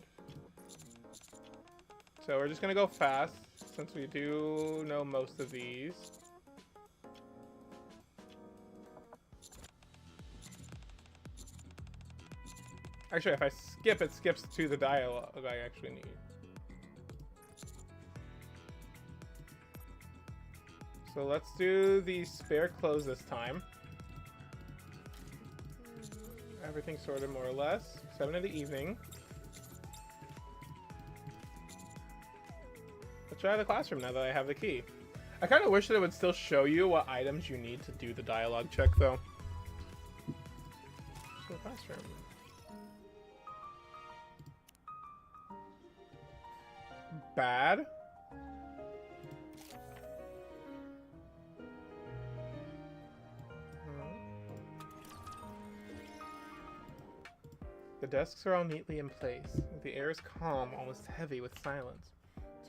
So we're just gonna go fast since we do know most of these. Actually, if I skip, it skips to the dialogue I actually need. So let's do the spare clothes this time. Everything's sorted more or less. 7 in the evening. Let's try the classroom now that I have the key. I kind of wish that it would still show you what items you need to do the dialogue check, though. So classroom. Bad. The desks are all neatly in place. The air is calm, almost heavy with silence.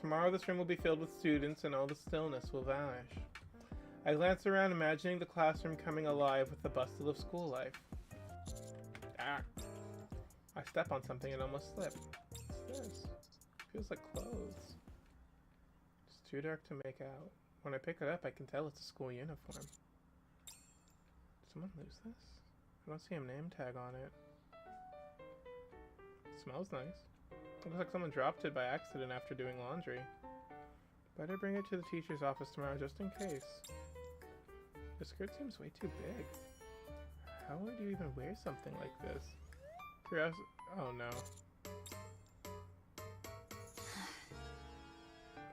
Tomorrow this room will be filled with students and all the stillness will vanish. I glance around, imagining the classroom coming alive with the bustle of school life. Ah! I step on something and almost slip. What's this? Feels like clothes. It's too dark to make out. When I pick it up, I can tell it's a school uniform. Did someone lose this? I don't see a name tag on it. It smells nice. Looks like someone dropped it by accident after doing laundry. Better bring it to the teacher's office tomorrow just in case. The skirt seems way too big. How would you even wear something like this? Curiosity. Oh no.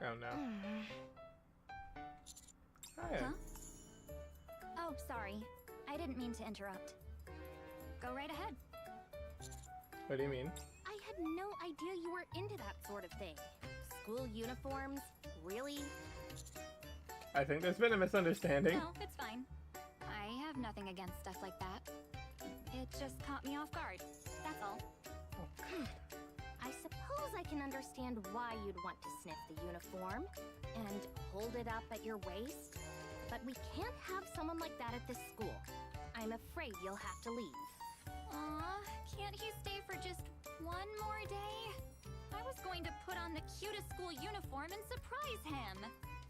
Oh no. Hi. Huh? Oh, sorry. I didn't mean to interrupt. Go right ahead. What do you mean? I had no idea you were into that sort of thing. School uniforms? Really? I think there's been a misunderstanding. No, it's fine. I have nothing against stuff like that. It just caught me off guard. That's all. I suppose I can understand why you'd want to sniff the uniform and hold it up at your waist, but we can't have someone like that at this school. I'm afraid you'll have to leave. Aw, can't he stay for just one more day? I was going to put on the cutest school uniform and surprise him.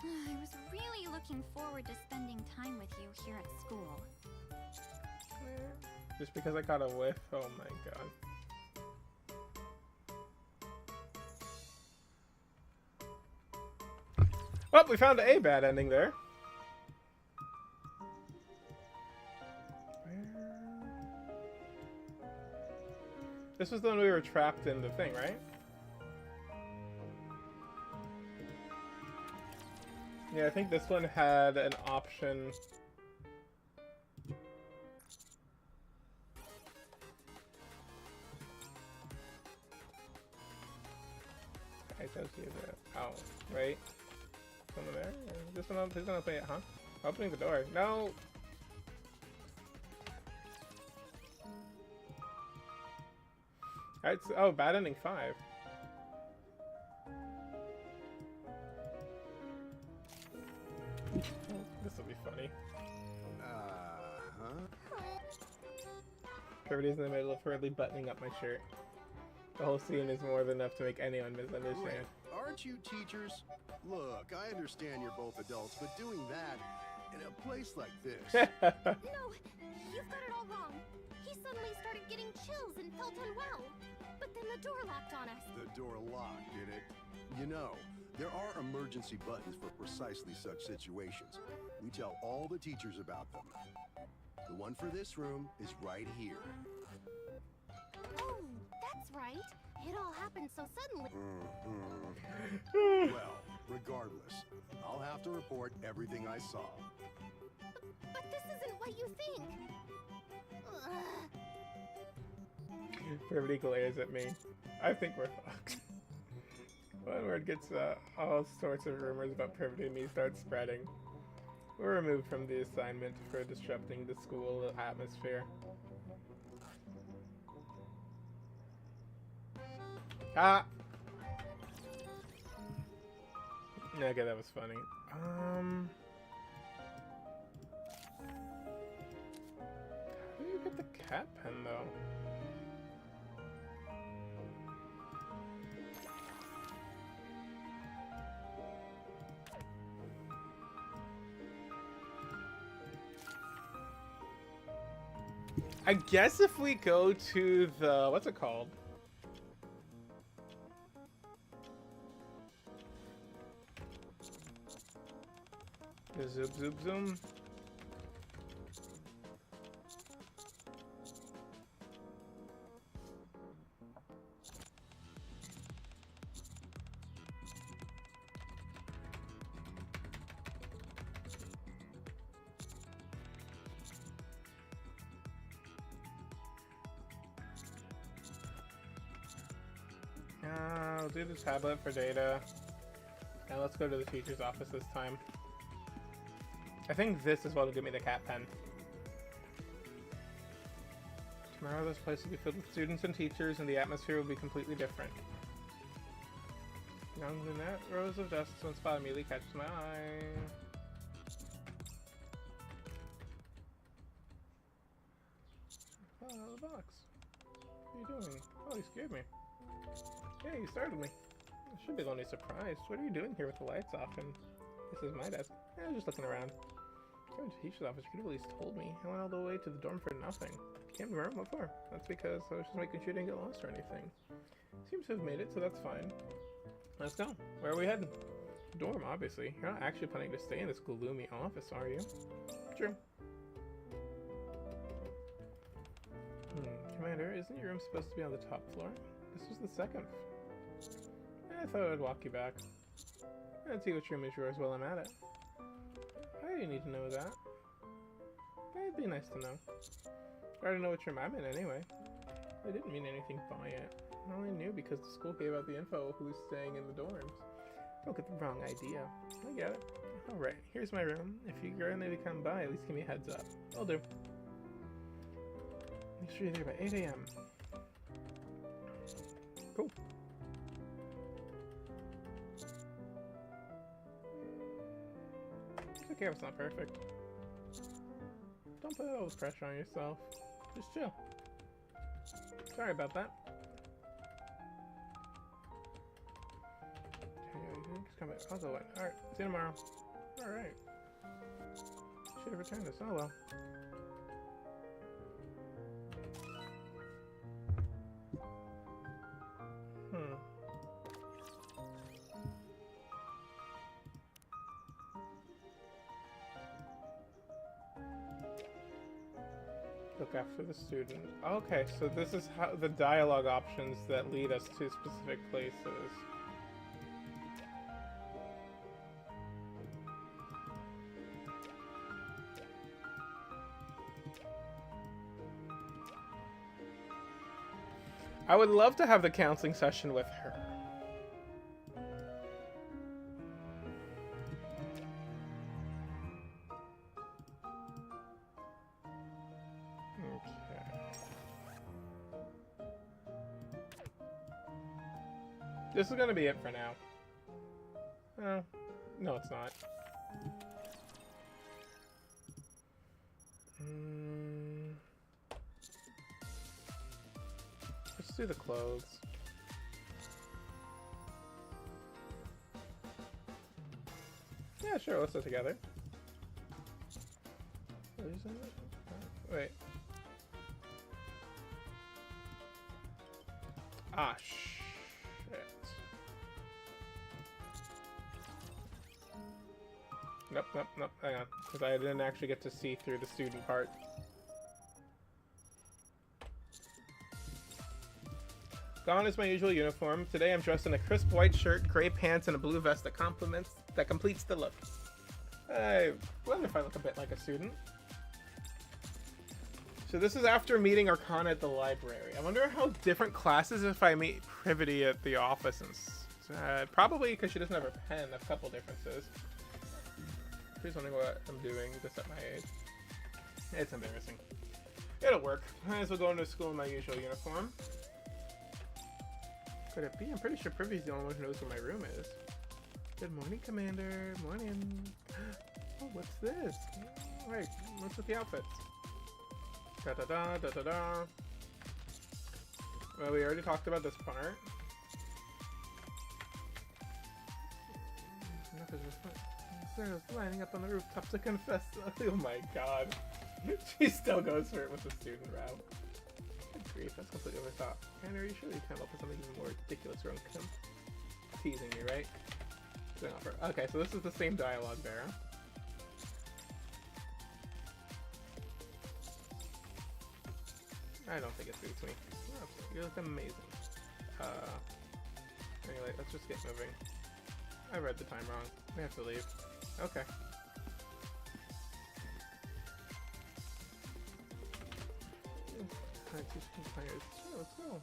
I was really looking forward to spending time with you here at school. Just because I got a whiff? Oh my god. Well, we found a bad ending there. This was the one we were trapped in the thing, right? Yeah, I think this one had an option. I does see that. Oh, right? Someone there? This one, who's gonna open it, huh? Opening the door. No! Alright, so, oh, bad ending 5. This will be funny. Everybody's in the middle of hurriedly buttoning up my shirt. The whole scene is more than enough to make anyone misunderstand. Wait, aren't you teachers? Look, I understand you're both adults, but doing that in a place like this... No, you've got it all wrong. He suddenly started getting chills and felt unwell. But then the door locked on us. The door locked, did it? You know, there are emergency buttons for precisely such situations. We tell all the teachers about them. The one for this room is right here. Oh, that's right. It all happened so suddenly. Well, regardless, I'll have to report everything I saw. But this isn't what you think. Everybody glares at me. I think we're fucked. One word gets all sorts of rumors about Privity and me start spreading. We're removed from the assignment for disrupting the school atmosphere. Ah! Okay, that was funny. How do you get the cat pen, though? I guess if we go to the... what's it called? The zoop zoop zoom. I'll do the tablet for data. And let's go to the teacher's office this time. I think this is what will give me the cat pen. Tomorrow this place will be filled with students and teachers and the atmosphere will be completely different. Young Lynette, rows of dust, one spot immediately catches my eye. Oh, the box. What are you doing? Oh, you scared me. Yeah, you startled me. I should be the only surprised. What are you doing here with the lights off? And this is my desk. Yeah, I'm just looking around. Going to the teacher's office, you could have at least told me. I went all the way to the dorm for nothing. Came to my room, what for? That's because I was just making sure you didn't get lost or anything. Seems to have made it, so that's fine. Let's go. Where are we heading? Dorm, obviously. You're not actually planning to stay in this gloomy office, are you? True. Commander, isn't your room supposed to be on the top floor? This was the second. I thought I'd walk you back. Let's see which room is yours while I'm at it. Why do you need to know that? It'd be nice to know. I already know which room I'm in anyway. I didn't mean anything by it. I only knew because the school gave out the info of who's staying in the dorms. Don't get the wrong idea. I get it. Alright, here's my room. If you maybe come by, at least give me a heads up. I'll do. Make sure you're there by 8 a.m. Cool. It's okay if it's not perfect. Don't put all this pressure on yourself. Just chill. Sorry about that. I'll go in. Alright, see you tomorrow. Alright. Should have returned this. Oh well. Look after the student. Okay, so this is how the dialogue options that lead us to specific places. I would love to have the counseling session with her. This is gonna be it for now. No, it's not. Let's do the clothes. Yeah, sure, let's do it together. Wait. Ah, shit. Nope, hang on. Because I didn't actually get to see through the student part. Gone is my usual uniform. Today I'm dressed in a crisp white shirt, gray pants, and a blue vest that completes the look. I wonder if I look a bit like a student. So this is after meeting Arcana at the library. I wonder how different classes if I meet Privity at the office. And probably because she doesn't have her pen, a couple differences. She's wondering what I'm doing just at my age. It's embarrassing. It'll work. Might as well go into school in my usual uniform. Could it be? I'm pretty sure Privy's the only one who knows where my room is. Good morning, Commander. Morning. Oh, what's this? Wait, what's with the outfits? Da-da-da, da-da-da. Well, we already talked about this part. Sarah's lining up on the rooftop to confess. Oh my god. She still goes for it with the student route. Good grief, that's completely overthought. Hannah, are you sure you come up with something even more ridiculous or teasing me, right? Okay, so this is the same dialogue, Vera. I don't think it suits me. Oh, you look amazing. Anyway, let's just get moving. I read the time wrong. We have to leave. Okay. Oh, let's go.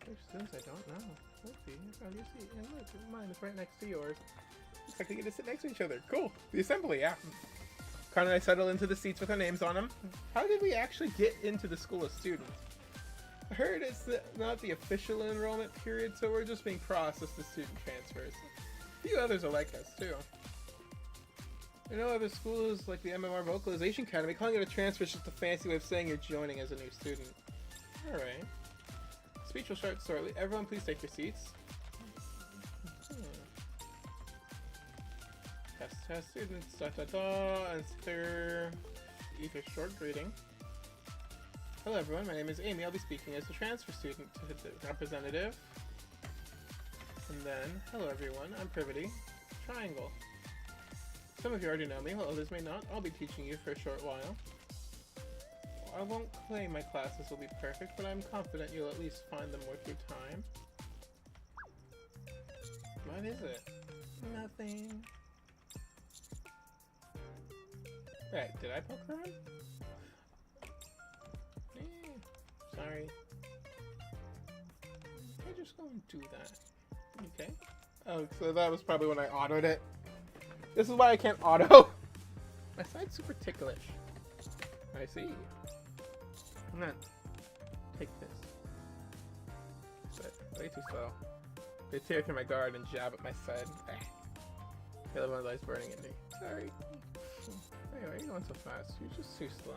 There's students I don't know. Let's see. I found your seat. And look, mine is right next to yours. Looks like we get to sit next to each other. Cool. The assembly, yeah. Connor and I settled into the seats with our names on them. How did we actually get into the school of students? I heard it's not the official enrollment period, so we're just being processed as student transfers. A few others are like us, too. I know other schools, like the MMR Vocalization Academy, calling it a transfer is just a fancy way of saying you're joining as a new student. Alright. Speech will start shortly. Everyone please take your seats. Test students, Answer either short greeting. Hello everyone, my name is Amy. I'll be speaking as the transfer student representative. And then, hello everyone, I'm Privity. Triangle. Some of you already know me, while others may not. I'll be teaching you for a short while. I won't claim my classes will be perfect, but I'm confident you'll at least find them worth your time. What is it? Nothing. Right, did I poke her on? Sorry. I just go and do that. Okay. Oh, so that was probably when I autoed it. This is why I can't auto. My side's super ticklish. I see. I'm gonna take this. But way too slow. They tear through my guard and jab at my side. The other one lies burning at me. Sorry. Anyway, you're going so fast. You're just too slow.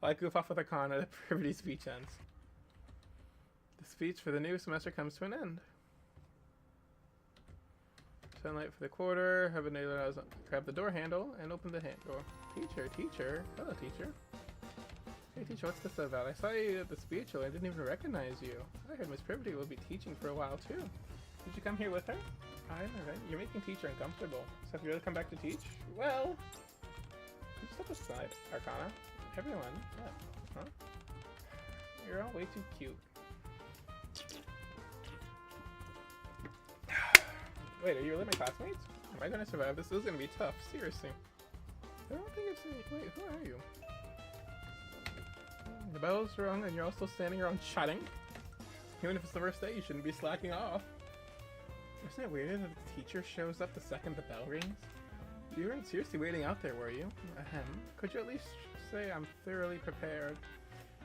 Well, I goof off with Arcana, the Privity speech ends. The speech for the new semester comes to an end. Sunlight for the quarter. Have a neighbor grab the door handle and open the door. Teacher. Hello, teacher. Hey, teacher, what's this about? I saw you at the speech, and I didn't even recognize you. I heard Miss Privity will be teaching for a while, too. Did you come here with her? I know, right? You're making teacher uncomfortable. So have you really come back to teach? Well... You step aside, Arcana. Everyone. Yeah. Huh? You're all way too cute. Wait, are you really my classmates? Am I gonna survive this? This is gonna be tough. Seriously. I don't think it's... Wait, who are you? The bell's rung and you're all still standing around chatting. Even if it's the first day, you shouldn't be slacking off. Isn't it weird that the teacher shows up the second the bell rings? You weren't seriously waiting out there, were you? Ahem. Could you at least say I'm thoroughly prepared?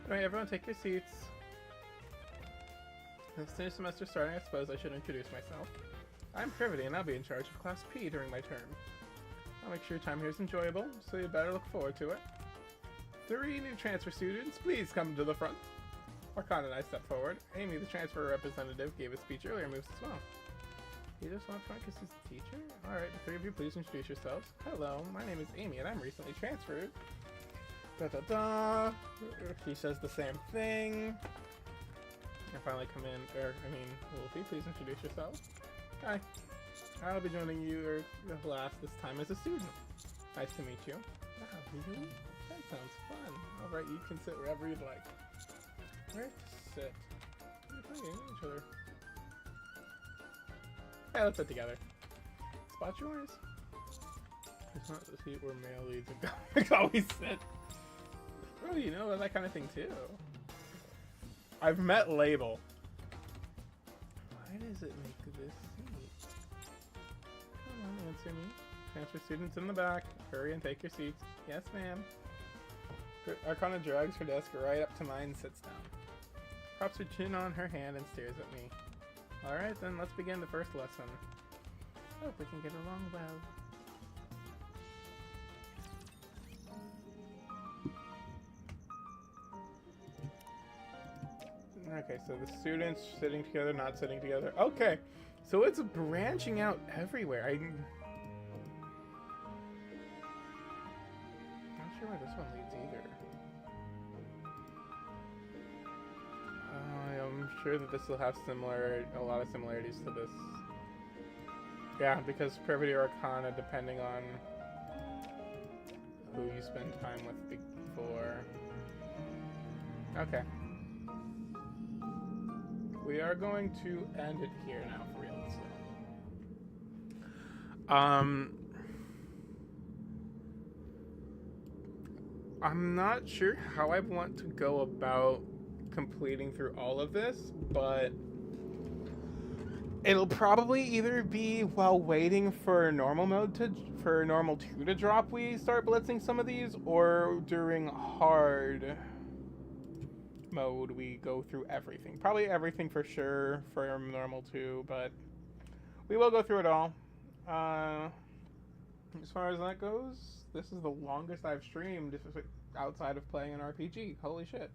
Alright, everyone take your seats. Since the new semester starting, I suppose I should introduce myself. I'm Privity, and I'll be in charge of Class P during my term. I'll make sure your time here is enjoyable, so you better look forward to it. 3 new transfer students, please come to the front. Arcana and I step forward. Amy, the transfer representative, gave a speech earlier and moves as well. You just want front because he's the teacher? Alright, the 3 of you please introduce yourselves. Hello, my name is Amy and I'm recently transferred. She says the same thing. I finally come in, Wolfie, please introduce yourself. Hi. I'll be joining your class this time as a student. Nice to meet you. Wow, really? That sounds fun. Alright, you can sit wherever you'd like. Where to sit? We're playing each other. Yeah, let's sit together. Spot yours. It's not the seat where male leads and comics always sit. Oh, you know that kind of thing too. I've met Label. Why does it make this seat? Come on, answer me. Transfer students in the back. Hurry and take your seats. Yes, ma'am. Arcana drags her desk right up to mine and sits down. Props her chin on her hand and stares at me. Alright then, let's begin the first lesson. Hope we can get along well. Okay, so the students sitting together, not sitting together. Okay, so it's branching out everywhere. I'm not sure where this one leads either. I'm sure that this will have a lot of similarities to this. Yeah, because Privity or Arcana, depending on who you spend time with before. Okay. We are going to end it here now for real. So. I'm not sure how I want to go about completing through all of this, but it'll probably either be while waiting for normal 2 to drop we start blitzing some of these, or during hard mode we go through everything. Probably everything for sure for normal 2, but we will go through it all. As far as that goes, this is the longest I've streamed outside of playing an RPG. Holy shit.